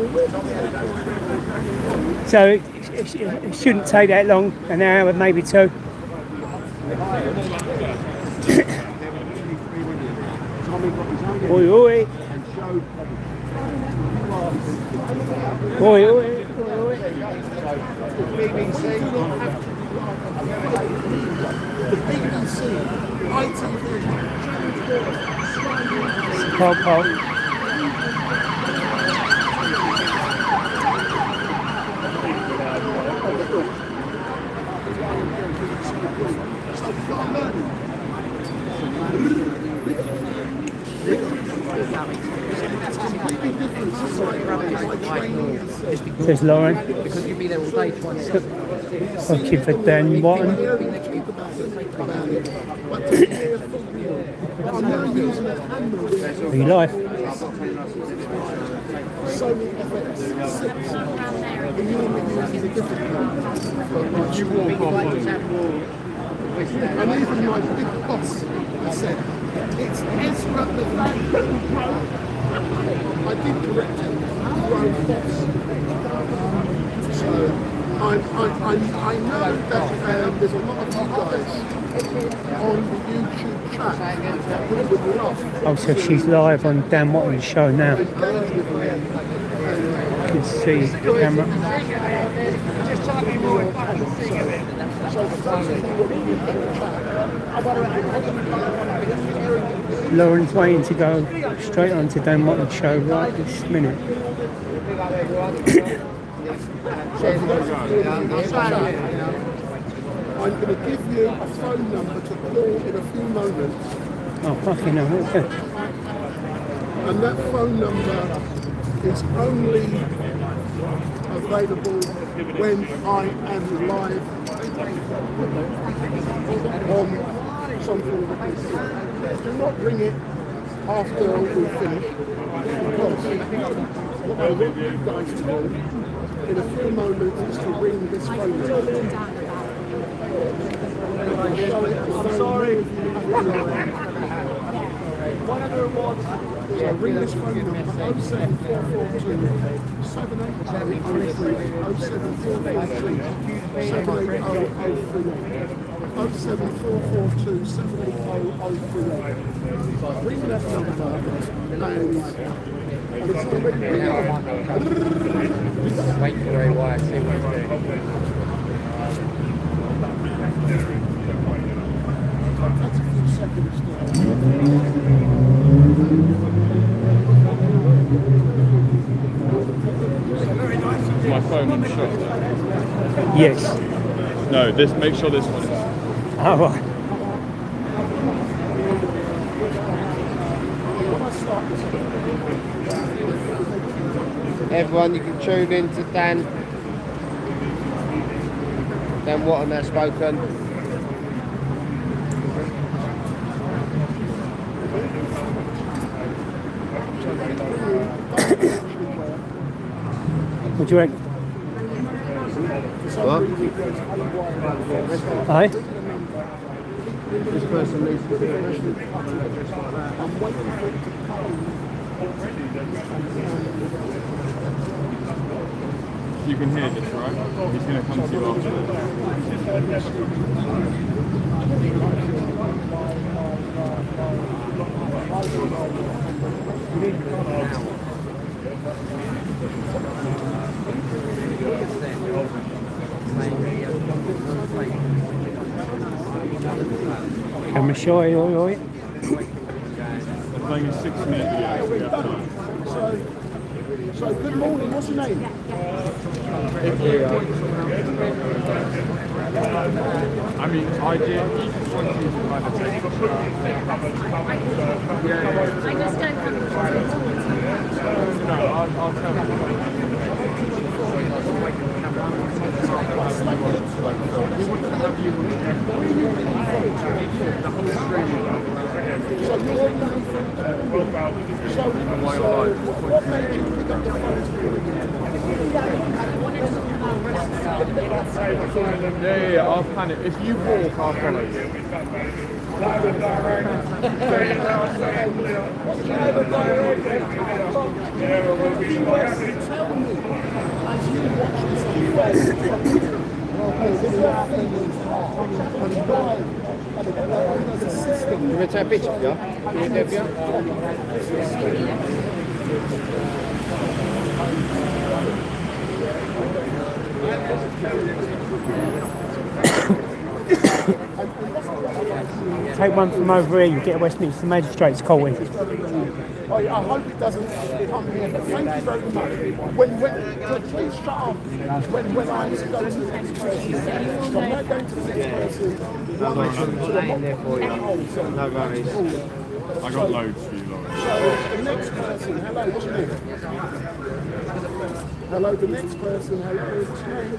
[SPEAKER 1] So it shouldn't take that long, an hour, maybe two. Oi, oi. Oi, oi. Pop, pop. Says Lauren.
[SPEAKER 12] Because you'd be there all day trying to...
[SPEAKER 1] Watching for Dan Watton. Are you live?
[SPEAKER 13] You walk off
[SPEAKER 4] and even my big boss said, it's Ezra the Black Bro. I did correct him, Bro boss. So I know that there's a lot of you guys on the YouTube chat who would love
[SPEAKER 1] Oh, so she's live on Dan Watton's show now. You can see the camera. Lauren's waiting to go straight on to Dan Watton's show right this minute.
[SPEAKER 4] I'm going to give you a phone number to call in a few moments.
[SPEAKER 1] Oh, fucking hell, okay.
[SPEAKER 4] And that phone number is only available when I am live on something like this. Do not ring it after we finish, because what I want you guys to do in a few moments is to ring this phone number. I'm sorry. Whatever it was. So ring this phone number 07442 7803 07442 7803. Ring that number and it's already
[SPEAKER 10] Wait for a while, see what he's doing.
[SPEAKER 4] That's a few seconds
[SPEAKER 5] My phone in shot.
[SPEAKER 1] Yes.
[SPEAKER 5] No, this. Make sure this one is.
[SPEAKER 1] All right.
[SPEAKER 10] Everyone, you can tune in to Dan Watton has spoken.
[SPEAKER 1] What do you reckon?
[SPEAKER 10] What?
[SPEAKER 1] Aye?
[SPEAKER 10] This person needs to be arrested.
[SPEAKER 5] You can hear this, right? He's going to come to you after.
[SPEAKER 1] Camera shy, all right.
[SPEAKER 5] I'm playing in 6 minutes.
[SPEAKER 4] So good morning, what's your name?
[SPEAKER 5] I mean, I did each one of these kind of take.
[SPEAKER 6] I just don't
[SPEAKER 5] No, I'll tell you. We wouldn't have you the whole stream.
[SPEAKER 4] What made you pick up the phone?
[SPEAKER 5] Yeah, I'll plan it. If you walk, I'll follow you.
[SPEAKER 10] You want to take a picture, yeah? You want to take
[SPEAKER 1] Take one from over here, you get a Westminster Magistrates calling.
[SPEAKER 4] I hope it doesn't come here, but thank you very much. Please shut off when I go to the next person. So I'm not going to the next person.
[SPEAKER 10] No worries.
[SPEAKER 5] I got loads for you, Lauren.
[SPEAKER 4] So the next person, hello, what's your name? Hello, the next person, hello, what's your name?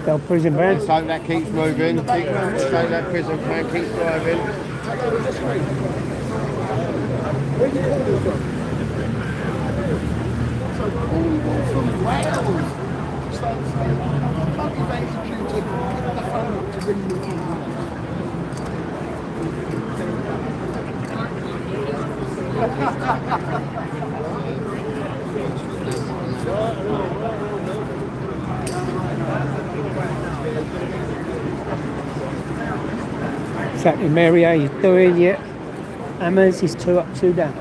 [SPEAKER 1] They'll prison van.
[SPEAKER 10] Let's hope that keeps moving. Let's hope that prison van keeps driving.
[SPEAKER 4] Hello, what's your name? Where are you calling from? So calling from Wales. So what motivated you to pick the phone up to ring me?
[SPEAKER 1] Exactly, Mary, how you doing? Yeah. Hammers is 2Up2down.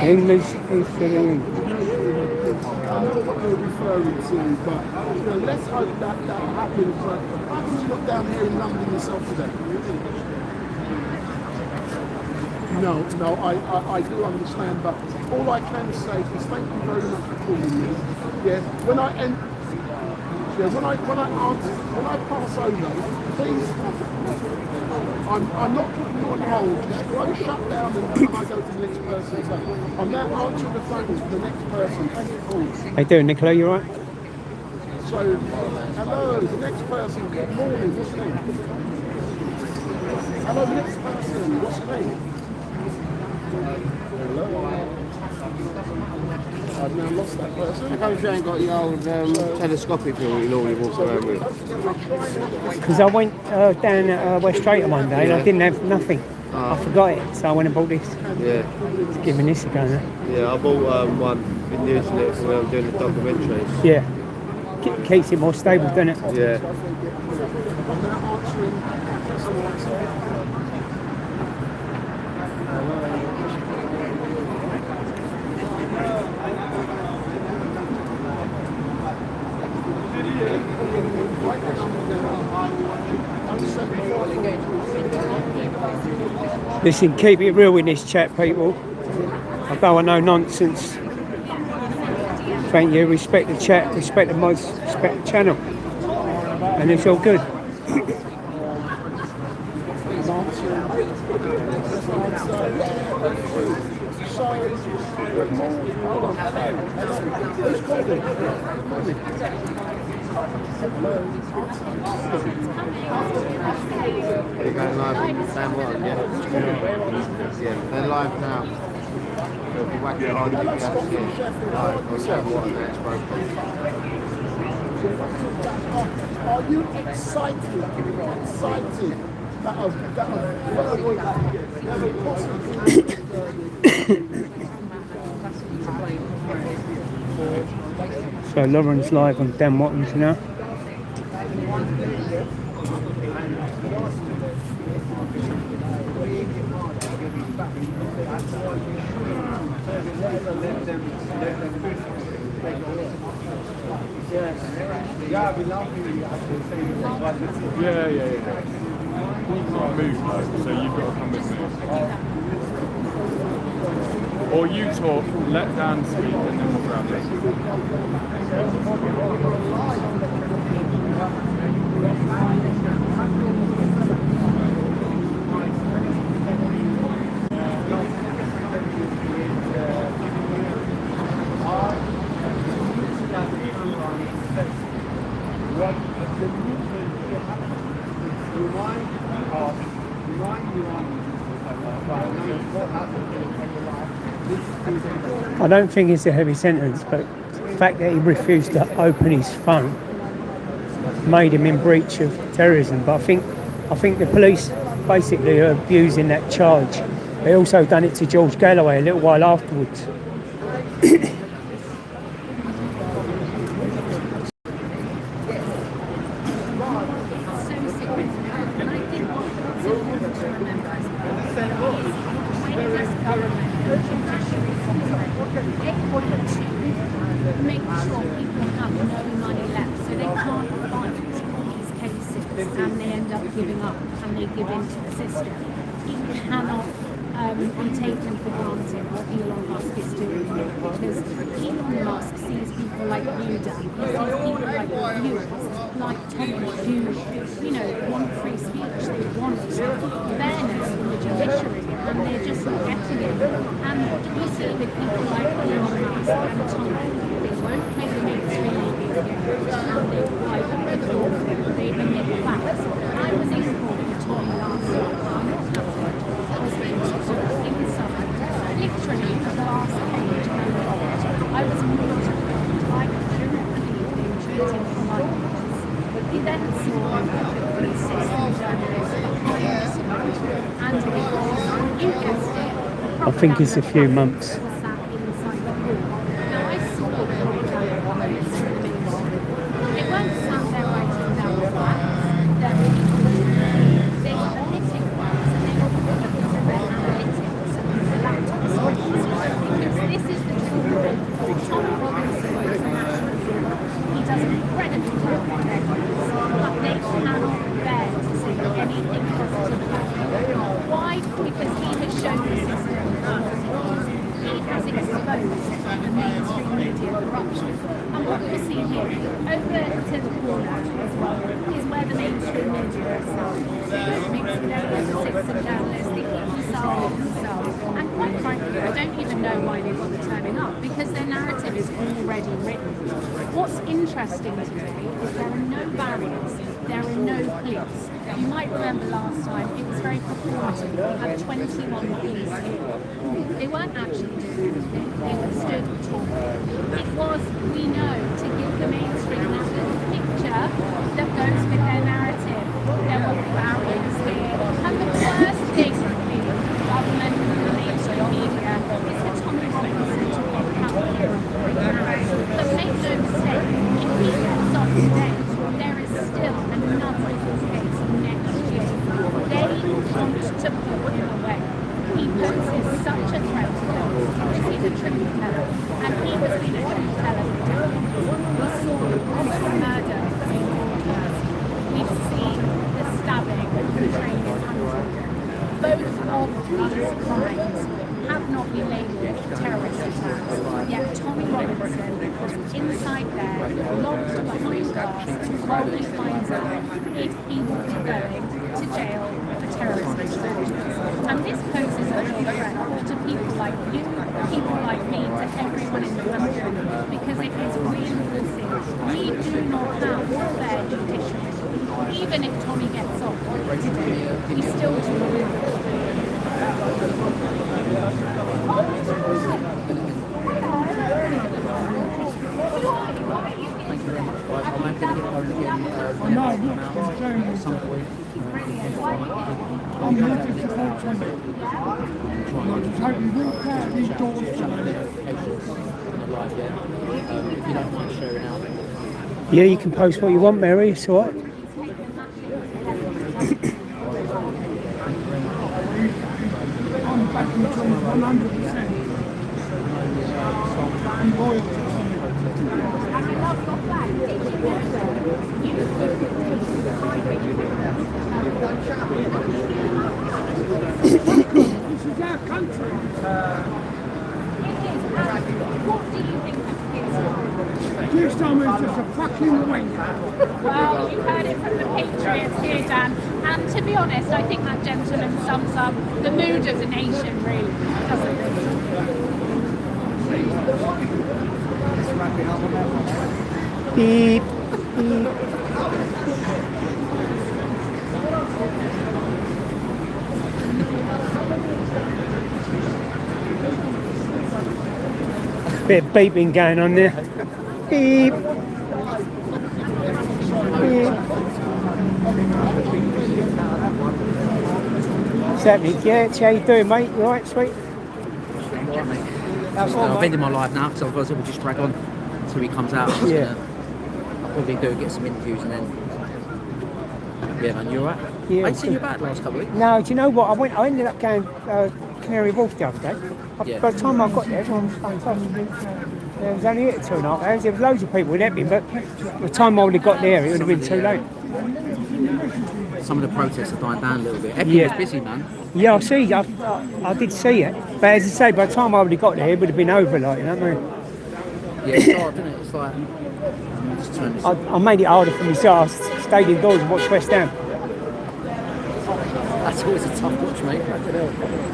[SPEAKER 1] English is for the English.
[SPEAKER 4] I know what you're referring to, but let's hope that happens. How come you're not down here in London yourself today? No, I do understand, but all I can say is thank you very much for calling me. Yeah, when I pass over, please, I'm not putting you on hold, just go shut down and I go to the next person. So I'm now answering the phone to the next person. Thank you, calls.
[SPEAKER 1] How you doing, Nicola? You alright?
[SPEAKER 4] So, hello, the next person, good morning, what's your name? Hello, the next person, what's your name? Hello. I've now lost that person.
[SPEAKER 10] How come you ain't got your old telescopic film you normally walk around with?
[SPEAKER 1] Because I went down at West Drayton one day and I didn't have nothing. I forgot it, so I went and bought this.
[SPEAKER 10] Yeah.
[SPEAKER 1] It's giving this a go now.
[SPEAKER 10] Yeah, I bought one. Been using it for when I'm doing the documentaries.
[SPEAKER 1] Yeah. Keeps it more stable, doesn't it?
[SPEAKER 10] Yeah.
[SPEAKER 4] I'm now answering someone's
[SPEAKER 1] Listen, keep it real in this chat, people. I don't want no nonsense. Thank you. Respect the chat. Respect the mods. Respect the channel. And it's all good.
[SPEAKER 10] They're going live on the same one, yeah? Yeah, they're live now. They'll be whacking on the gas live on Sam One, that's broken.
[SPEAKER 4] Are you excited? Excited
[SPEAKER 1] So Lauren's live on Dan Watkins now.
[SPEAKER 15] Yeah, it'd be lovely to actually see you. Yeah. We can't move though, so you've got to come with me. Or you talk, let Dan speak, and then we'll grab it.
[SPEAKER 1] I don't think it's a heavy sentence, but the fact that he refused to open his phone made him in breach of terrorism. But I think the police basically are abusing that charge. They also done it to George Galloway a little while afterwards.
[SPEAKER 16] Make sure people have no money left, so they can't fight these cases, and they end up giving up and they give in to the system. It cannot be taken for granted what Elon Musk is doing, because Elon Musk sees people like you, Dan. He sees people like you, like Tommy, who want free speech, they want fairness in the judiciary, and they're just not getting it. And we see with people like Elon Musk and Tommy, they won't play the mainstream media game, and they they omit facts. I was in court with Tommy last night. I'm not happy. I was being inside, literally the last page. I was mortified. I couldn't believe they were treating me like this. He then saw the assistant journalist and it was, you guessed it,
[SPEAKER 1] I think it's a few months.
[SPEAKER 16] Why? Because he has shown the system. He has exposed the mainstream media corruption. And what we're seeing here, over to the corner as well, is where the mainstream media is now. Sits them down, they keep themselves. And quite frankly, I don't even know why they bother turning up, because their narrative is already written. What's interesting today is there are no barriers, there are no police. You might remember last time, it was very performative. We had 21 police here. They weren't actually doing anything, they were stood talking. It was, we know, to give the mainstream that little picture that goes with their narrative. There were barriers here. And the worst thing for the government and the mainstream media is for Tommy Robinson to walk out here and bring narrative. But make no mistake, if he gets off today, there is still another case next year. They want to put him away. He poses such a threat to them because he's a truth teller, and he has been a truth teller for decades. We saw the murder in August. We've seen the stabbing of the train in Huntington. Both of these crimes have not been labelled terrorist attacks, yet Tommy Robinson was inside there, locked behind glass, while he finds out if he will be going to jail for terrorism charges. And this poses a real threat to people like you, people like me, to everyone in the country, because it is reinforcing we do not have a fair judiciary. Even if Tommy gets off today, we still do not have.
[SPEAKER 4] I'm here to support Tommy. I just hope he will get these doors to
[SPEAKER 1] Yeah, you can post what you want, Mary, it's all right.
[SPEAKER 4] I'm backing Tommy 100%. I'm loyal to Tommy. Obama's just a fucking wanker.
[SPEAKER 16] Well, you heard it from the Patriots here, Dan. And to be honest, I think that gentleman sums up the mood of the nation, really, doesn't it?
[SPEAKER 2] Let's wrap it up on that one.
[SPEAKER 1] Beep. Beep. Bit of beeping going on there. Beep. Beep. Exactly. Yeah, how you doing, mate? You alright, sweet?
[SPEAKER 2] I've ended my life now because otherwise it will just drag on until he comes out.
[SPEAKER 1] Yeah.
[SPEAKER 2] I'll probably get some interviews and then. Yeah, man, you alright?
[SPEAKER 1] Yeah,
[SPEAKER 2] I ain't seen you back last couple of weeks.
[SPEAKER 1] No, do you know what? I ended up going Canary Wharf the other day.
[SPEAKER 2] Yeah.
[SPEAKER 1] By the time I got there, everyone was fantastic. Yeah, it was only here at 2.5 hours. There was loads of people with me, but by the time I would have got there, it would have been too late.
[SPEAKER 2] Some of the protests have died down a little bit. Epping was busy, man.
[SPEAKER 1] Yeah, I did see it. But as I say, by the time I would have got there, it would have been over, like, you know what I mean?
[SPEAKER 2] Yeah, it's hard, isn't it? It's like. Just turn this
[SPEAKER 1] I made it harder for myself. I stayed indoors and watched West Ham.
[SPEAKER 2] That's always a tough watch, mate.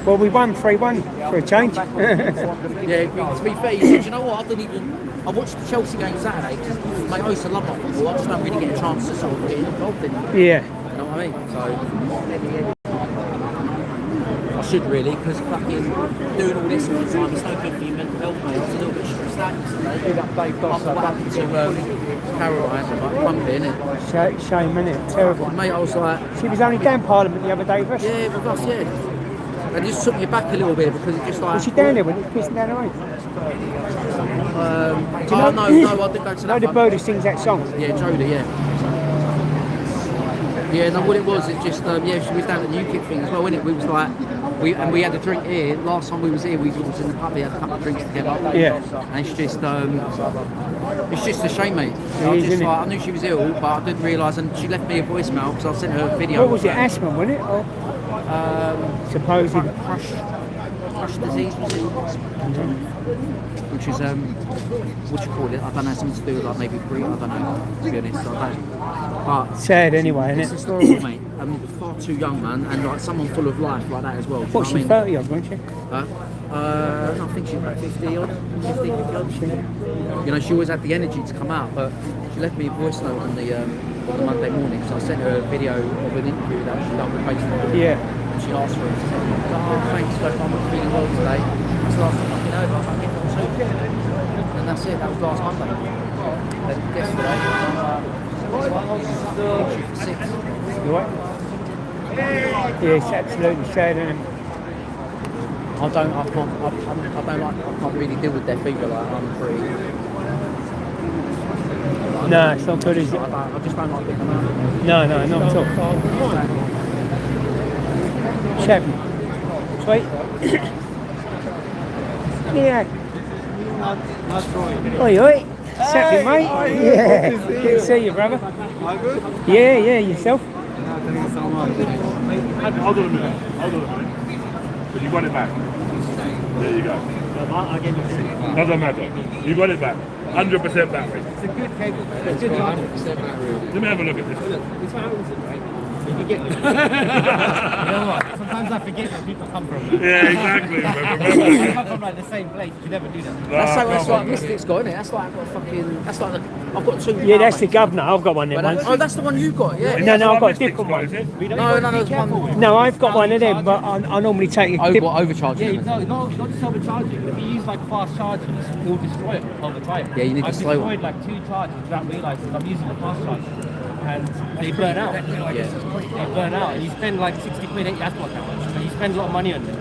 [SPEAKER 1] Well, we won 3-1 for a change.
[SPEAKER 2] Yeah, to be fair, you know what? I watched the Chelsea game Saturday because, mate, I used to love my football. I just don't really get a chance to sort of get involved in it.
[SPEAKER 1] Yeah.
[SPEAKER 2] You know what I mean? So I should really, because fucking doing all this all the time is no good for your mental health, mate. I was a little bit stressed out yesterday.
[SPEAKER 1] Big up Dave Doss.
[SPEAKER 2] After what happened to Caroline, like pumping it.
[SPEAKER 1] Shame, innit? Terrible.
[SPEAKER 2] Mate, I was like...
[SPEAKER 1] She was only down Parliament the other day with us.
[SPEAKER 2] Yeah, with us, yeah. And it just took me back a little bit because it just like...
[SPEAKER 1] Was she down there when it was pissing down the rain?
[SPEAKER 2] Do you know? No, I didn't go to that.
[SPEAKER 1] No, the bird who sings that song.
[SPEAKER 2] Yeah, Jodie, yeah. Yeah, no, what it was, it just, yeah, she was down at the UKIP thing as well, innit? We was like, we had a drink here. Last time we was here, we was in the pub, we had a couple of drinks together.
[SPEAKER 1] Yeah.
[SPEAKER 2] And it's just a shame, mate. I knew she was ill, but I didn't realise, and she left me a voicemail because I sent her a video.
[SPEAKER 1] What was it, asthma, wasn't it? Or supposedly.
[SPEAKER 2] Crush disease, was it? Which is, what you call it? I don't know, something to do with like maybe breathe, I don't know, to be honest, I don't. But
[SPEAKER 1] sad anyway, isn't it?
[SPEAKER 2] It's historical, mate. Far too young, man, and like someone full of life like that as well.
[SPEAKER 1] What's she, 30 odd, wasn't she?
[SPEAKER 2] No, I think she's about 50 odd. You know, she always had the energy to come out, but she left me a voice note on the Monday morning, so I sent her a video of an interview that she done with Facebook.
[SPEAKER 1] Yeah.
[SPEAKER 2] And she asked for it. She said, oh, thanks, but I'm not feeling well today. That's the last time I heard. I was like, and that's it, that was last Monday. And yesterday,
[SPEAKER 1] You what? Yeah, it's absolutely sad, isn't it?
[SPEAKER 2] I can't really deal with death either. Like, I'm pretty.
[SPEAKER 1] No, it's not good, is it?
[SPEAKER 2] I just don't like picking them out.
[SPEAKER 1] No, not at all. Chevy. Sweet. Yeah. Oi. Second, mate. Yeah. Good to see you, brother. Yeah, yourself.
[SPEAKER 5] Hold on a minute. But you got it back. There you go. Doesn't matter. You got it back. 100% battery.
[SPEAKER 7] It's a good cable. It's a good charger.
[SPEAKER 5] Let me have a look at this.
[SPEAKER 7] It's what happens, right? You forget. You know what? Sometimes I forget where people come from.
[SPEAKER 5] Yeah, exactly.
[SPEAKER 7] I come from like the same place. You never do that.
[SPEAKER 2] That's like Mystic's got, isn't it? That's like I've got fucking. That's like I've got two.
[SPEAKER 1] Yeah, that's the governor. I've got one of them ones.
[SPEAKER 2] Oh, that's the one you got. Yeah.
[SPEAKER 1] No, I've got a different one. No, I've got one of them, but I normally take a
[SPEAKER 2] overcharge.
[SPEAKER 7] Yeah, not just overcharging. If you use like fast charging, it will destroy it over time.
[SPEAKER 2] Yeah, you need to slow
[SPEAKER 7] I've destroyed like 2 charges without realising I'm using the fast charger. And they burn out.
[SPEAKER 2] Yeah.
[SPEAKER 7] They burn out. And you spend like 60 quid, that's not that much. But you spend a lot of money on them.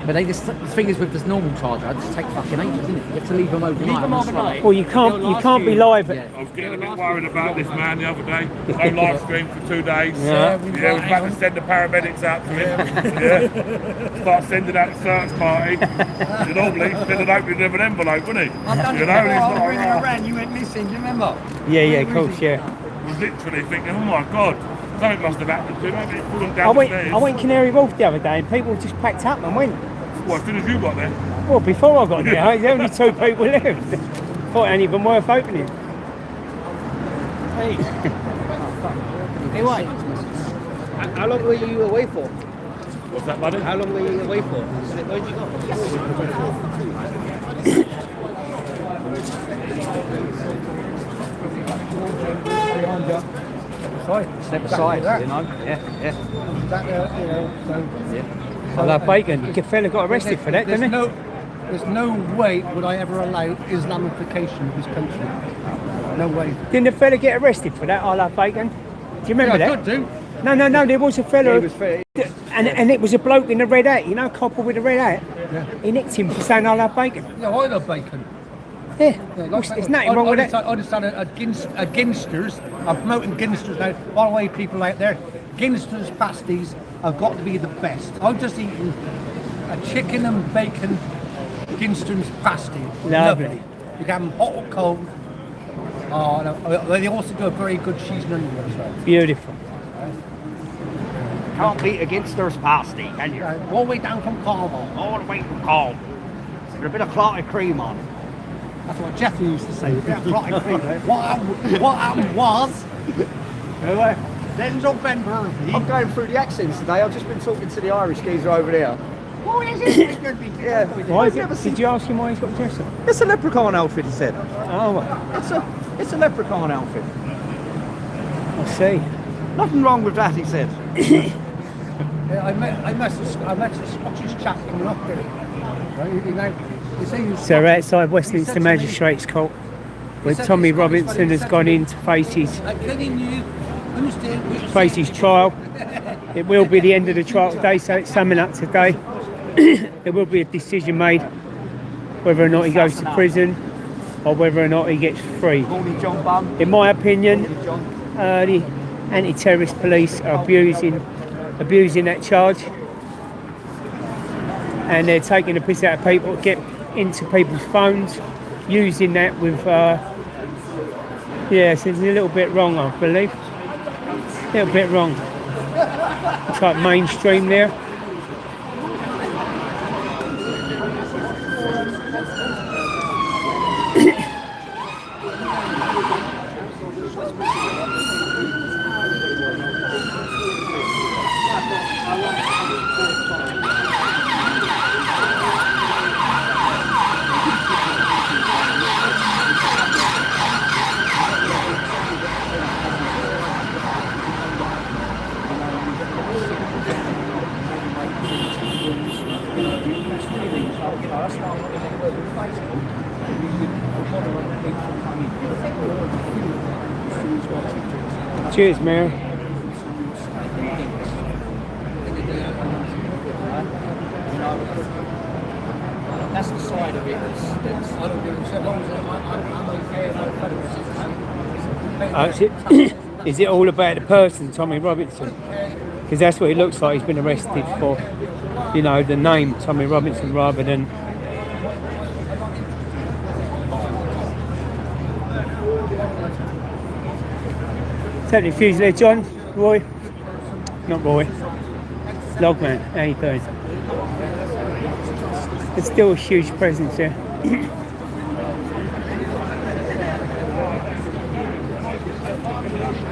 [SPEAKER 2] But the thing is with this normal charger, I just take fucking ages, isn't it? You have to leave them overnight.
[SPEAKER 7] Leave them overnight.
[SPEAKER 1] Well, you can't be live.
[SPEAKER 5] I was getting a bit worried about this man the other day. No live stream for 2 days.
[SPEAKER 1] Yeah.
[SPEAKER 5] We was about to send the paramedics out to him. Yeah. Start sending out the search party. You normally send an opening of an envelope, wouldn't he?
[SPEAKER 11] I've done it before. I was ringing around. You went missing. Do you remember?
[SPEAKER 1] Yeah, of course, yeah.
[SPEAKER 5] I was literally thinking, oh my God, something must have happened to him. Maybe it's fallen down the stairs.
[SPEAKER 1] I went Canary Wharf the other day and people just packed up and went.
[SPEAKER 5] Well, as soon as you got there?
[SPEAKER 1] Well, before I got there, there only 2 people left. Thought it ain't even worth opening.
[SPEAKER 2] Hey. Hey, what? How long were you away for?
[SPEAKER 5] What's that, buddy?
[SPEAKER 2] How long were you away for? Where'd you go? Step aside, you know. Yeah.
[SPEAKER 1] I love bacon. The fella got arrested for that, didn't he?
[SPEAKER 11] There's no way would I ever allow Islamification of this country. No way.
[SPEAKER 1] Didn't the fella get arrested for that? I love bacon. Do you remember that?
[SPEAKER 11] Could do.
[SPEAKER 1] No. There was a fella, and it was a bloke in a red hat. You know, a couple with a red hat.
[SPEAKER 11] Yeah.
[SPEAKER 1] He nicked him for saying I love bacon.
[SPEAKER 11] Yeah, I love bacon.
[SPEAKER 1] Yeah, there's nothing wrong with that.
[SPEAKER 11] I just had a Ginsters. I'm promoting Ginsters now. By the way, people out there, Ginsters pasties have got to be the best. I've just eaten a chicken and bacon Ginsters pasty.
[SPEAKER 1] Lovely.
[SPEAKER 11] You can have them hot or cold. Oh, no. They also do a very good cheese and onion as well.
[SPEAKER 1] Beautiful.
[SPEAKER 2] Can't beat against their pasty, can you?
[SPEAKER 11] All the way down from Cornwall.
[SPEAKER 2] All the way from Cornwall. With a bit of clotted cream on.
[SPEAKER 11] That's what Jeffy used to say. Clotted cream. What happened was, Denzel Ben Murphy.
[SPEAKER 2] I'm going through the accents today. I've just been talking to the Irish geezer over there.
[SPEAKER 11] What is it?
[SPEAKER 2] Yeah.
[SPEAKER 1] Why is it? Did you ask him why he's got dressed up?
[SPEAKER 2] It's a leprechaun outfit, he said.
[SPEAKER 1] Oh, well,
[SPEAKER 2] It's a leprechaun outfit.
[SPEAKER 1] I see.
[SPEAKER 2] Nothing wrong with that, he said.
[SPEAKER 11] Yeah, I met a Scottish chap coming up here. Right, you see,
[SPEAKER 1] So we're outside Westminster Magistrates Court, where Tommy Robinson has gone in to face his trial. It will be the end of the trial today, so it's summing up today. There will be a decision made whether or not he goes to prison or whether or not he gets free. In my opinion, the anti-terrorist police are abusing that charge, and they're taking the piss out of people, get into people's phones, using that with so it's a little bit wrong, I believe. A little bit wrong. It's like mainstream there. Cheers, Mary.
[SPEAKER 2] That's the side of it that's I don't give a shit.
[SPEAKER 1] Is it all about the person, Tommy Robinson? Because that's what it looks like. He's been arrested for, you know, the name Tommy Robinson rather than. Take the fuse there, John. Roy. Not Roy. Logman. How you doing? There's still a huge presence here.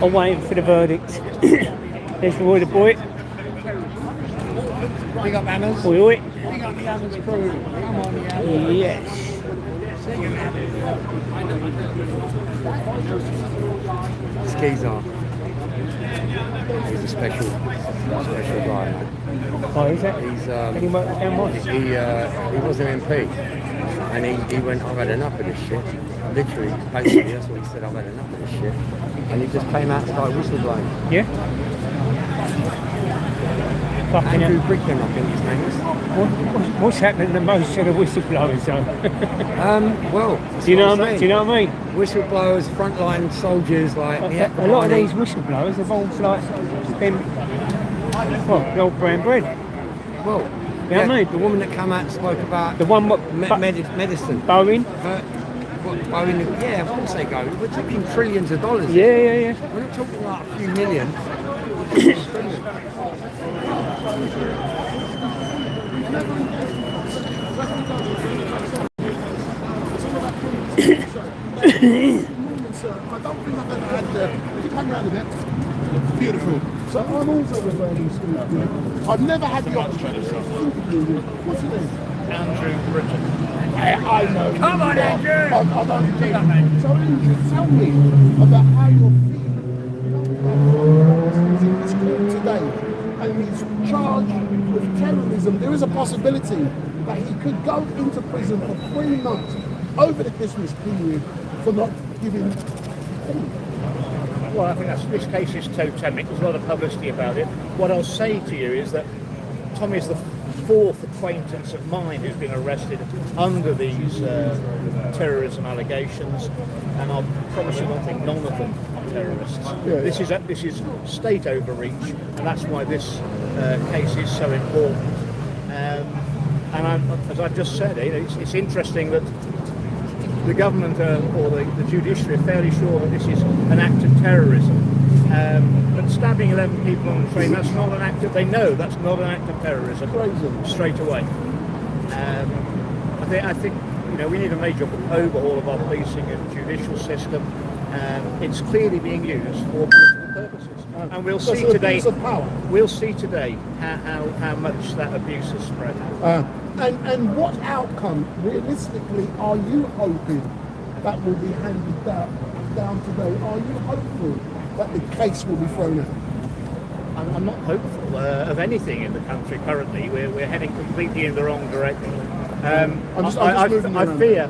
[SPEAKER 1] I'm waiting for the verdict. There's Roy the boy.
[SPEAKER 11] Big up Hammers.
[SPEAKER 1] Oi, oi.
[SPEAKER 11] Big up the Hammers crew. Come on, yeah.
[SPEAKER 1] Yes.
[SPEAKER 17] Skeezer. He's a special guy, man.
[SPEAKER 1] Oh, is that?
[SPEAKER 17] He's
[SPEAKER 1] Did he work down Moss?
[SPEAKER 17] he was an MP, and he went, I've had enough of this shit. Literally, basically, that's what he said. I've had enough of this shit, and he just came out and started whistleblowing.
[SPEAKER 1] Yeah. Fucking
[SPEAKER 17] Andrew Brickman, I think his name is.
[SPEAKER 1] What's happening to most of the whistleblowers, though?
[SPEAKER 17] Well,
[SPEAKER 1] do you know what I mean?
[SPEAKER 17] Whistleblowers, frontline soldiers, like
[SPEAKER 1] A lot of these whistleblowers have all like been, well, the old brown bread.
[SPEAKER 17] Well,
[SPEAKER 1] you know what I mean?
[SPEAKER 17] The woman that came out and spoke about
[SPEAKER 1] the one what
[SPEAKER 17] medicine.
[SPEAKER 1] Bowen.
[SPEAKER 17] Bowen, yeah, of course they go. We're talking trillions of dollars.
[SPEAKER 1] Yeah.
[SPEAKER 17] We're not talking like a few million.
[SPEAKER 4] sir. I don't think I've ever had the... If you come round a bit. Beautiful. So I'm also a learning student. I've never had the opportunity to interview you. What's your name?
[SPEAKER 18] Andrew Britton.
[SPEAKER 4] I know.
[SPEAKER 18] Come on, Andrew!
[SPEAKER 4] I don't get it. So Andrew, tell me about how you're feeling. He's in this court today and he's charged with terrorism. There is a possibility that he could go into prison for 3 months over the Christmas period for not giving.
[SPEAKER 18] Well, I think this case is totemic. There's a lot of publicity about it. What I'll say to you is that Tommy is the 4th acquaintance of mine who's been arrested under these terrorism allegations, and I'll promise you one thing: none of them are terrorists.
[SPEAKER 4] Yeah.
[SPEAKER 18] This is state overreach, and that's why this case is so important. And as I've just said, it's interesting that the government or the judiciary are fairly sure that this is an act of terrorism. But stabbing 11 people on the train, that's not an act of, they know that's not an act of terrorism straight away. I think we need a major overhaul of our policing and judicial system. It's clearly being used for political purposes. And we'll see today. We'll see today how much that abuse has spread.
[SPEAKER 4] And what outcome, realistically, are you hoping that will be handed down today? Are you hopeful that the case will be thrown out?
[SPEAKER 18] I'm not hopeful of anything in the country currently. We're heading completely in the wrong direction. I fear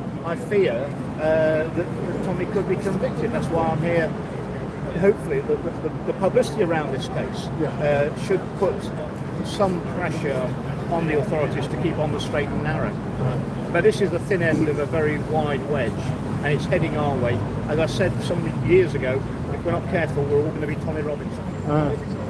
[SPEAKER 18] that Tommy could be convicted. That's why I'm here. Hopefully, the publicity around this case should put some pressure on the authorities to keep on the straight and narrow. But this is the thin end of a very wide wedge, and it's heading our way. As I said some years ago, if we're not careful, we're all going to be Tommy Robinson.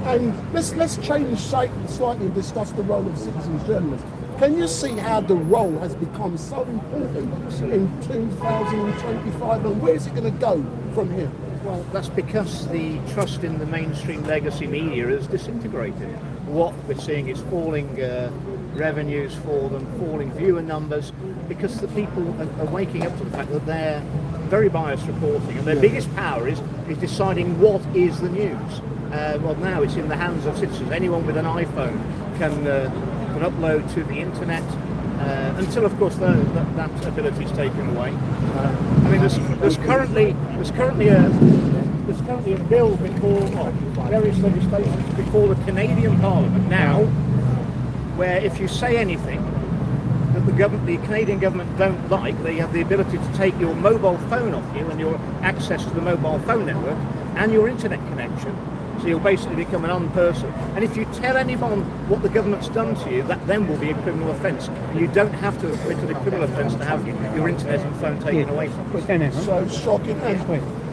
[SPEAKER 4] And let's change slightly and discuss the role of citizens journalists. Can you see how the role has become so important in 2025, and where is it going to go from here?
[SPEAKER 18] Well, that's because the trust in the mainstream legacy media has disintegrated. What we're seeing is falling revenues for them, falling viewer numbers, because the people are waking up to the fact that they're very biased reporting, and their biggest power is deciding what is the news. Well, now it's in the hands of citizens. Anyone with an iPhone can upload to the internet, until, of course, that ability is taken away. I mean, there's currently a bill before various legislation before the Canadian Parliament now, where if you say anything that the Canadian government don't like, they have the ability to take your mobile phone off you and your access to the mobile phone network and your internet connection. So you'll basically become an unperson. And if you tell anyone what the government's done to you, that then will be a criminal offence. And you don't have to have committed a criminal offence to have your internet and phone taken away from you.
[SPEAKER 4] So shocking.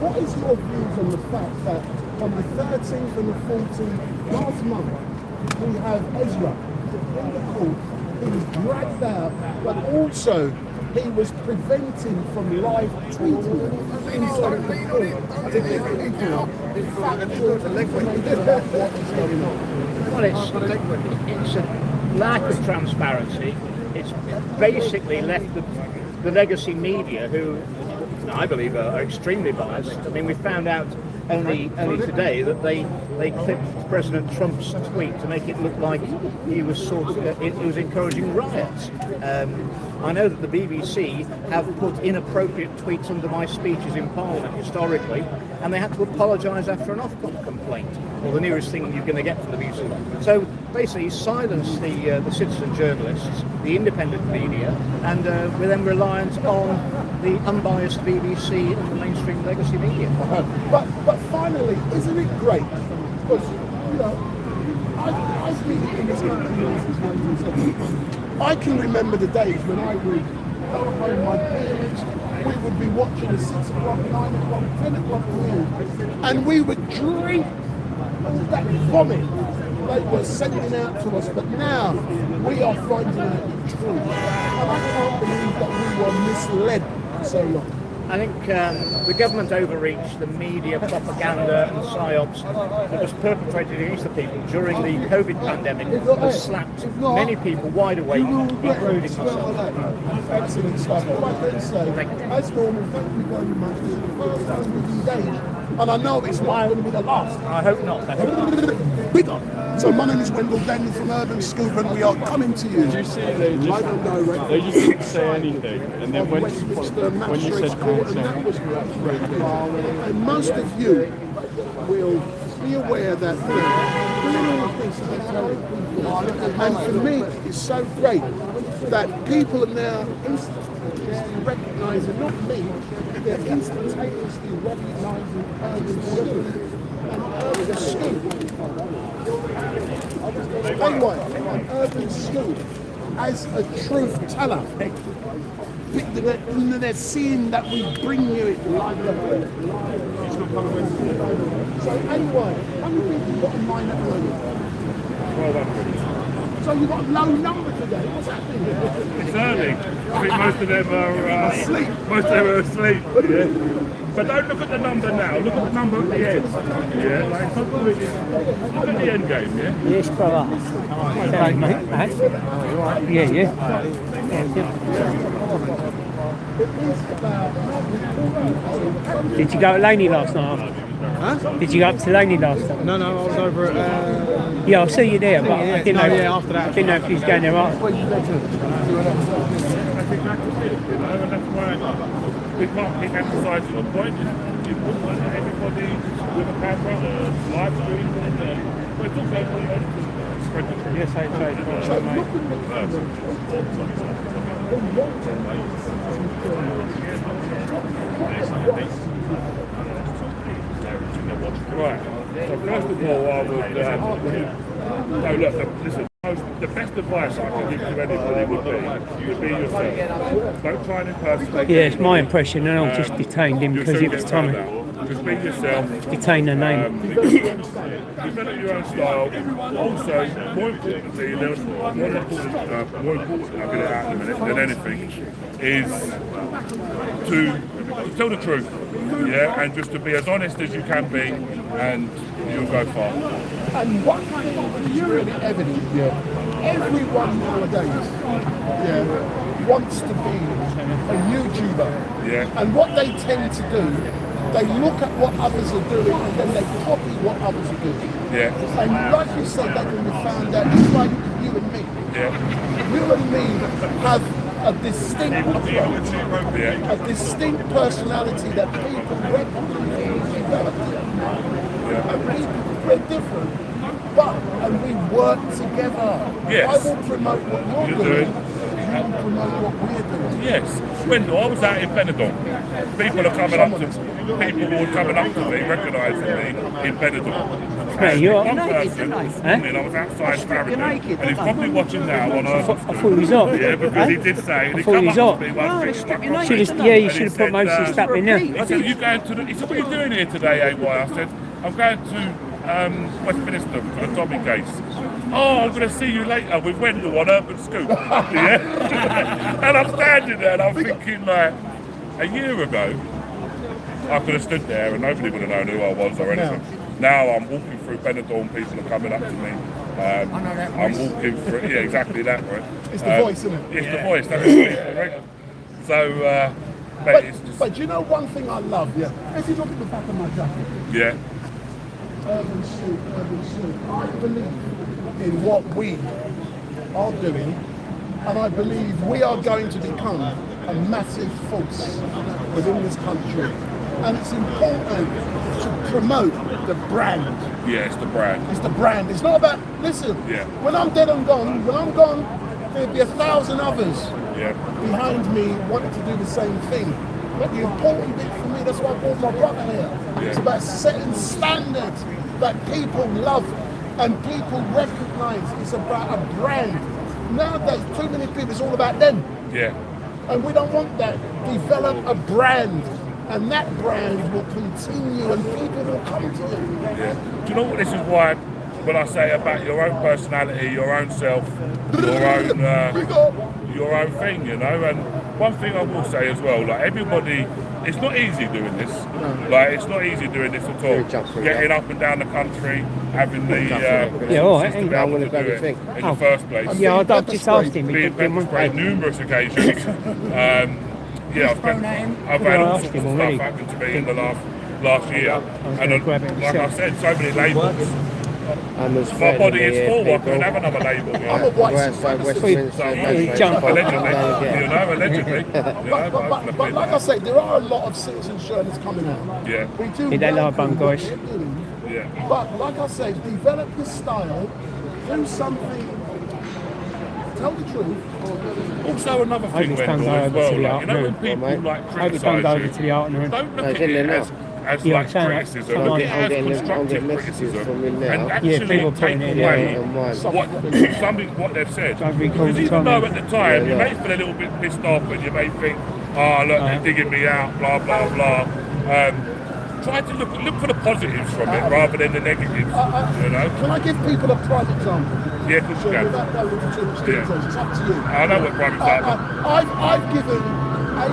[SPEAKER 4] What is your views on the fact that on the 13th and the 14th last month, we have Ezra in the court, he was dragged out, but also he was prevented from live tweeting inside the court to give people factual information about what is going on.
[SPEAKER 18] Well, it's a lack of transparency. It's basically left the legacy media, who I believe are extremely biased. I mean, we found out only today that they clipped President Trump's tweet to make it look like he was it was encouraging riots. I know that the BBC have put inappropriate tweets under my speeches in Parliament historically, and they had to apologise after an Ofcom complaint, or the nearest thing you're going to get from the BBC. So basically, silence the citizen journalists, the independent media, and we're then reliant on the unbiased BBC and the mainstream legacy media.
[SPEAKER 4] But finally, isn't it great? Because, I've been in this country since 1970. I can remember the days when I would go home, my parents, we would be watching a 6 o'clock, 9 o'clock, 10 o'clock news, and we would drink all that vomit they were sending out to us. But now we are finding out the truth. And I can't believe that we were misled for so long.
[SPEAKER 18] I think the government overreach, the media propaganda and psyops that was perpetrated against the people during the COVID pandemic has slapped many people wide awake, including myself.
[SPEAKER 4] Excellent stuff. All I can say, as normal, thank you very much. This is the first time we've engaged, and I know it's not going to be the last.
[SPEAKER 18] I hope not. I hope not.
[SPEAKER 4] Bigger. So my name is Wendell Daniel from Urban Scoop, and we are coming to you.
[SPEAKER 15] Did you see they just didn't say anything, and then when you said
[SPEAKER 4] and most of you will be aware that doing all of this and for me it's so great that people are now instantaneously recognising, not me, they're instantaneously recognising Urban Scoop and Urban Scoop. Anyway, an Urban Scoop as a truth teller. They're seeing that we bring you it live. So anyway, how many people got in mind at the moment? So you've got a low number today. What's happening?
[SPEAKER 5] It's early. I think most of them are
[SPEAKER 4] asleep.
[SPEAKER 5] Most of them are asleep. Yeah. But don't look at the number now. Look at the number at the end. Yeah, like look at the end game. Yeah.
[SPEAKER 1] Yes, brother. Right, mate. Yeah, yeah. Did you go to Laney last night?
[SPEAKER 7] Huh?
[SPEAKER 1] Did you go up to Laney last night?
[SPEAKER 7] No, I was over at...
[SPEAKER 1] Yeah, I'll see you there, but
[SPEAKER 7] yeah,
[SPEAKER 1] I didn't know.
[SPEAKER 7] yeah, after that.
[SPEAKER 1] I didn't know if you was going there after.
[SPEAKER 5] We can't keep emphasising the point. You put everybody with a camera, live stream, and we're talking spread the truth.
[SPEAKER 1] Yes,
[SPEAKER 5] Right. So first of all, I would no, look, listen. The best advice I can give to anybody would be yourself. Don't try and impersonate.
[SPEAKER 1] Yeah, it's my impression, and I just detained him because it was Tommy.
[SPEAKER 5] Just be yourself.
[SPEAKER 1] Detain the name.
[SPEAKER 5] Develop your own style. Also, more importantly, more important, I'll get it out in a minute, than anything, is to tell the truth. Yeah, and just to be as honest as you can be, and you'll go far.
[SPEAKER 4] And what is really evident, everyone nowadays wants to be a YouTuber.
[SPEAKER 5] Yeah.
[SPEAKER 4] And what they tend to do, they look at what others are doing and then they copy what others are doing.
[SPEAKER 5] Yeah.
[SPEAKER 4] And like you said, that can be found out, it's like you and me.
[SPEAKER 5] Yeah.
[SPEAKER 4] You and me have a distinct approach, a distinct personality that people recognize. We're different, and we work together.
[SPEAKER 5] Yes.
[SPEAKER 4] I will promote what you're doing. You will promote what we're doing.
[SPEAKER 5] Yes. Wendell, I was out in Benidorm. People are coming up to me, recognising me in Benidorm.
[SPEAKER 1] Hey, you're
[SPEAKER 5] naked tonight. I was outside Farringdon, and he's probably watching now on Urban Scoop.
[SPEAKER 1] I thought he was up.
[SPEAKER 5] Yeah, because he did say, and he
[SPEAKER 1] thought he
[SPEAKER 5] come
[SPEAKER 1] was
[SPEAKER 5] up
[SPEAKER 1] up.
[SPEAKER 5] to me one thing.
[SPEAKER 1] You should have put most of the stuff in there.
[SPEAKER 5] He said, you going to he said, what are you doing here today, AY? I said, I'm going to Westminster for the Tommy case. Oh, I'm going to see you later with Wendell on Urban Scoop. Yeah? And I'm standing there and I'm thinking, like, a year ago, I could have stood there and nobody would have known who I was or anything. Now I'm walking through Benidorm, people are coming up to me. I'm walking through, yeah, exactly that, right?
[SPEAKER 4] It's the voice, isn't it?
[SPEAKER 5] It's the voice, that's it, right? So,
[SPEAKER 4] but you know one thing I love, if you look at the back of my jacket,
[SPEAKER 5] yeah.
[SPEAKER 4] Urban Scoop. I believe in what we are doing, and I believe we are going to become a massive force within this country. And it's important to promote the brand.
[SPEAKER 5] Yeah, it's the brand.
[SPEAKER 4] It's the brand. It's not about, listen, when I'm dead and gone, there'll be 1,000 others behind me wanting to do the same thing. But the important bit for me, that's why I brought my brother here. It's about setting standards that people love and people recognize. It's about a brand. Nowadays, too many people, it's all about them.
[SPEAKER 5] Yeah.
[SPEAKER 4] And we don't want that. Develop a brand. And that brand will continue and people will come to you.
[SPEAKER 5] Yeah. Do you know what this is why, when I say about your own personality, your own self, your own thing, you know? And one thing I will say as well, like everybody it's not easy doing this. Like, it's not easy doing this at all. Getting up and down the country, having the system to be able to do it in the first place.
[SPEAKER 1] Yeah, I just asked him.
[SPEAKER 5] Being pepper sprayed numerous occasions. Yeah, I've had all sorts of stuff happen to me in the last year. And like I said, so many labels. My body is full, I couldn't have another label.
[SPEAKER 4] I'm a white supremacist.
[SPEAKER 5] Allegedly.
[SPEAKER 4] But like I say, there are a lot of citizens journalists coming out.
[SPEAKER 5] Yeah.
[SPEAKER 4] We do.
[SPEAKER 1] They love guys.
[SPEAKER 5] Yeah.
[SPEAKER 4] But like I say, develop your style, do something, tell the truth.
[SPEAKER 5] Also another thing, Wendell, as well, like, you know when people like criticise you, don't look at it as like criticism, look at it as constructive criticism, and actually take away what they've said. Because even though at the time you may feel a little bit pissed off and you may think, oh look, they're digging me out, blah blah blah. Try to look for the positives from it rather than the negatives. You know.
[SPEAKER 4] Can I give people a prime example?
[SPEAKER 5] Yeah, of course you can.
[SPEAKER 4] Without going into too much details, it's up to you.
[SPEAKER 5] I know what prime example.
[SPEAKER 4] I've given AY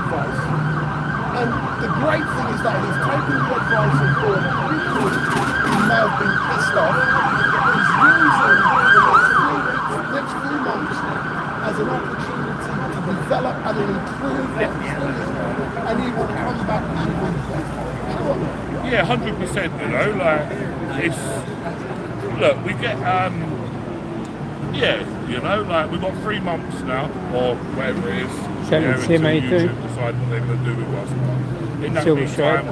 [SPEAKER 4] advice, and the great thing is that he's taken the advice on board because he may have been pissed off. He's using the next few months as an opportunity to develop and improve what he's doing, and he will come back even better.
[SPEAKER 5] Yeah, 100%. You know, like it's look, we get you know, like we've got 3 months now or whatever it is. Until YouTube decide what they're going to do with us. In that meantime,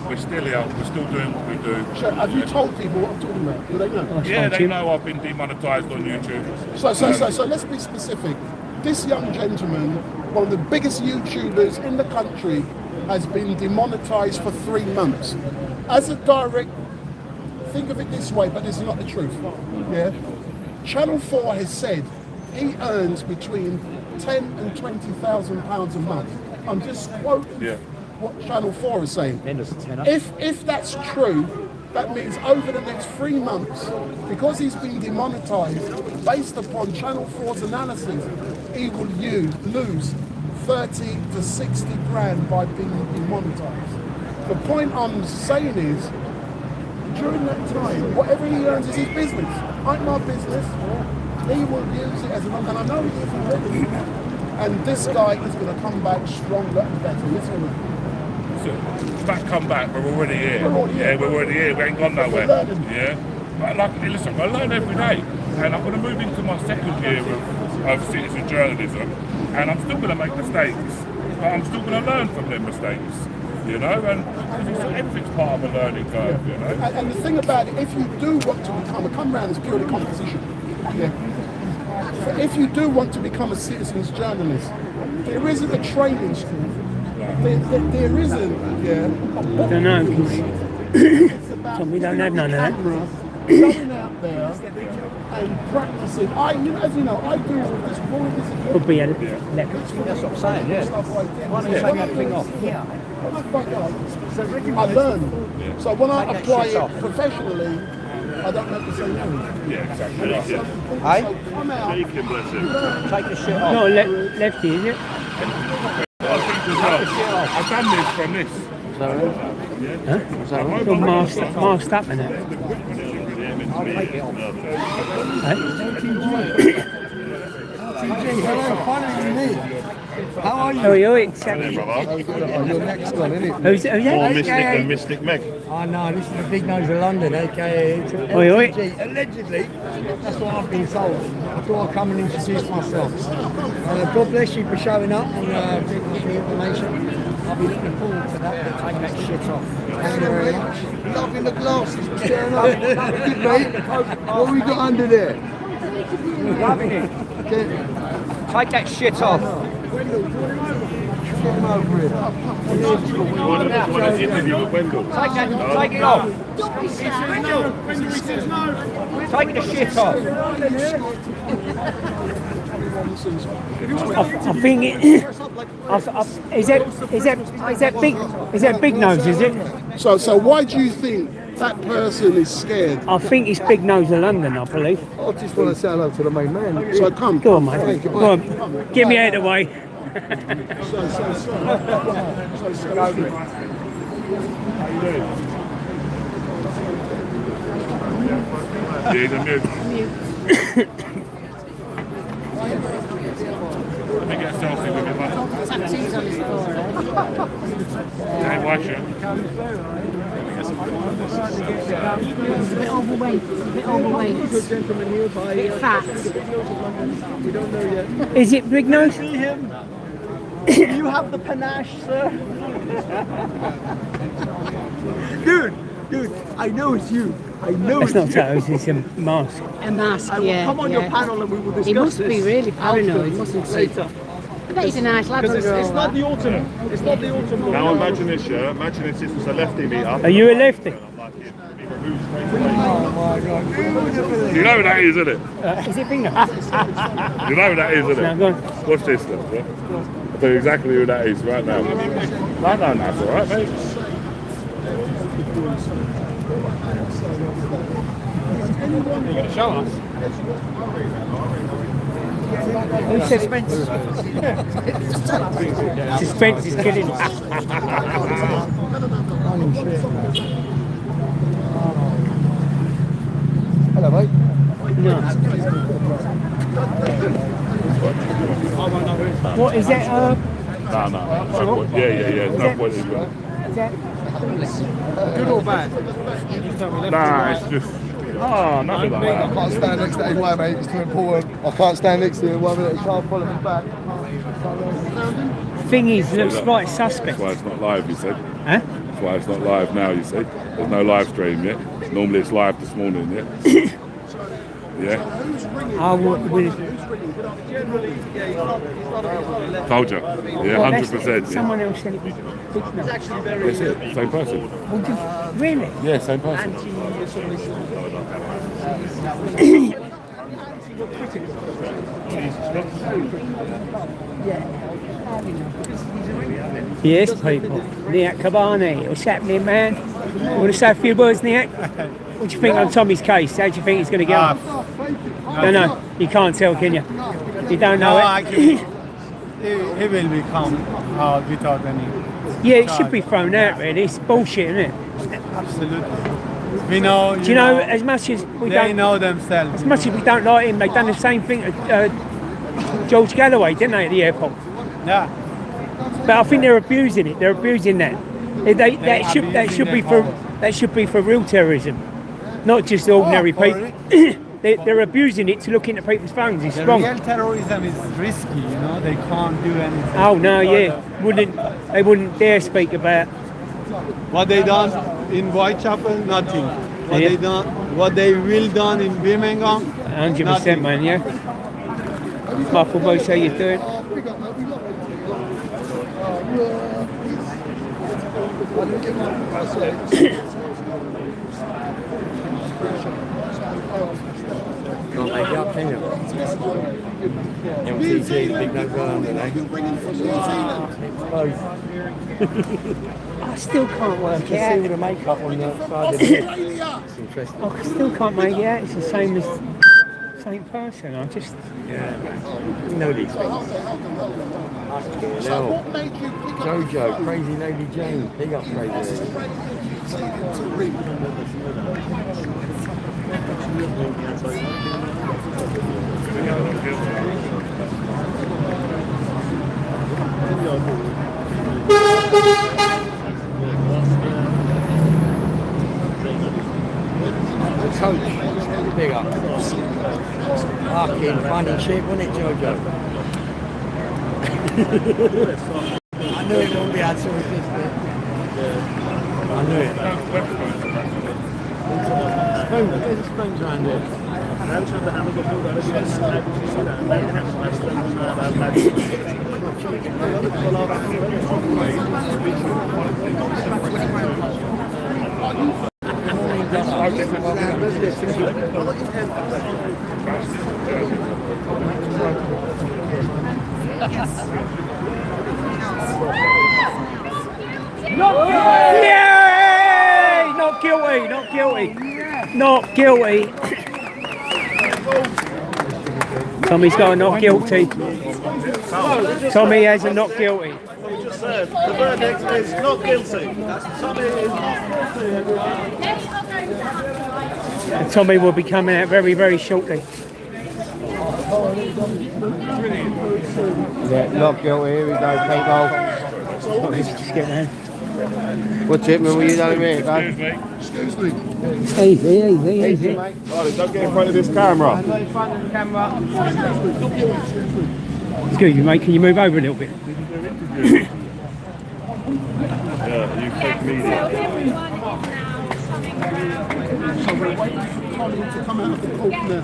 [SPEAKER 5] we're still here. We're still doing what we do.
[SPEAKER 4] Sure. Have you told people what I'm talking about? Do they know?
[SPEAKER 5] Yeah, they know I've been demonetised on YouTube.
[SPEAKER 4] So let's be specific. This young gentleman, one of the biggest YouTubers in the country, has been demonetised for 3 months. As a direct, think of it this way, but it's not the truth. Yeah. Channel 4 has said he earns between £10,000 and £20,000 a month. I'm just quoting what Channel 4 is saying. If that's true, that means over the next 3 months, because he's been demonetised, based upon Channel 4's analysis, he will lose 30 to 60 grand by being demonetised. The point I'm saying is, during that time, whatever he earns is his business. Ain't my business. He will use it as an, and I know he is already. And this guy is going to come back stronger and better. Listen.
[SPEAKER 5] Come back, we're already here. We're already here. We ain't gone nowhere. Yeah. But like, listen, I learn every day, and I'm going to move into my second year of citizen journalism, and I'm still going to make mistakes, but I'm still going to learn from them mistakes. You know, and everything's part of a learning curve, you know.
[SPEAKER 4] And the thing about it, if you do want to become, a come round is purely composition. Yeah. If you do want to become a citizen's journalist, there isn't a training school. There isn't,
[SPEAKER 1] I don't know, because we don't have none of that.
[SPEAKER 4] Going out there and practicing. As you know, I do all this.
[SPEAKER 1] Would be a
[SPEAKER 2] That's what I'm saying, yeah. Why don't you take everything off?
[SPEAKER 4] I learn. So when I apply it professionally, I don't have to say no.
[SPEAKER 5] Yeah, exactly.
[SPEAKER 4] So come out.
[SPEAKER 2] Take the shit off.
[SPEAKER 1] No, lefty, is it?
[SPEAKER 5] I think as well. I've done this from this.
[SPEAKER 1] Huh? It's all masked up in it.
[SPEAKER 12] Hello, finally me. How are you?
[SPEAKER 1] How are you?
[SPEAKER 12] You're next one, isn't it?
[SPEAKER 1] Who's that?
[SPEAKER 8] More Mystic than Mystic Meg.
[SPEAKER 12] Oh no, this is the big nose of London, aka Allegedly, that's what I've been told. I thought I'd come and introduce myself. God bless you for showing up and giving me the information. I'll be looking forward to that. Take that shit off. Thank you very much. Loving the glasses. What's going on? Good, mate. What have we got under there?
[SPEAKER 2] Loving it. Take that shit off. Take it off. Take the shit off.
[SPEAKER 1] I think it is that big nose, is it?
[SPEAKER 4] So why do you think that person is scared?
[SPEAKER 1] I think it's Big Nose of London, I believe.
[SPEAKER 12] I just want to say hello to the main man.
[SPEAKER 4] So come.
[SPEAKER 1] Go on, mate. Go on. Get me out of the way.
[SPEAKER 5] Yeah, he's a mute. Let me get a selfie with him, mate.
[SPEAKER 16] Tattoos on his forehead.
[SPEAKER 5] Hey, watch it.
[SPEAKER 16] He's a bit overweight. A bit fat.
[SPEAKER 1] Is it Big Nose?
[SPEAKER 2] See him? You have the panache, sir. Dude, I know it's you. I know
[SPEAKER 1] It's
[SPEAKER 2] it's
[SPEAKER 1] not
[SPEAKER 2] you.
[SPEAKER 1] tattoos, it's a mask.
[SPEAKER 16] A mask,
[SPEAKER 2] I will
[SPEAKER 16] yeah.
[SPEAKER 2] come on your panel and we will discuss
[SPEAKER 16] He must
[SPEAKER 2] this
[SPEAKER 16] be really paranoid,
[SPEAKER 2] afterwards,
[SPEAKER 16] mustn't he?
[SPEAKER 2] later.
[SPEAKER 16] I bet he's a nice lad
[SPEAKER 8] Because
[SPEAKER 16] under
[SPEAKER 8] it's
[SPEAKER 16] all
[SPEAKER 8] not
[SPEAKER 16] that.
[SPEAKER 8] the autumn. It's not the autumn. Now imagine this, yeah. Imagine if this was a lefty meetup.
[SPEAKER 1] Are you a lefty?
[SPEAKER 5] You know who that is, isn't it?
[SPEAKER 1] Is it Big Nose?
[SPEAKER 5] You know who that is, isn't
[SPEAKER 1] Now
[SPEAKER 5] it?
[SPEAKER 1] go on.
[SPEAKER 5] Watch this stuff, yeah? I'll tell you exactly who that is right now. No, that's alright, mate.
[SPEAKER 15] You're going to show us?
[SPEAKER 1] Suspense. Suspense is killing us.
[SPEAKER 4] Hello, mate.
[SPEAKER 1] No. What is that?
[SPEAKER 5] No. Yeah. No point in that.
[SPEAKER 1] Is that?
[SPEAKER 15] Good or bad?
[SPEAKER 5] Nah, it's just. Oh, nothing like
[SPEAKER 4] I
[SPEAKER 5] that.
[SPEAKER 4] can't stand next to him, why, mate? It's too important. I can't stand next to him. 1 minute, he can't follow me back.
[SPEAKER 1] Thing is, looks like suspect.
[SPEAKER 5] That's why it's not live, you see.
[SPEAKER 1] Huh?
[SPEAKER 5] That's why it's not live now, you see. There's no live stream yet. Normally it's live this morning, yeah? Yeah?
[SPEAKER 1] I would.
[SPEAKER 5] Told you. Yeah, 100%. Yeah.
[SPEAKER 1] Someone else said it was Big Nose.
[SPEAKER 5] That's it. Same person.
[SPEAKER 1] Would you, really?
[SPEAKER 5] Yeah, same person. Yes, people. Niak Kabani. What's happening, man? Want to say a few words, Niak? What do you think on Tommy's case? How do you think he's going to get on? No, you can't tell, can you? You don't know it.
[SPEAKER 19] Actually, he will become without any.
[SPEAKER 1] Yeah, it should be thrown out, really. It's bullshit, isn't it?
[SPEAKER 19] Absolutely. We know.
[SPEAKER 1] Do you know, as much as we
[SPEAKER 19] they
[SPEAKER 1] don't
[SPEAKER 19] know themselves.
[SPEAKER 1] as much as we don't like him, they've done the same thing to George Galloway, didn't they, at the airport?
[SPEAKER 19] Yeah.
[SPEAKER 1] But I think they're abusing it. They're abusing that. That should be for real terrorism, not just ordinary people. They're abusing it to look into people's phones. It's
[SPEAKER 19] The
[SPEAKER 1] wrong.
[SPEAKER 19] real terrorism is risky. You know, they can't do anything.
[SPEAKER 1] Oh no, yeah, they wouldn't dare speak about
[SPEAKER 19] What they done in Whitechapel, nothing. What they will done in Birmingham,
[SPEAKER 1] 100%, man. Yeah. Michael Boyce, how you doing?
[SPEAKER 17] Can't make it up, can you? MTG, big no go under, eh?
[SPEAKER 1] I still can't work
[SPEAKER 17] You
[SPEAKER 1] it
[SPEAKER 17] can see all
[SPEAKER 1] out.
[SPEAKER 17] the makeup on the side of the head. It's interesting.
[SPEAKER 1] I still can't make it out. It's the same as same person. I just.
[SPEAKER 17] Yeah, you know these things. Now, Jojo, Crazy Lady Jane, big up Crazy Lady. Coach, big up. Fucking funny shit, wasn't it, Jojo? I knew it wouldn't be able to resist it. I knew it. Spoon, there's a spoons around here.
[SPEAKER 1] Yay! Not guilty. Not guilty. Not guilty. Tommy's got a not guilty. Tommy has a not guilty.
[SPEAKER 8] Just said, the verdict is not guilty. Tommy is not guilty.
[SPEAKER 1] And Tommy will be coming out very, very shortly.
[SPEAKER 17] Yeah, not guilty. Here we go, people.
[SPEAKER 1] Let's just get down.
[SPEAKER 17] What's it, man? What you telling me?
[SPEAKER 13] Excuse me.
[SPEAKER 1] Easy.
[SPEAKER 8] Oh, don't get in front of this camera.
[SPEAKER 17] I'm not in front of the camera.
[SPEAKER 1] Excuse you, mate. Can you move over a little bit?
[SPEAKER 8] Yeah, you fake media.
[SPEAKER 4] So we're waiting for Tommy to come out of the court now.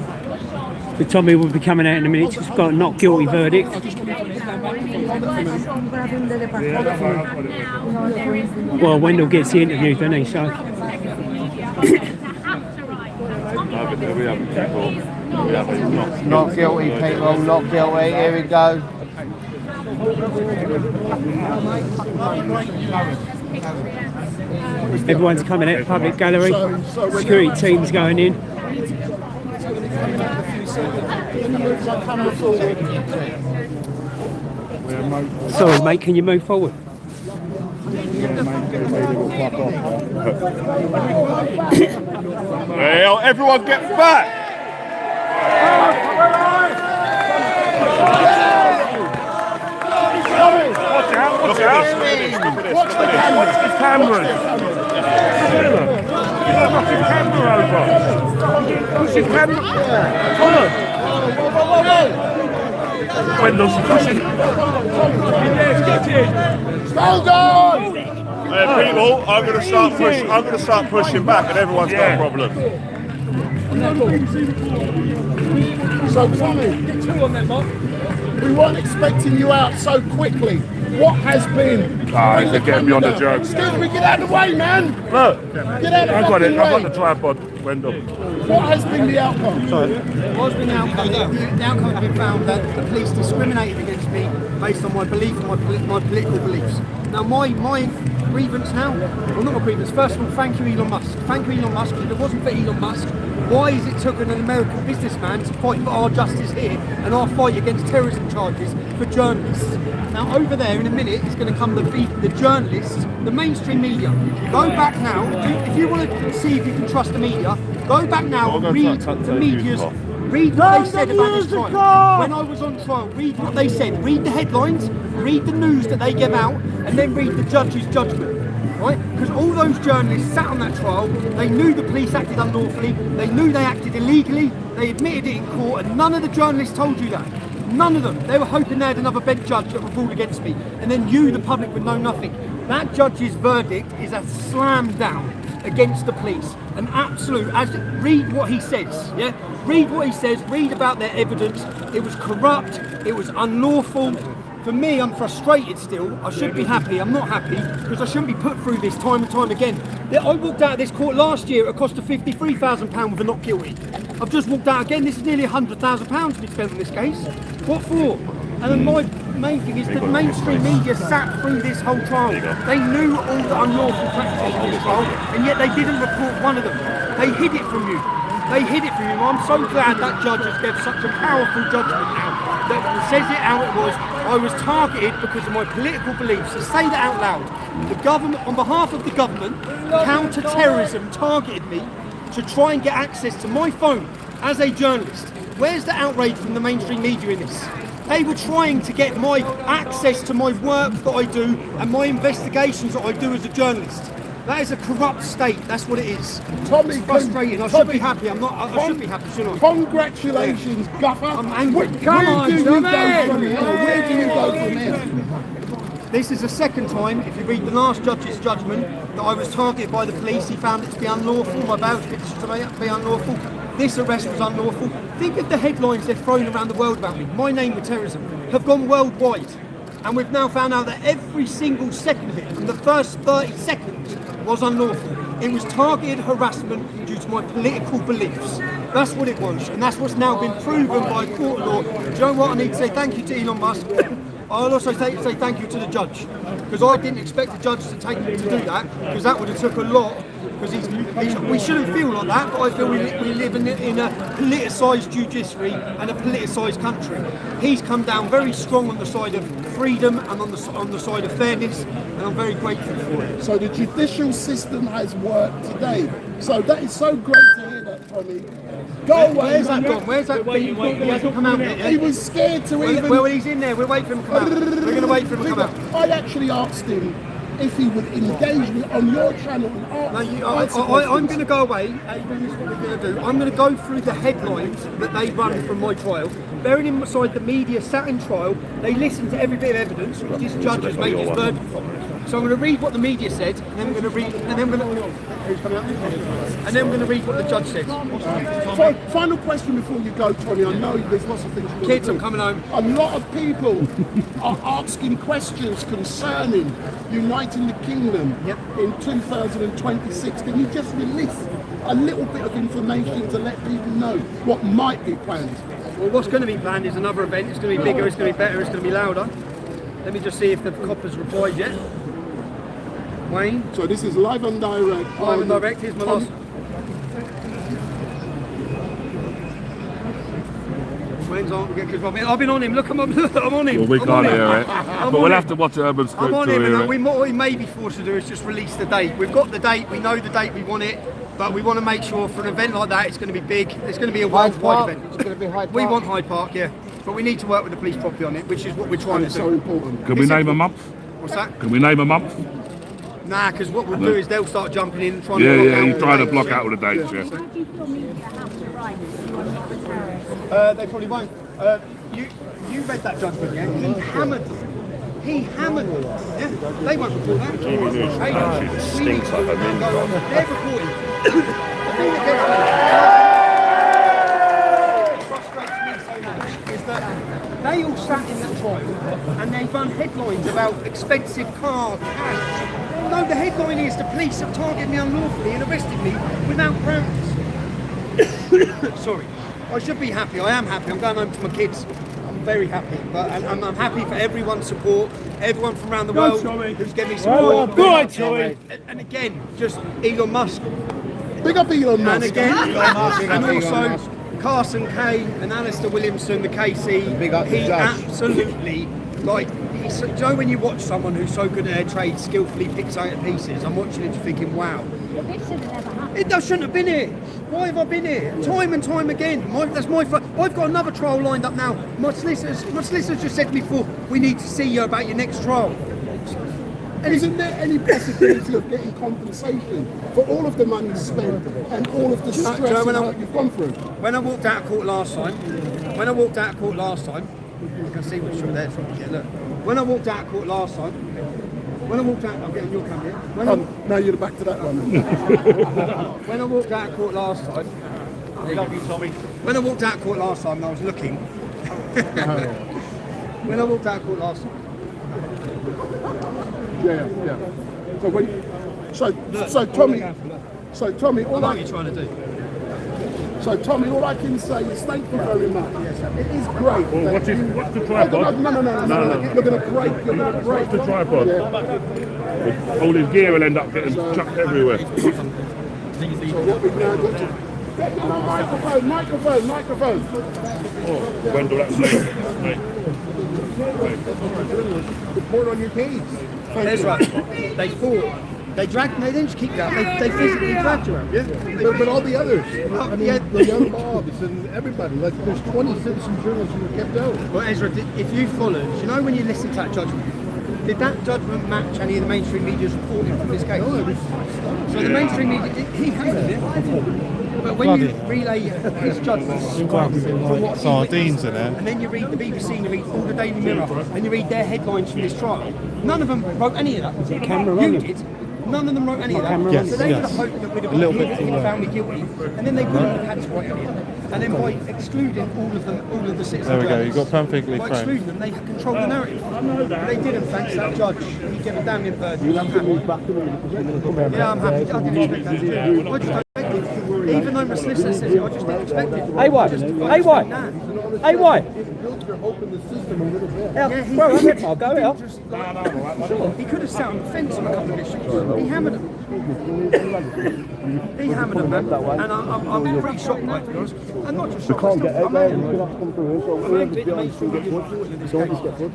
[SPEAKER 1] But Tommy will be coming out in a minute. He's got a not guilty verdict. Well, Wendell gets the interview, doesn't he? So.
[SPEAKER 17] Not guilty, people. Not guilty. Here we go.
[SPEAKER 1] Everyone's coming out, public gallery. Security team's going in. Sorry, mate, can you move forward?
[SPEAKER 8] Well, everyone get back! Watch out! Look at this! Watch the cameras! Knock your camera over! Push your camera! Wendell's pushing!
[SPEAKER 4] Hold on!
[SPEAKER 8] People, I'm going to start pushing back, and everyone's got a problem.
[SPEAKER 4] So Tommy, we weren't expecting you out so quickly. What has been?
[SPEAKER 8] They're getting beyond the joke.
[SPEAKER 4] Excuse me, get out of the way, man!
[SPEAKER 8] Look,
[SPEAKER 4] Get out of the
[SPEAKER 8] I've got it.
[SPEAKER 4] way.
[SPEAKER 8] I've got the tripod, Wendell.
[SPEAKER 4] What has been the outcome?
[SPEAKER 11] What's been the outcome? The outcome has been found that the police discriminated against me based on my belief and my political beliefs. Now my grievance now, well not my grievance, first of all thank you Elon Musk. Thank you Elon Musk. If it wasn't for Elon Musk, why is it took an American businessman to fight for our justice here and our fight against terrorism charges for journalists? Now over there in a minute is going to come the journalists, the mainstream media. Go back now, if you want to see if you can trust the media, go back now and read the media's, read what they said about this trial. When I was on trial, read what they said, read the headlines, read the news that they give out, and then read the judge's judgment. Right? Because all those journalists sat on that trial, they knew the police acted unlawfully, they knew they acted illegally, they admitted it in court, and none of the journalists told you that. None of them. They were hoping they had another bench judge that would rule against me, and then you, the public, would know nothing. That judge's verdict is a slam down against the police. An absolute, read what he says, yeah? Read what he says, read about their evidence. It was corrupt, it was unlawful. For me, I'm frustrated still. I should be happy. I'm not happy because I shouldn't be put through this time and time again. I walked out of this court last year at a cost of £53,000 with a not guilty. I've just walked out again. This is nearly £100,000 to be spent on this case. What for? And then my main thing is the mainstream media sat through this whole trial. They knew all the unlawful practices in the trial, and yet they didn't report one of them. They hid it from you. They hid it from you. I'm so glad that judge has given such a powerful judgment now that says it how it was. I was targeted because of my political beliefs. So say that out loud. The government, on behalf of the government, counter-terrorism targeted me to try and get access to my phone as a journalist. Where's the outrage from the mainstream media in this? They were trying to get my access to my work that I do and my investigations that I do as a journalist. That is a corrupt state. That's what it is.
[SPEAKER 4] Tommy,
[SPEAKER 11] it's frustrating. I should be happy. I'm not. I should be happy, shouldn't I?
[SPEAKER 4] Congratulations, Guffer.
[SPEAKER 11] I'm angry.
[SPEAKER 4] Where do you go from here? Where do you go from here?
[SPEAKER 11] This is the second time, if you read the last judge's judgment, that I was targeted by the police. He found it to be unlawful. My bail to be unlawful. This arrest was unlawful. Think of the headlines they're throwing around the world about me. My name with terrorism have gone worldwide. And we've now found out that every single second of it, from the first 30 seconds, was unlawful. It was targeted harassment due to my political beliefs. That's what it was, and that's what's now been proven by court law. Do you know what? I need to say thank you to Elon Musk I'll also say thank you to the judge, because I didn't expect the judge to do that, because that would have took a lot. Because we shouldn't feel like that, but I feel we live in a politicised judiciary and a politicised country. He's come down very strong on the side of freedom and on the side of fairness, and I'm very grateful for it.
[SPEAKER 4] So the judicial system has worked today. So that is so great to hear that, Tommy. Go away.
[SPEAKER 11] Where's that gone? Where's that been? He hasn't come out yet.
[SPEAKER 4] He was scared to even...
[SPEAKER 11] Well, he's in there. We're waiting for him to come out. We're going to wait for him to come out.
[SPEAKER 4] I actually asked him if he would engage me on your channel and ask.
[SPEAKER 11] I'm going to go away. This is what we're going to do. I'm going to go through the headlines that they run from my trial. Bearing in mind the media sat in trial, they listened to every bit of evidence which this judge has made his verdict from. So I'm going to read what the media said, and then I'm going to read, and then we're going to read what the judge said.
[SPEAKER 4] Final question before you go, Tony. I know there's lots of things.
[SPEAKER 11] Kids, I'm coming home.
[SPEAKER 4] A lot of people are asking questions concerning uniting the kingdom in 2026. Can you just release a little bit of information to let people know what might be planned?
[SPEAKER 11] Well, what's going to be planned is another event. It's going to be bigger, it's going to be better, it's going to be louder. Let me just see if the copper's replied yet. Wayne?
[SPEAKER 4] So this is live and direct.
[SPEAKER 11] Live and direct, here's my last. Wayne's on, because I've been on him, look, I'm on him.
[SPEAKER 5] Well, we can't hear it, but we'll have to watch it urban script.
[SPEAKER 11] I'm on him, and
[SPEAKER 5] it.
[SPEAKER 11] what we may be forced to do is just release the date. We've got the date, we know the date, we want it, but we want to make sure for an event like that, it's going to be big, it's going to be a worldwide event.
[SPEAKER 10] It's going to be Hyde Park.
[SPEAKER 11] We want Hyde Park, yeah, but we need to work with the police properly on it, which is what we're trying to do.
[SPEAKER 4] So important.
[SPEAKER 5] Can we name a month?
[SPEAKER 11] What's that?
[SPEAKER 5] Can we name a month?
[SPEAKER 11] Nah, because what we'll do is they'll start jumping in and trying
[SPEAKER 5] to block out.
[SPEAKER 11] Yeah,
[SPEAKER 5] you try to block out all the dates, yeah.
[SPEAKER 16] How do you feel media have to write the terrorists?
[SPEAKER 11] They probably won't. You read that judgment, yeah? He hammered them. Yeah? They won't report that.
[SPEAKER 8] It stinks like a mint.
[SPEAKER 11] They're reporting. The thing that frustrates me so much is that they all sat in that trial and they run headlines about expensive cars, cash. No, the headline is the police have targeted me unlawfully and arrested me without grounds. Sorry. I should be happy. I am happy. I'm going home to my kids. I'm very happy. But I'm happy for everyone's support, everyone from around the world who's given me support.
[SPEAKER 1] Good, Tommy.
[SPEAKER 11] And again, just Elon Musk.
[SPEAKER 4] Big up Elon Musk.
[SPEAKER 11] And again, and also Carson Kay and Alistair Williamson, the KC. He absolutely, like, you know when you watch someone who's so good at their trade, skillfully picks out pieces, I'm watching it thinking, wow.
[SPEAKER 16] This should have never happened.
[SPEAKER 11] It shouldn't have been here. Why have I been here? Time and time again. That's my fault. I've got another trial lined up now. My solicitors just said to me before, we need to see you about your next trial.
[SPEAKER 4] And isn't there any possibility of getting compensation for all of the money spent and all of the stress you've gone through?
[SPEAKER 11] When I walked out of court last time, you can see what's through there. Yeah, look. When I walked out of court last time, I'm getting your camera.
[SPEAKER 4] Now you're back to that one.
[SPEAKER 11] When I walked out of court last time, I love you, Tommy. When I walked out of court last time, I was looking. When I walked out of court last time.
[SPEAKER 4] Yeah. So Tommy, all
[SPEAKER 11] what are you trying to do?
[SPEAKER 4] So Tommy, all I can say is thank you very much. It is great.
[SPEAKER 5] Well, what's the tripod?
[SPEAKER 4] No. You're going to break.
[SPEAKER 5] What's the tripod? Yeah. All his gear will end up getting chucked everywhere.
[SPEAKER 4] So what we've now got to... Microphone.
[SPEAKER 5] Oh, Wendell, that's me.
[SPEAKER 4] Report on your case.
[SPEAKER 11] That's right. They fought. They didn't just keep you out, they physically dragged you out. Yeah?
[SPEAKER 4] But all the others, the young mobs and everybody, like there's 20 citizen journalists who were kept out.
[SPEAKER 11] Well, Ezra, if you followed, you know when you listen to that judgment, did that judgment match any of the mainstream media's reporting from this case?
[SPEAKER 4] No,
[SPEAKER 11] so the mainstream media, he hammered it. But when you relay his judgments from what
[SPEAKER 15] sardines in it,
[SPEAKER 11] and then you read the BBC and you read all the Daily Mirror and you read their headlines from this trial, none of them wrote any of that. You did. None of them wrote any of that. So they would have hoped that we'd have been found guilty, and then they wouldn't have had to write any of it. And then by excluding all of the citizens,
[SPEAKER 15] there we go. You got perfectly
[SPEAKER 11] by
[SPEAKER 15] framed.
[SPEAKER 11] excluding them, they control the narrative. But they didn't. Thanks to that judge. He gave a damn in verdict. I'm happy. Yeah, I'm happy. I didn't expect that. I just don't expect it. Even though my solicitor says it, I just didn't expect it.
[SPEAKER 1] Hey, why?
[SPEAKER 4] you're hoping the system a little bit.
[SPEAKER 11] I'll go here. He could have sat on the fence on a couple of issues. He hammered him. He hammered him, man. And I'm pretty shocked by it, to be honest. I'm not just shocked. I'm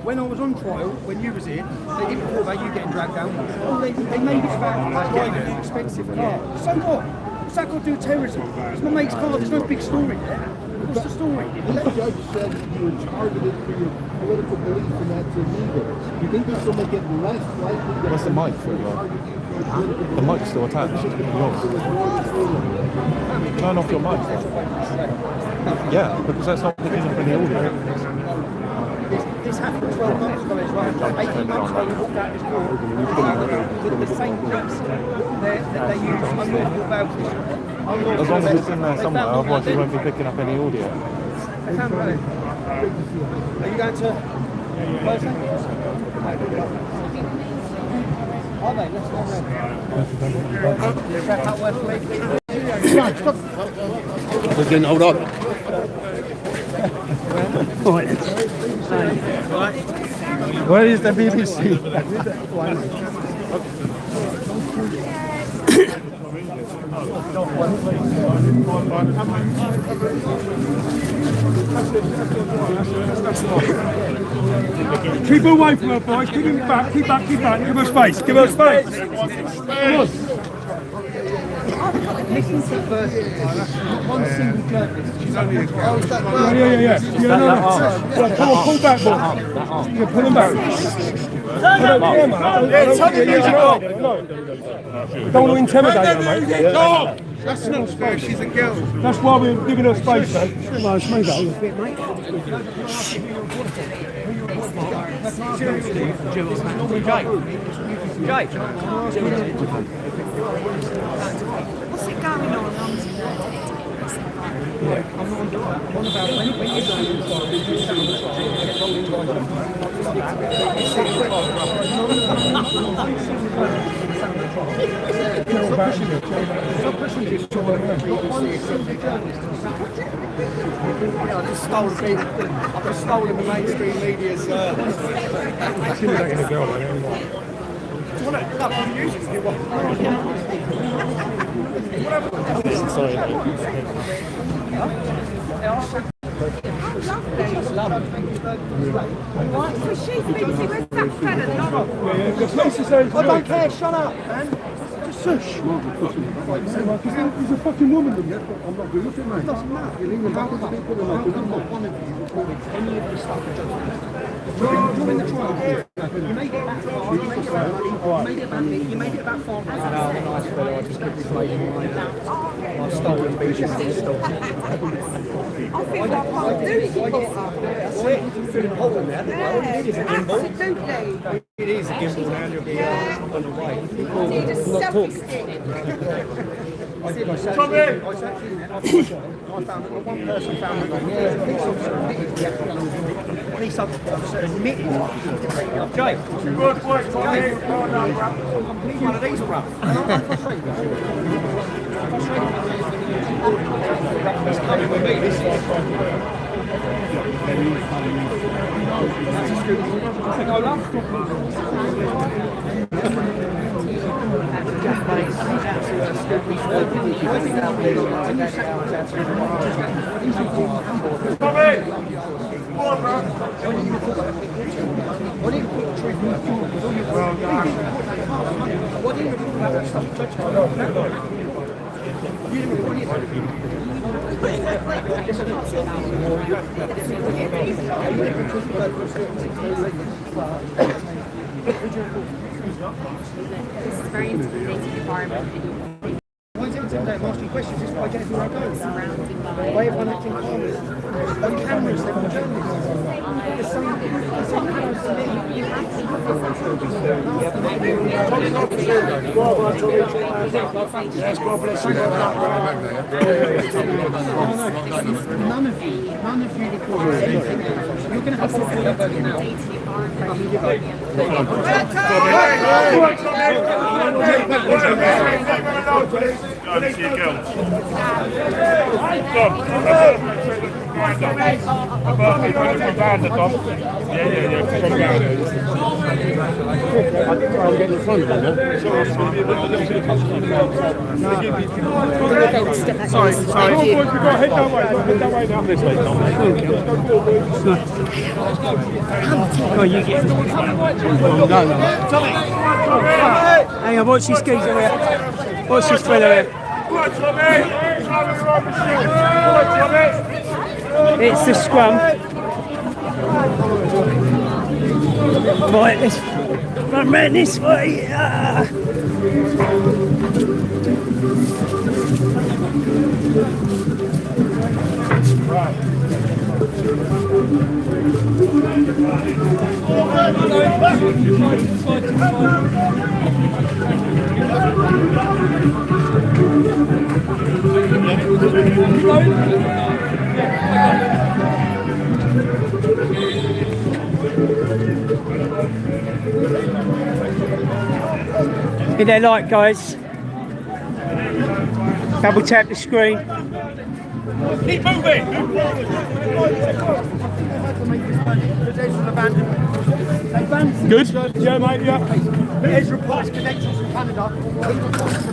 [SPEAKER 11] when I was on trial, when you was here, they didn't talk about you getting dragged down. They made it about driving an expensive car. So what? What's that got to do with terrorism? It's my mate's car. There's no big story there. What's the story?
[SPEAKER 4] The judge said you were targeted for your political beliefs and that's illegal. Do you think this will make it less likely that
[SPEAKER 8] What's the mic for? The mic's still attached. Turn off your mic. Yeah, because that's not picking up any audio.
[SPEAKER 11] This happened 12 months ago as well. 18 months ago, we walked out this door with the same police that they use unlawful vouchers.
[SPEAKER 8] As long as it's in there somewhere, otherwise you won't be picking up any audio.
[SPEAKER 11] They found it. Are you going to close it? Are they? Let's go around.
[SPEAKER 4] We're getting hold up.
[SPEAKER 19] Where is the BBC?
[SPEAKER 15] Keep away from her, boys. Keep him back. Keep back. Give her space. Give her space. Come on.
[SPEAKER 11] One single journalist.
[SPEAKER 15] Yeah. Pull back, boy. Yeah, pull him back. Don't want to intimidate her, mate.
[SPEAKER 19] No! That's not fair. She's a girl.
[SPEAKER 15] That's why we're giving her space, man. No, it's me, though.
[SPEAKER 6] What's it going on?
[SPEAKER 11] I just stole the mainstream media's.
[SPEAKER 15] Intimidating a girl, man.
[SPEAKER 11] I don't care, shut up, man. Just shush.
[SPEAKER 15] He's a fucking woman, I'm not doing it, mate.
[SPEAKER 11] It doesn't matter. You're leaving back with people and not one of you recording any of the stuff that during the trial. You made it about far, you made it about money, you made it about me, you made it about farm. I'm a nice fellow, I just kept this lady in mind. I've stolen beaches and stuff.
[SPEAKER 6] I feel like I'll do it.
[SPEAKER 11] You're feeling a hole in there. It is a gimbal.
[SPEAKER 6] Absolutely.
[SPEAKER 11] It is a gimbal now, you'll be on your way.
[SPEAKER 6] I need a selfie stick.
[SPEAKER 11] I did, I searched it. I found one person found it. Police officer admitted. Jay.
[SPEAKER 15] Good boy, Tommy.
[SPEAKER 11] One of these rough. It's coming with me. This is. Go love.
[SPEAKER 6] This is a very intimidating environment.
[SPEAKER 11] Why is it intimidating? I'm asking questions. This is why I get everywhere I go. Why everyone acting calm? On cameras, they've got journalists. The same thing. You have to have
[SPEAKER 4] Yes, God bless you.
[SPEAKER 11] None of you record anything. You're going to have to now.
[SPEAKER 17] I'm getting in front of them,
[SPEAKER 15] Sorry. We've got to head that way. Head that way now. This way, Tom.
[SPEAKER 1] Oh, you get.
[SPEAKER 15] No.
[SPEAKER 1] Hang on, watch this geezer here. Watch this fella here. It's the scrum. Right, let's run round this way. Hit that like, guys. Double tap the screen.
[SPEAKER 15] Keep moving. Good. Yeah, mate. Yeah.
[SPEAKER 3] His reports connections from Canada. He reports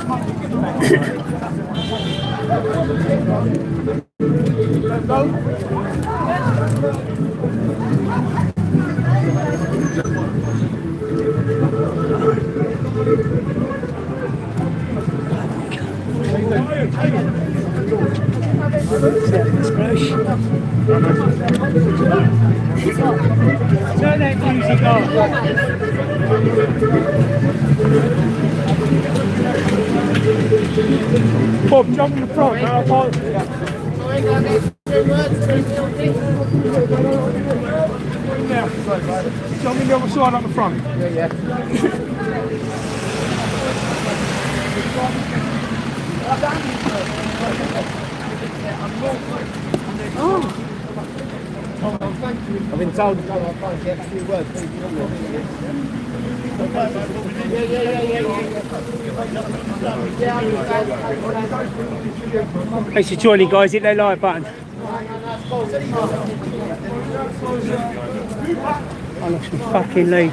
[SPEAKER 1] Turn that music off.
[SPEAKER 15] Bob, jump in the front. Jump in the other side up the front.
[SPEAKER 3] I've been told to go up and get a few words.
[SPEAKER 1] Thanks for joining, guys. Hit that like button. I lost my fucking lead.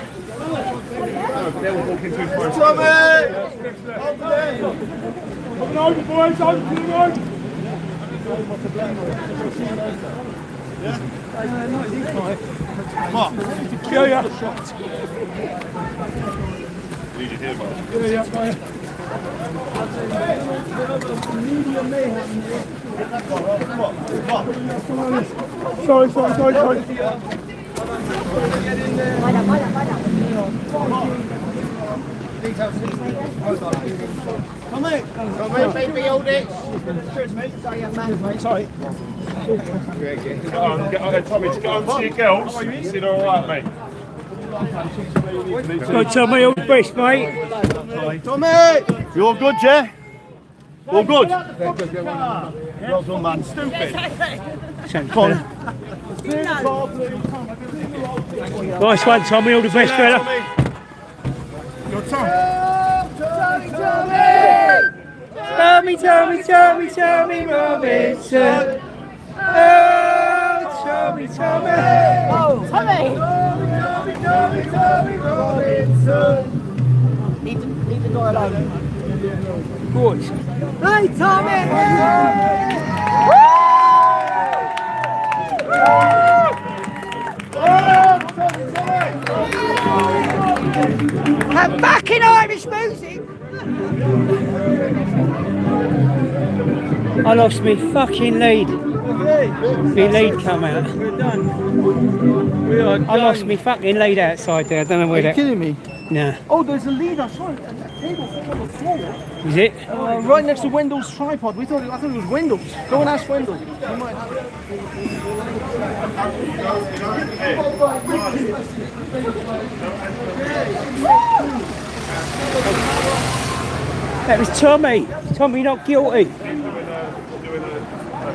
[SPEAKER 15] Open over, boys. Open to the road. What? Yeah. Sorry.
[SPEAKER 3] Come on, baby, hold it. Cheers, mate.
[SPEAKER 15] Sorry. Get on, Tommy, to get on to your girls. Is it alright, mate?
[SPEAKER 1] Go, Tommy, all the best, mate.
[SPEAKER 3] Tommy!
[SPEAKER 2] You all good, yeah? All good? Well done, man. Stupid.
[SPEAKER 1] Come on. Nice one, Tommy. All the best, fella.
[SPEAKER 15] Your Tom.
[SPEAKER 1] Tommy Robinson. Oh, Tommy.
[SPEAKER 16] Oh, Tommy!
[SPEAKER 3] Tommy Robinson. Leave the door alone.
[SPEAKER 1] Good.
[SPEAKER 3] Hey, Tommy!
[SPEAKER 1] I'm back in Irish music. I lost me fucking lead. My lead come out.
[SPEAKER 19] We're done. We are done.
[SPEAKER 1] I lost me fucking lead outside there. I don't know where
[SPEAKER 19] Are you kidding me?
[SPEAKER 1] No.
[SPEAKER 18] Oh, there's a lead. I saw it at that table on the floor.
[SPEAKER 1] Is it?
[SPEAKER 18] Right next to Wendell's tripod. I thought it was Wendell's. Go and ask Wendell. He might have it.
[SPEAKER 1] That was Tommy. Tommy not guilty.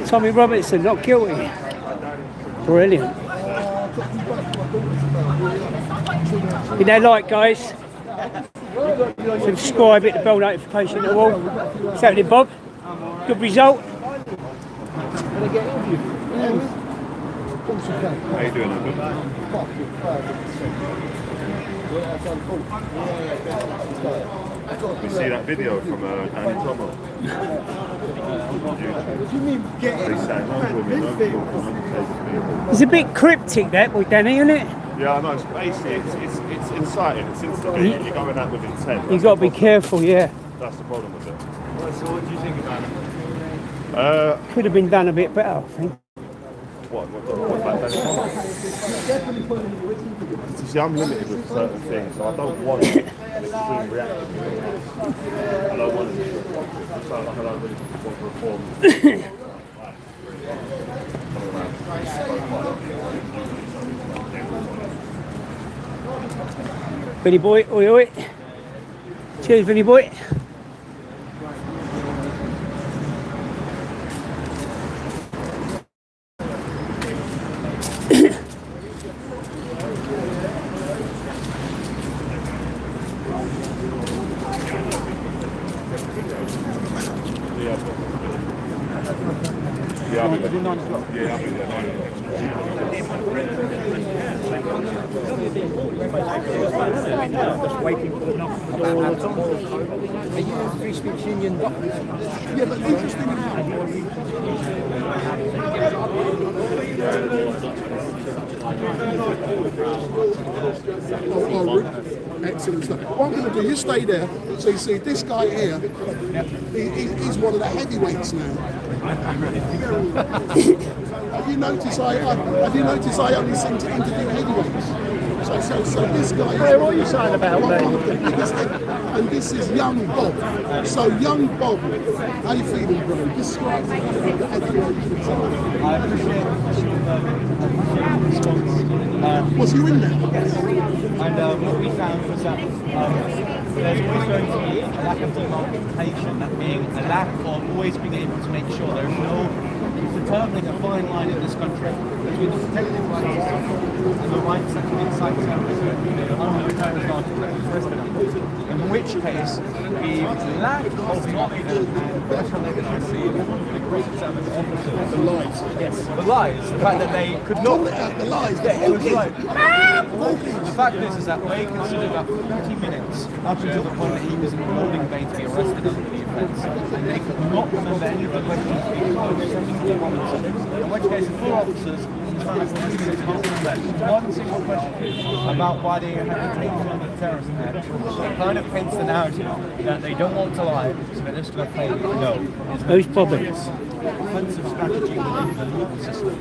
[SPEAKER 1] Tommy Robinson not guilty. Brilliant. Hit that like, guys. Subscribe, hit the bell notification at the wall. What's happening, Bob? Good result.
[SPEAKER 4] course you can.
[SPEAKER 8] How you doing, Uncle? You see that video from Danny Tomo?
[SPEAKER 4] What do you mean getting?
[SPEAKER 1] It's a bit cryptic, that, with Danny, isn't it?
[SPEAKER 8] Yeah, I know. It's basically it's inciting. It's instigating. You're going out with intent.
[SPEAKER 1] You've got to be careful, yeah.
[SPEAKER 8] That's the problem with it.
[SPEAKER 9] So what do you think about it?
[SPEAKER 1] Could have been done a bit better, I think.
[SPEAKER 8] What about Danny Tomo? You see, I'm limited with certain things, so I don't want an extreme reaction. I don't want it to sound like I don't really want to reform.
[SPEAKER 1] Vinny boy, oi oi. Cheers, Vinny boy.
[SPEAKER 18] Just waiting for the knock on the door. Are you Free Speech Union doctors?
[SPEAKER 4] Yeah, but interesting excellent stuff. What I'm going to do, you stay there. So you see, this guy here, he's one of the heavyweights now. Have you noticed I only seem to interview heavyweights? So this guy.
[SPEAKER 18] Hey, what are you saying about me?
[SPEAKER 4] And this is young Bob. So young Bob, how you feeling, bro? Describe the heavyweight.
[SPEAKER 7] I appreciate the response.
[SPEAKER 4] Was you in there?
[SPEAKER 7] Yes. And what we found was that there's always going to be a lack of demarcation, that being a lack of always being able to make sure there's no determining a fine line in this country between the protected rights and the rights that can incite terrorism, in which case the lack of confidence and better legitimacy of the great service officers,
[SPEAKER 4] the lies.
[SPEAKER 7] Yes, the lies, the fact that they could not.
[SPEAKER 4] The lies.
[SPEAKER 7] Yeah, it was right. The fact is that Wade considered about 40 minutes up until the point that he was in holding bay to be arrested under the offence, and they could not remember any of the questions being posed, sending to one officer. In which case, the four officers found out 40 minutes can't remember one single question about why they had to take them under the terrorist attack. It kind of paints the narrative that they don't want to lie, so they're just going to play no.
[SPEAKER 1] Who's problems?
[SPEAKER 7] Offensive strategy within the legal system.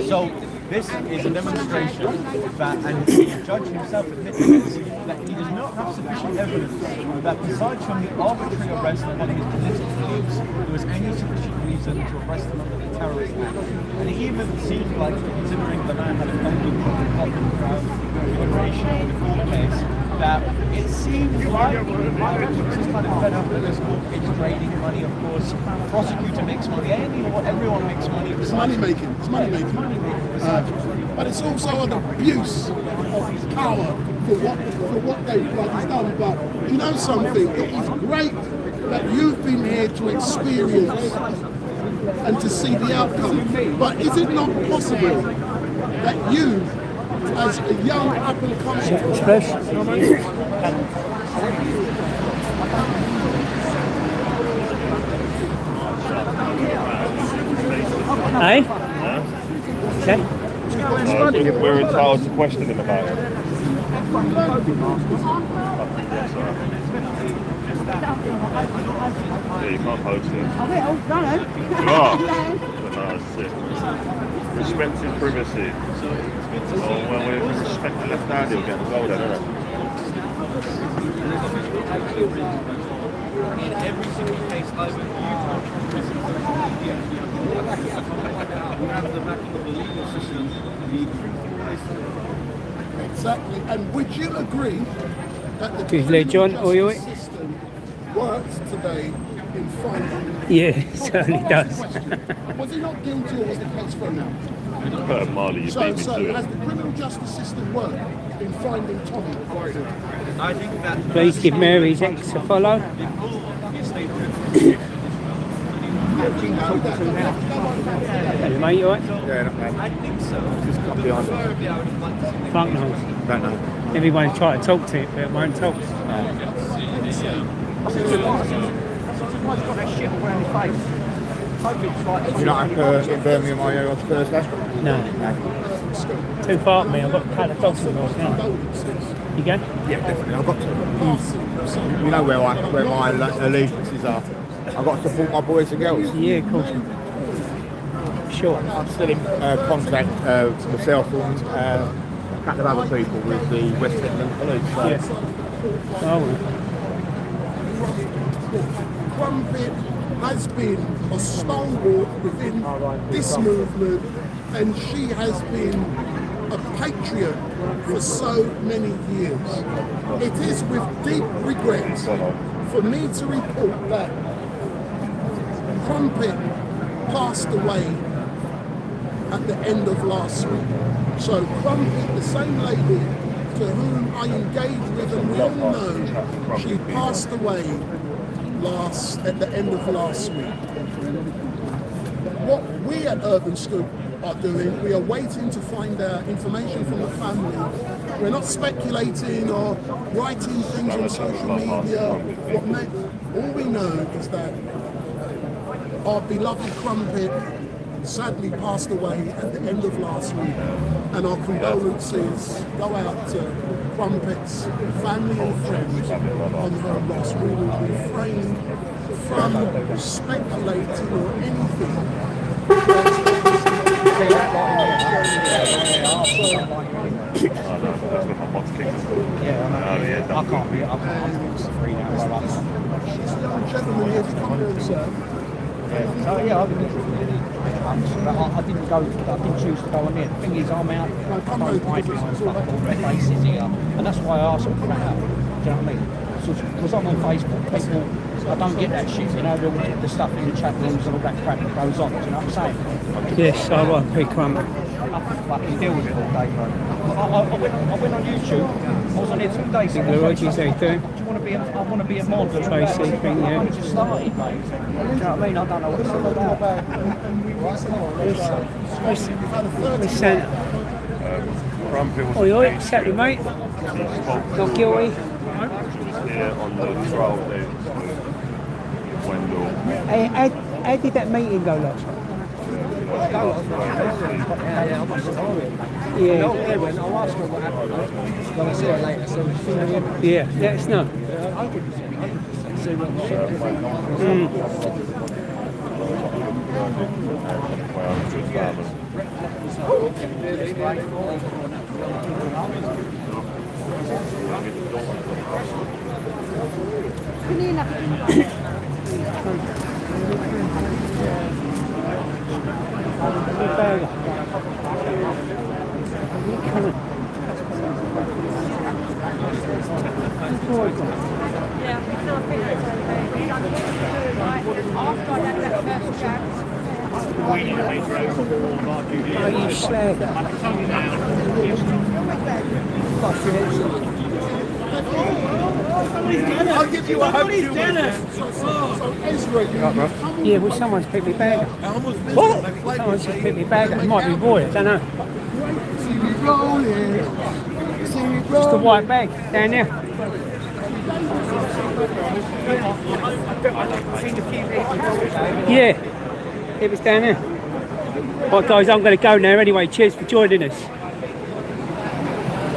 [SPEAKER 7] So this is a demonstration that, and the judge himself admitted this, that he does not have sufficient evidence that besides from the arbitrary arrest upon his political beliefs, there was any sufficient reason to arrest him under the terrorist act. And it even seemed like, considering the man had a funding from the public crowd duration in the court case, that it seems like is kind of fed up with this court. It's draining money, of course. The prosecutor makes money. Everyone makes money.
[SPEAKER 4] It's money making. It's money making. But it's also an abuse of power for what they've done. But you know something? It is great that you've been here to experience and to see the outcome. But is it not possible that you, as a young up-and-coming...
[SPEAKER 1] Hey? Okay.
[SPEAKER 8] We're entitled to question him about it. Yeah, you can't post it. You are? No, that's it. Respect his privacy. Oh, well, we respect the left hand, he'll get the goal then, isn't
[SPEAKER 9] In every single case, either you can't we have the backing of the legal system,
[SPEAKER 4] Exactly. And would you agree that the
[SPEAKER 1] John,
[SPEAKER 4] criminal justice system works today in finding...
[SPEAKER 1] Yeah, it certainly does.
[SPEAKER 4] Was he not guilty or was the case thrown out?
[SPEAKER 8] Marley, you
[SPEAKER 4] So
[SPEAKER 8] beat me to
[SPEAKER 4] has
[SPEAKER 8] it.
[SPEAKER 4] the criminal justice system worked in finding Tommy?
[SPEAKER 9] I think that...
[SPEAKER 1] Please give Mary's ex a follow. Hey, mate, you alright?
[SPEAKER 10] Yeah, not bad. I think so. Just come behind it.
[SPEAKER 1] Fuck knows.
[SPEAKER 10] Don't know.
[SPEAKER 1] Everyone's trying to talk to it, but it won't talk.
[SPEAKER 10] You're not up in Birmingham, are you, on Thursday?
[SPEAKER 1] No. Too far from me. I've got a couple of dogs in the now. You go?
[SPEAKER 10] Yeah, definitely. I've got to. You know where my allegiances are. I've got to support my boys and girls.
[SPEAKER 1] Yeah, of course. Sure.
[SPEAKER 10] I'm still in contact myself and a couple of other people with the West Midland Police. So.
[SPEAKER 1] Yes. Oh,
[SPEAKER 4] Crumpet has been a stalwart within this movement, and she has been a patriot for so many years. It is with deep regret for me to report that Crumpet passed away at the end of last week. So Crumpet, the same lady to whom I engaged with, and we all know she passed away at the end of last week. What we at Urban Scoop are doing, we are waiting to find out information from the family. We're not speculating or writing things on social media. All we know is that our beloved Crumpet sadly passed away at the end of last week, and our condolences go out to Crumpet's family and friends on her loss. We will refrain from speculating or anything.
[SPEAKER 2] I can't be. I'm free now.
[SPEAKER 4] Gentlemen, if you come here, sir.
[SPEAKER 2] So yeah, I didn't go. I didn't choose to go on there. The thing is, I'm out. I don't hide behind stuff on their faces here, and that's why I asked them flat out. Do you know what I mean? Because I'm on Facebook, people, I don't get that shit. You know, the stuff in the chat rooms and all that crap that goes on. Do you know what I'm saying?
[SPEAKER 1] yes, I want big Crumpet.
[SPEAKER 2] I fucking deal with it all day, bro. I went on YouTube. I was on here 2 days ago.
[SPEAKER 1] What do you say,
[SPEAKER 2] Do you want to be? I want to be a mod.
[SPEAKER 1] Tracy thing, yeah.
[SPEAKER 2] I only just started, mate. Do you know what I mean? I don't know what it's all about.
[SPEAKER 1] Where's Santa? Oh, you're right, Saturday, mate. Not guilty.
[SPEAKER 8] Here on the 12 days with Wendell.
[SPEAKER 1] Hey, how did that meeting go last night? Yeah.
[SPEAKER 2] I'll ask her what happened. When I see her later, so
[SPEAKER 1] Yeah, let us know.
[SPEAKER 2] Are you slag?
[SPEAKER 4] I'll give you a hug.
[SPEAKER 1] Yeah, well, someone's picked me bag up. Someone's just picked me bag up. It might be Roy, I don't know. Just a white bag down there. Yeah, it was down there. Right, guys, I'm going to go now anyway. Cheers for joining us.